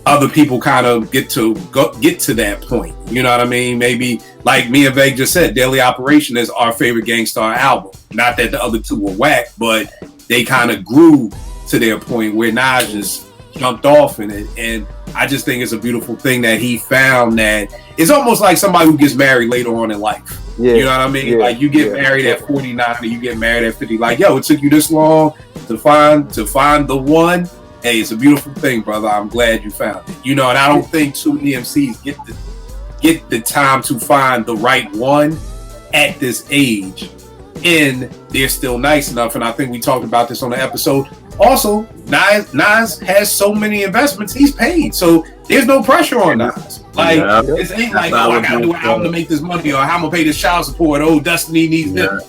Other people kind of get to that point. You know what I mean? Maybe like me and Veg just said, Daily Operation is our favorite Gangstar album. Not that the other two were whack, but they kind of grew to their point where Nas just jumped off in it. And I just think it's a beautiful thing that he found that it's almost like somebody who gets married later on in life. Yeah. You know what I mean? Yeah. Like you get married at 49 or you get married at 50. Like, yo, it took you this long to find the one. Hey, it's a beautiful thing, brother. I'm glad you found it. You know, and I don't think too many MCs get the time to find the right one at this age. And they're still nice enough. And I think we talked about this on the episode. Also, Nas has so many investments he's paid. So there's no pressure on Nas. Like, it ain't like, oh, I gotta do an album to make this money, or how I'm gonna pay this child support. Oh, Destiny needs this.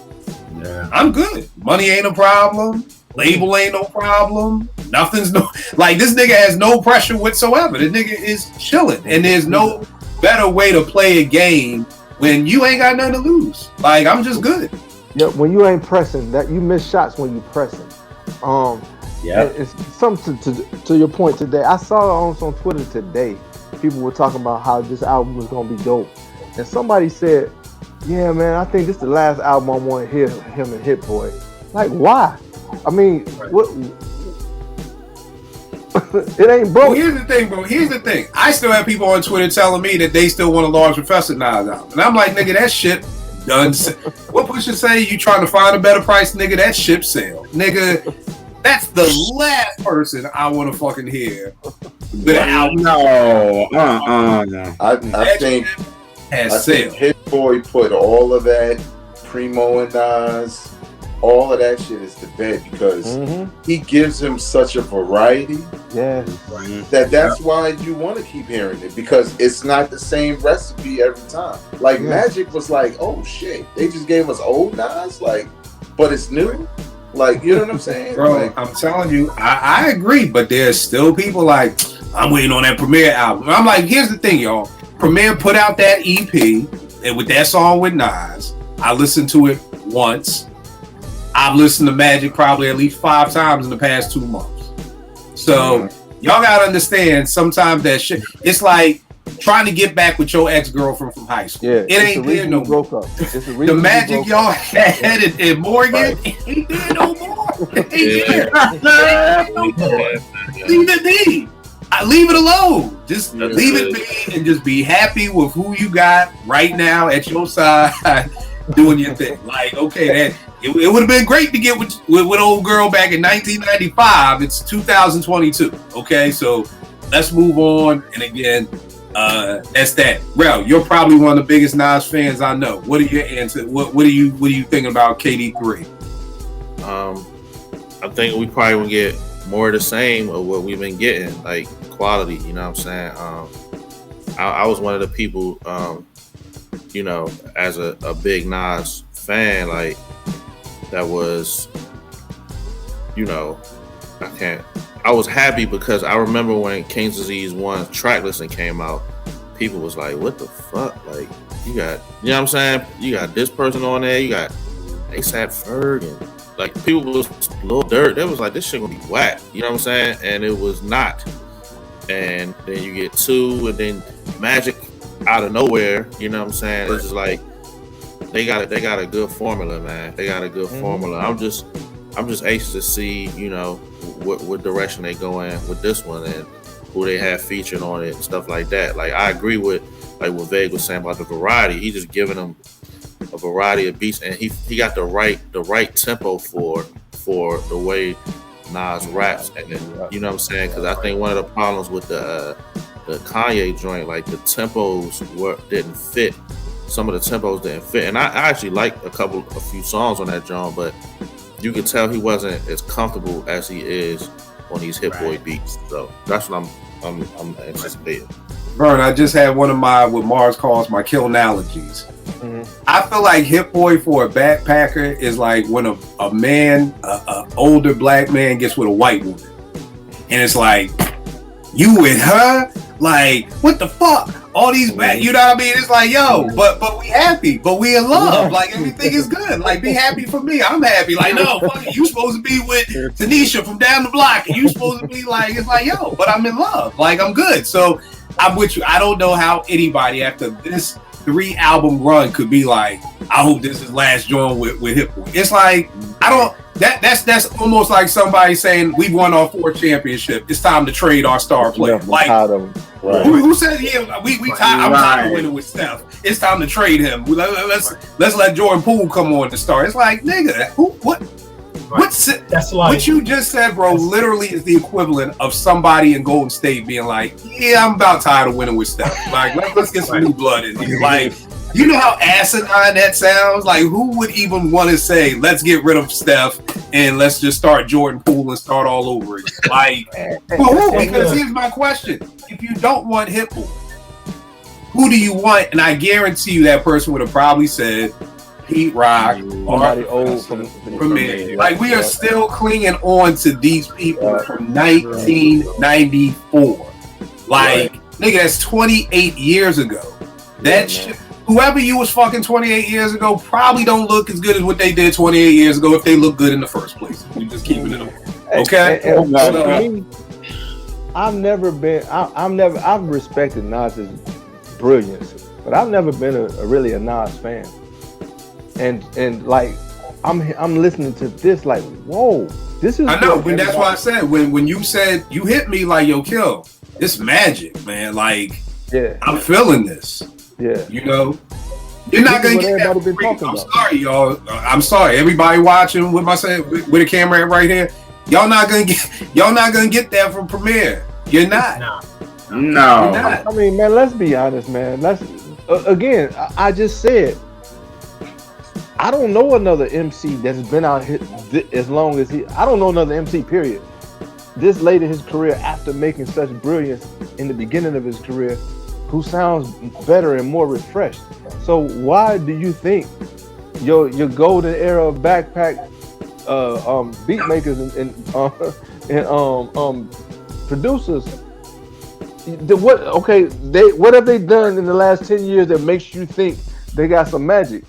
Yeah. I'm good. Money ain't a problem. Label ain't no problem. Nothing's no, like, this nigga has no pressure whatsoever. This nigga is chilling. And there's no better way to play a game when you ain't got nothing to lose. Like, I'm just good. Yeah, when you ain't pressing, that you miss shots when you pressing. It's something to your point today. I saw on Twitter today, people were talking about how this album was gonna be dope. And somebody said, yeah, man, I think this is the last album I want to hear him and Hit-Boy. Like, why? I mean, what? It ain't broke. Well, here's the thing, bro. Here's the thing. I still have people on Twitter telling me that they still want a Large Professor Nas album. And I'm like, nigga, that shit done. What Pusha say? You trying to find a better price, nigga? That ship sail. Nigga, that's the last person I want to fucking hear. No. I think Hit-Boy put all of that, Primo and Nas, all of that shit is to bed because he gives him such a variety that's why you want to keep hearing it, because it's not the same recipe every time. Like Magic was like, oh shit, they just gave us old Nas, like, but it's new. Like, you know what I'm saying? Bro, like, I'm telling you, I agree, but there's still people like, I'm waiting on that Premier album. I'm like, here's the thing, y'all. Premier put out that EP, and with that song with Nas, I listened to it once. I've listened to Magic probably at least 5 times in the past 2 months. So y'all gotta understand, sometimes that shit, it's like trying to get back with your ex-girlfriend from high school. Yeah, it ain't there no more. The Magic y'all had in Morgan, it ain't there no more. It ain't there. Leave it be. Leave it alone. Just leave it be and just be happy with who you got right now at your side doing your thing. Like, okay, it would have been great to get with old girl back in 1995. It's 2022. Okay, so let's move on. And again, that's that. Rel, you're probably one of the biggest Nas fans I know. What are your answers? What are you thinking about KD3? I think we probably will get more of the same of what we've been getting, like quality. You know what I'm saying? I was one of the people, you know, as a big Nas fan, like, that was, you know, I was happy because I remember when King's Disease 1 track listing came out, people was like, what the fuck? Like, you got, you know what I'm saying? You got this person on there, you got ASAP Ferg, and like, people was a little dirt. They was like, this shit gonna be whack. You know what I'm saying? And it was not. And then you get 2, and then Magic out of nowhere, you know what I'm saying? It's just like, they got a good formula, man. They got a good formula. I'm just anxious to see, you know, what direction they go in with this one and who they have featured on it and stuff like that. Like, I agree with like what Veg was saying about the variety. He just giving them a variety of beats, and he got the right tempo for the way Nas raps. And then, you know what I'm saying? Because I think one of the problems with the Kanye joint, like, the tempos didn't fit. Some of the tempos didn't fit, and I actually like a few songs on that joint, but you could tell he wasn't as comfortable as he is on these Hit-Boy beats. So that's what I'm anticipating. Vern, I just had one of my, what Mars calls my kill analogies. Mm-hmm. I feel like Hit-Boy for a backpacker is like when a man, a older black man gets with a white woman. And it's like, you with her? Like, what the fuck? All these bad, you know what I mean? It's like, yo, but we happy, but we in love. Like, everything is good. Like, be happy for me. I'm happy. Like, no, fuck it. You supposed to be with Tanisha from down the block, and you supposed to be like, it's like, yo, but I'm in love. Like, I'm good. So I'm with you. I don't know how anybody after this 3-album run could be like, I hope this is last joint with Hit-Boy. It's like, I don't. That's almost like somebody saying we've won our 4th championship. It's time to trade our star player. Like, who said we tired? I'm tired of winning with Steph. It's time to trade him. Let's let Jordan Poole come on to start. It's like, nigga, what? That's like what you just said, bro. Literally is the equivalent of somebody in Golden State being like, yeah, I'm about tired of winning with Steph. Like, let's get some new blood in here. Like, you know how asinine that sounds? Like, who would even want to say, let's get rid of Steph and let's just start Jordan Poole and start all over again? Like, because here's my question. If you don't want Hit-Boy, who do you want? And I guarantee you that person would have probably said Pete Rock or old from Like, we are still clinging on to these people from 1994. Like, nigga, that's 28 years ago. That shit. Whoever you was fucking 28 years ago probably don't look as good as what they did 28 years ago if they look good in the first place. We just keeping it on. Okay? I've respected Nas's brilliance, but I've never been a really a Nas fan. And like, I'm listening to this like, whoa, this is. I know, and that's why I said when you said you hit me like, yo, Kill, it's magic, man. Like, I'm feeling this. Yeah, you know, you're not gonna get that. I'm sorry, y'all. I'm sorry, everybody watching with a camera right here. Y'all not gonna get that from Premiere. You're not. No. You're not. I mean, man, let's be honest, man. Again. I just said, I don't know another MC that's been out here as long as he. I don't know another MC. Period. This late in his career, after making such brilliance in the beginning of his career, who sounds better and more refreshed. So why do you think your golden era of backpack beat makers and producers, what have they done in the last 10 years that makes you think they got some magic?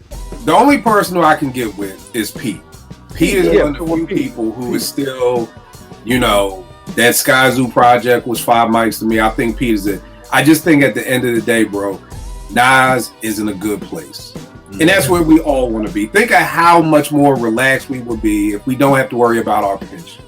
The only person who I can get with is Pete. Pete is one of the few people who is still, you know, that Sky Zoo project was 5 mics to me. I think Pete is it. I just think at the end of the day, bro, Nas is in a good place. And that's where we all want to be. Think of how much more relaxed we would be if we don't have to worry about our pension.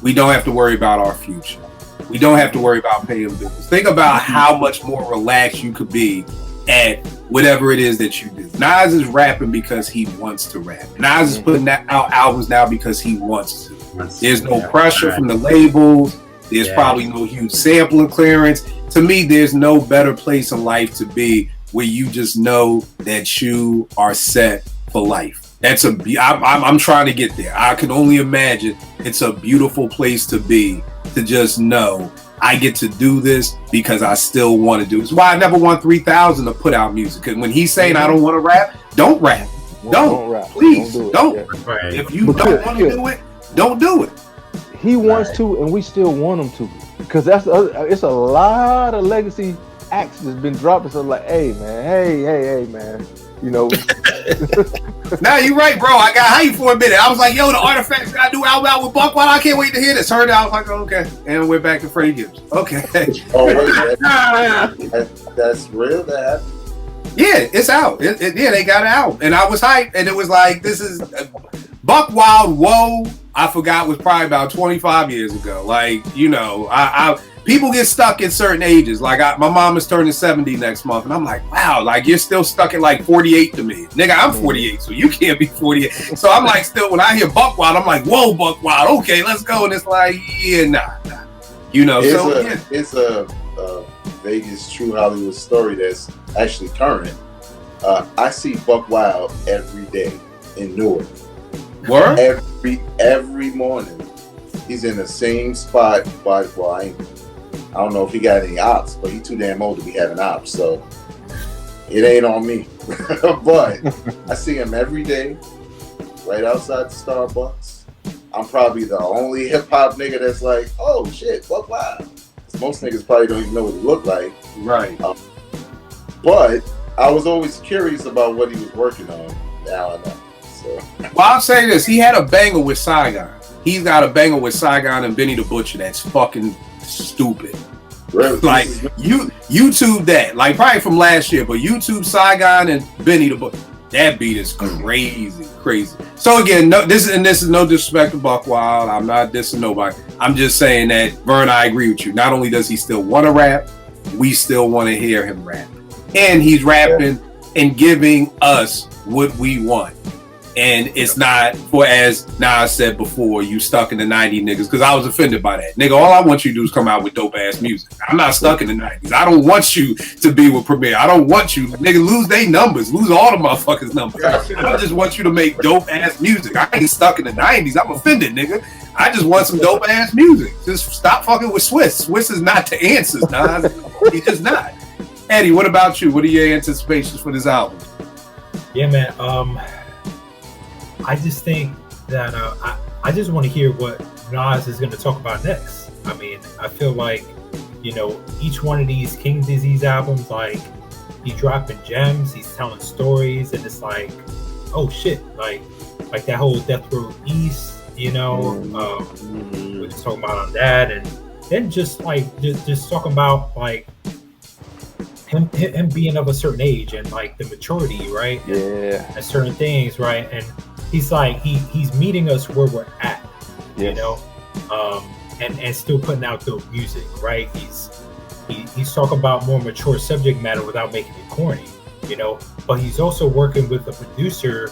We don't have to worry about our future. We don't have to worry about paying bills. Think about how much more relaxed you could be at whatever it is that you do. Nas is rapping because he wants to rap. Nas is putting out albums now because he wants to. There's no pressure from the labels. There's probably no huge sampling clearance. To me, there's no better place in life to be where you just know that you are set for life. I'm trying to get there. I can only imagine it's a beautiful place to be, to just know I get to do this because I still want to do it. It's why I never want 3,000 to put out music. Because when he's saying I don't want to rap, don't rap. Don't rap. Please, don't. If you don't want to do it, don't do it. He wants to, and we still want him to. Because it's a lot of legacy acts that's been dropped. So like, hey man, you know. Nah, you're right, bro. I got hyped for a minute. I was like, yo, the Artifacts got to do album out with Buckwild. I can't wait to hear this. Heard it, I was like, okay. And we're back to Freddie Gibbs. Okay. Oh, wait, that's real? That happened? Yeah, it's out. They got it out. And I was hyped. And it was like, this is Buckwild, whoa. I forgot was probably about 25 years ago. Like, you know, I people get stuck at certain ages. Like, my mom is turning 70 next month, and I'm like, wow, like you're still stuck at like 48 to me, nigga. I'm 48, so you can't be 48. So I'm like, still, when I hear Buckwild, I'm like, whoa, Buckwild, okay, let's go. And it's like, yeah, nah. You know, it's a Vegas true Hollywood story that's actually current. I see Buckwild every day in Newark. Word? Every morning, he's in the same spot. Well, I don't know if he got any ops, but he too damn old to be having ops, so it ain't on me. But I see him every day, right outside the Starbucks. I'm probably the only hip hop nigga that's like, oh shit, Buck Wild. Most niggas probably don't even know what he looked like. Right. But I was always curious about what he was working on. Now I know. So. Well, I'll say this: he had a banger with Saigon. He's got a banger with Saigon and Benny the Butcher. That's fucking stupid. Really? Like YouTube that, like probably from last year, but YouTube Saigon and Benny the Butcher. That beat is crazy. So again, this is no disrespect to Buck Wild. I'm not dissing nobody. I'm just saying that Vern, I agree with you. Not only does he still want to rap, we still want to hear him rap, and he's rapping and giving us what we want. And it's not for, as Nas said before, you stuck in the 90s niggas, because I was offended by that. Nigga, all I want you to do is come out with dope ass music. I'm not stuck in the 90s. I don't want you to be with Premier. I don't want you, nigga, lose their numbers, lose all the motherfuckers' numbers. I just want you to make dope ass music. I ain't stuck in the 90s. I'm offended, nigga. I just want some dope ass music. Just stop fucking with Swiss. Swiss is not the answers, Nas. He's just not. Eddie, what about you? What are your anticipations for this album? Yeah, man. I just think that I just want to hear what Nas is going to talk about next. I mean, I feel like, you know, each one of these King Disease albums, like, he's dropping gems, he's telling stories, and it's like, oh shit, like that whole Death Row East, you know, we're just talking about on that, and then just talking about like him being of a certain age and like the maturity, right? And certain things, right? And he's like he's meeting us where we're at, you know, and still putting out dope music, right? He's talking about more mature subject matter without making it corny, you know. But he's also working with a producer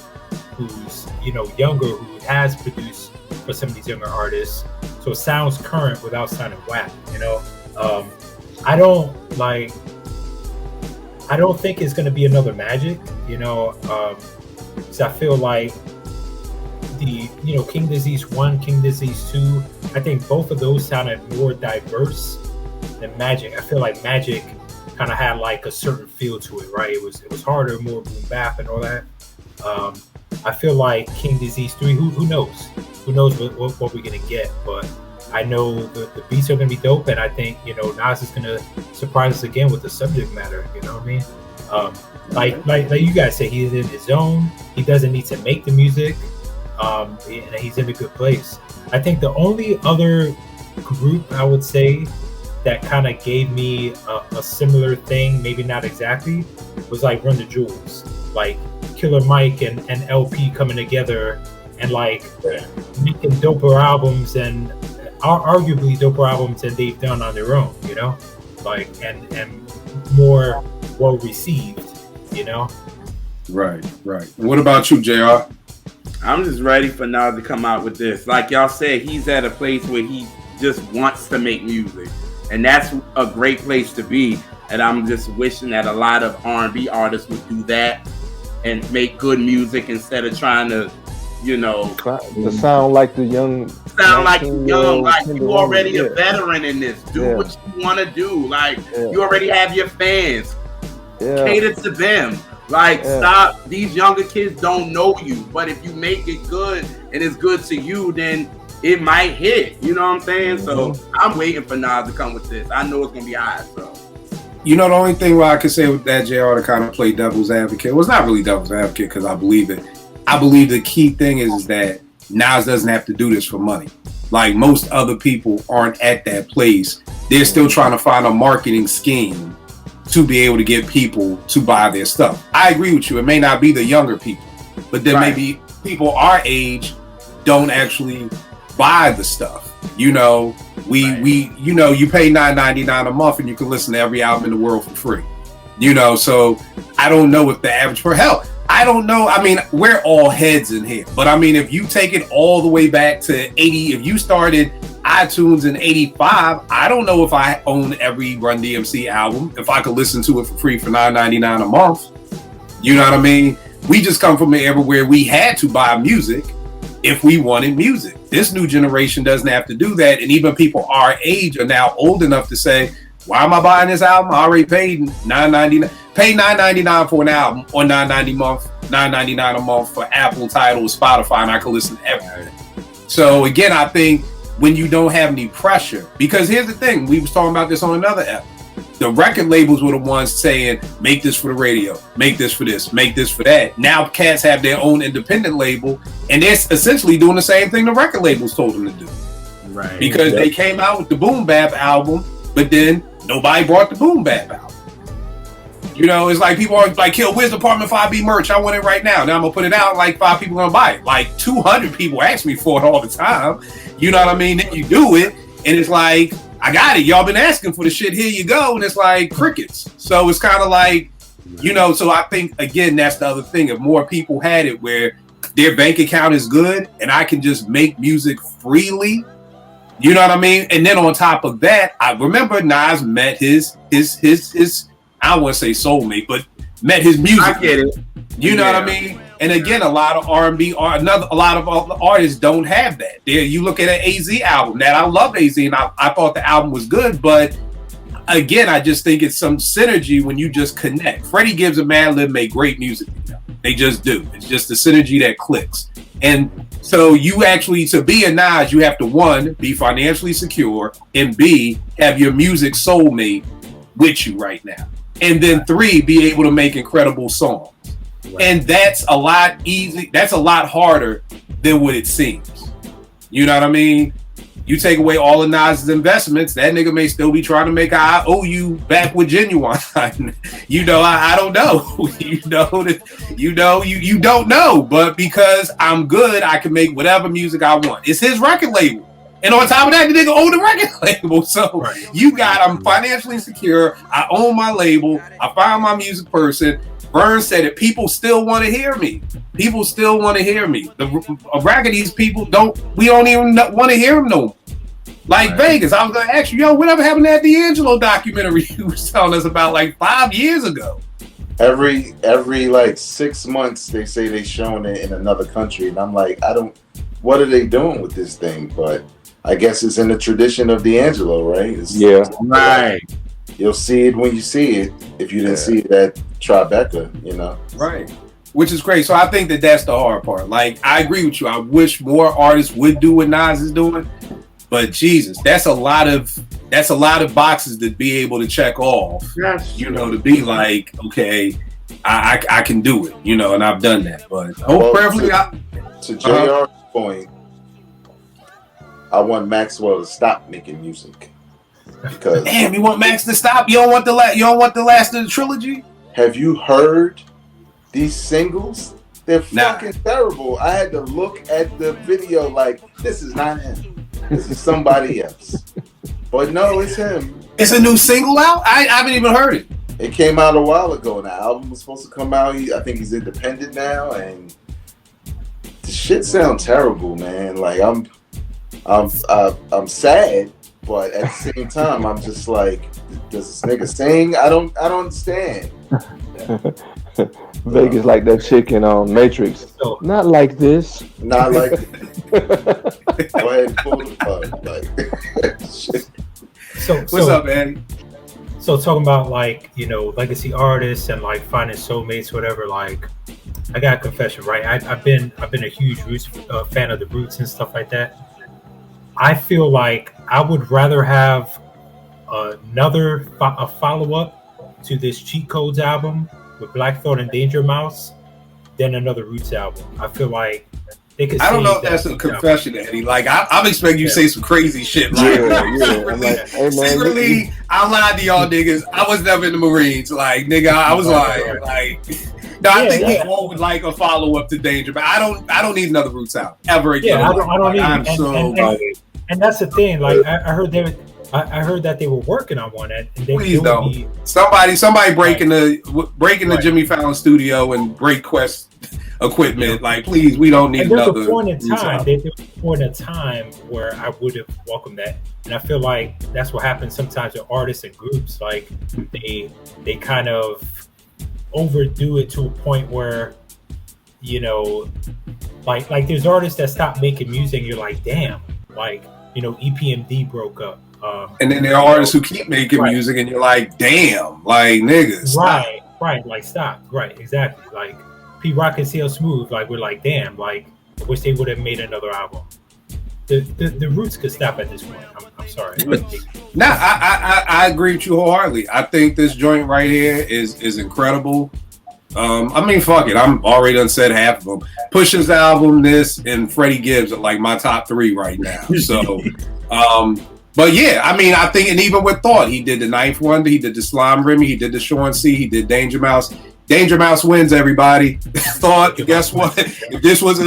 who's, you know, younger, who has produced for some of these younger artists, so it sounds current without sounding whack, you know. I don't think it's going to be another Magic, you know, because I feel like the, you know, King Disease 1, King Disease 2, I think both of those sounded more diverse than Magic. I feel like Magic kind of had like a certain feel to it, right? It was harder, more boom bap and all that. I feel like King Disease 3, who knows? Who knows what we're going to get, but I know the beats are going to be dope, and I think, you know, Nas is going to surprise us again with the subject matter, you know what I mean? Like you guys say, he's in his zone. He doesn't need to make the music, and he's in a good place. I think the only other group I would say that kind of gave me a similar thing, maybe not exactly, was like Run the Jewels, like Killer Mike and LP coming together and like making doper albums, and arguably doper albums than they've done on their own, you know, like and more well received, you know. Right. What about you, JR? I'm just ready for Nas to come out with this. Like y'all said, he's at a place where he just wants to make music, and that's a great place to be. And I'm just wishing that a lot of R&B artists would do that and make good music instead of trying to, you know, to sound like the young. Like you already a veteran in this. Do what you want to do. Like you already have your fans. Cater to them. Like stop. These younger kids don't know you, but if you make it good and it's good to you, then it might hit. You know what I'm saying? So I'm waiting for Nas to come with this. I know it's gonna be hot. So. You know, the only thing where I could say with that, JR, to kind of play devil's advocate, well, it's not really devil's advocate because I believe it. I believe the key thing is that Nas doesn't have to do this for money. Like most other people aren't at that place. They're still trying to find a marketing scheme to be able to get people to buy their stuff. I agree with you. It may not be the younger people, but then maybe people our age don't actually buy the stuff. You know, we you know, you pay $9.99 a month and you can listen to every album in the world for free. You know, so I don't know if the average I don't know. I mean, we're all heads in here. But I mean, if you take it all the way back to 80, if you started iTunes in 85, I don't know if I own every Run DMC album, if I could listen to it for free for $9.99 a month. You know what I mean? We just come from an era where we had to buy music if we wanted music. This new generation doesn't have to do that, and even people our age are now old enough to say, why am I buying this album? I already paid $9.99. Pay $9.99 for an album, or $9.99 a month for Apple, Tidal, Spotify, and I can listen to everything. So again, I think when you don't have any pressure, because here's the thing, we was talking about this on another app. The record labels were the ones saying, make this for the radio, make this for this, make this for that. Now cats have their own independent label, and they're essentially doing the same thing the record labels told them to do. Right. Because they came out with the Boom Bap album, but then nobody bought the Boom Bap album. You know, it's like people are like, "Kill, where's the Apartment 5B merch? I want it right now." Now I'm gonna put it out, like 5 people gonna buy it. Like 200 people ask me for it all the time. You know what I mean? Then you do it, and it's like, I got it. Y'all been asking for the shit. Here you go. And it's like crickets. So it's kind of like, you know, so I think, again, that's the other thing. If more people had it where their bank account is good and I can just make music freely, you know what I mean? And then on top of that, I remember Nas met his I don't want to say soulmate, but met his music. I get it. You know what I mean? And again, a lot of R&B, a lot of artists don't have that. There, you look at an AZ album. That I love AZ, and I thought the album was good, but again, I just think it's some synergy when you just connect. Freddie Gibbs and Madlib make great music. They just do. It's just the synergy that clicks. And so you actually, to be a Nas, you have to, 1, be financially secure, and B, have your music soulmate with you right now. And then 3, be able to make incredible songs. Right. And that's a lot easy. That's a lot harder than what it seems. You know what I mean? You take away all of Nas's investments, that nigga may still be trying to make I owe you back with Genuine. You know, I don't know. You don't know. But because I'm good, I can make whatever music I want. It's his record label. And on top of that, the nigga own the record label. So I'm financially secure. I own my label. I find my music person. Burns said it. People still want to hear me. People still want to hear me. A rack of these people we don't even want to hear them no more. Like Vegas, I was going to ask you, whatever happened to that D'Angelo documentary you was telling us about like 5 years ago? Every like 6 months, they say they showing it in another country. And I'm like, what are they doing with this thing? But I guess it's in the tradition of D'Angelo, right? Right. You'll see it when you see it. If you didn't see it at Tribeca, you know. Right. Which is great. So I think that's the hard part. Like, I agree with you. I wish more artists would do what Nas is doing. But Jesus, that's a lot of boxes to be able to check off. Yes. You know, to be like, okay, I can do it. You know, and I've done that. But to JR's point, I want Maxwell to stop making music. Because damn, you want Max to stop? You don't want the last of the trilogy? Have you heard these singles? They're fucking terrible. I had to look at the video like, this is not him. This is somebody else. But no, it's him. It's a new single out? I haven't even heard it. It came out a while ago. The album was supposed to come out. I think he's independent now, and the shit sounds terrible, man. Like I'm sad. But at the same time, I'm just like, does this nigga sing? I don't understand. Vegas like that chicken on Matrix. Not like this. Not like Go ahead and pull the plug. Shit. What's up, Andy? So talking about like, legacy artists and like finding soulmates, whatever, like I got a confession, right? I've been a huge Roots fan of the Roots and stuff like that. I feel like I would rather have a follow-up to this Cheat Codes album with Black Thought and Danger Mouse than another Roots album. I feel like they could. I don't know if that's a confession, Eddie. Like I'm expecting you to say some crazy shit. Like, secretly, I lied to y'all niggas. I was never in the Marines. Like, nigga, I was lying. Like, no, I think we all would like a follow-up to Danger, but I don't need another Roots album ever again. Yeah, I don't need. And that's the thing. Like I heard that they were working on one. And they please don't. Somebody breaking the Jimmy Fallon studio and break Quest equipment. Like, please, we don't need another. There's a point in time where I would have welcomed that, and I feel like that's what happens sometimes with artists and groups. Like they kind of overdo it to a point where like there's artists that stop making music and you're like, damn, like, you know, EPMD broke up. And then there are artists who keep making music and you're like, damn, like, niggas. Right, like, stop. Right, exactly. Like, P Rock and CL Smooth, like, we're like, damn, like, I wish they would have made another album. The roots could stop at this point. I'm sorry. Nah, I agree with you wholeheartedly. I think this joint right here is incredible. I mean, fuck it. I'm already done said half of them. Push's album, this, and Freddie Gibbs are like my top 3 right now. So, but yeah, I mean, I think, and even with Thought, he did the Ninth Wonder, he did the Slime Remy, he did the Sean C, he did Danger Mouse. Danger Mouse wins, everybody. Thought, guess what? If this was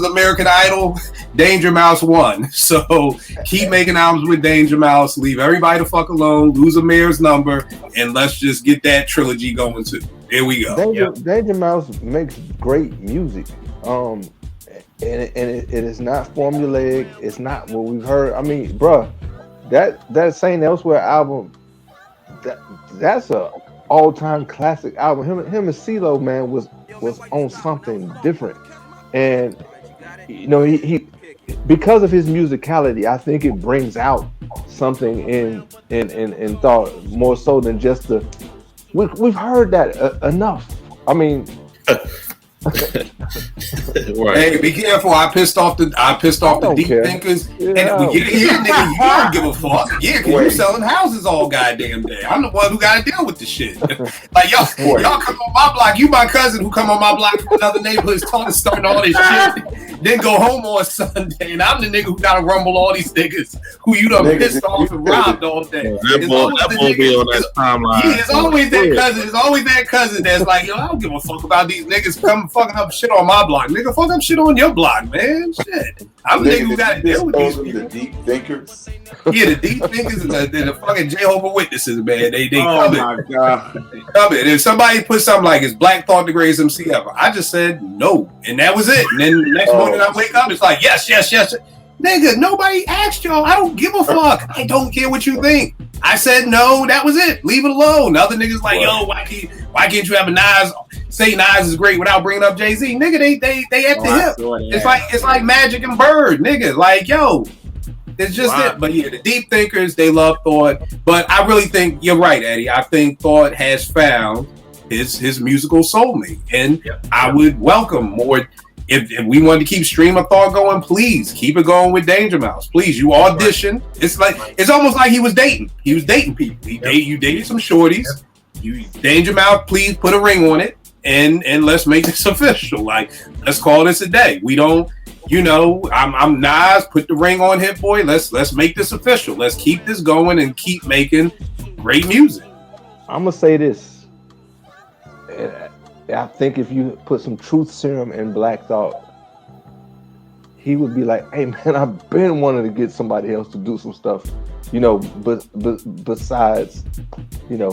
American Idol, Danger Mouse won. So keep making albums with Danger Mouse. Leave everybody the fuck alone. Lose a mayor's number, and let's just get that trilogy going too. Here we go. Danger Mouse makes great music. And it is not formulaic. It's not what we've heard. I mean, bruh, that Saint Elsewhere album, that's a all-time classic album. Him and CeeLo, man, was on something different. And you know, he because of his musicality, I think it brings out something in Thought more so than just the we've heard that enough. I mean, right. Hey, be careful! I pissed off the deep thinkers. Yeah, nigga, you don't give a fuck. Yeah, because you selling houses all goddamn day. I'm the one who got to deal with the shit. Like y'all come on my block. You my cousin who come on my block from another neighborhood starting all this shit. Then go home on Sunday, and I'm the nigga who got to rumble all these niggas who you done pissed off and robbed all day. That boy be on that timeline. Yeah, it's always that cousin. It's always that cousin that's like, yo, I don't give a fuck about these niggas coming fucking up shit on my block. Nigga, fuck up shit on your block, man. Shit. I'm the nigga who got to deal with these people. The deep thinkers. Yeah, the deep thinkers and the fucking Jehovah's Witnesses, man. They oh come my God. They come in. If somebody put something like, is Black Thought the greatest MC ever? I just said no. And that was it. And then the next morning I wake up, it's like, yes. Nigga, nobody asked y'all. I don't give a fuck. I don't care what you think. I said no, that was it. Leave it alone. Other niggas like, yo, why can't you have a Nas, say Nas is great without bringing up Jay-Z? Nigga, they at the hip. It's like Magic and Bird, nigga. Like, yo, it's just it. But yeah, the deep thinkers, they love Thought. But I really think you're right, Eddie. I think Thought has found his musical soulmate. And I would welcome more. If we wanted to keep stream of Thought going, please keep it going with Danger Mouse. Please, you audition. It's almost like he was dating. He was dating people. You dated some shorties. You Danger Mouse, please put a ring on it and let's make this official. Like, let's call this a day. We don't, I'm Nas, put the ring on Hit-Boy. Let's make this official. Let's keep this going and keep making great music. I'm gonna say this. I think if you put some truth serum in Black Thought, he would be like, "Hey man, I've been wanting to get somebody else to do some stuff, but besides, yeah.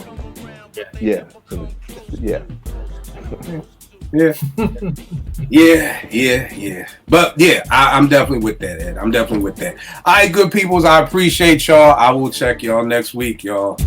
But yeah, I'm definitely with that, Ed. I'm definitely with that. All right, good peoples, I appreciate y'all. I will check y'all next week, y'all.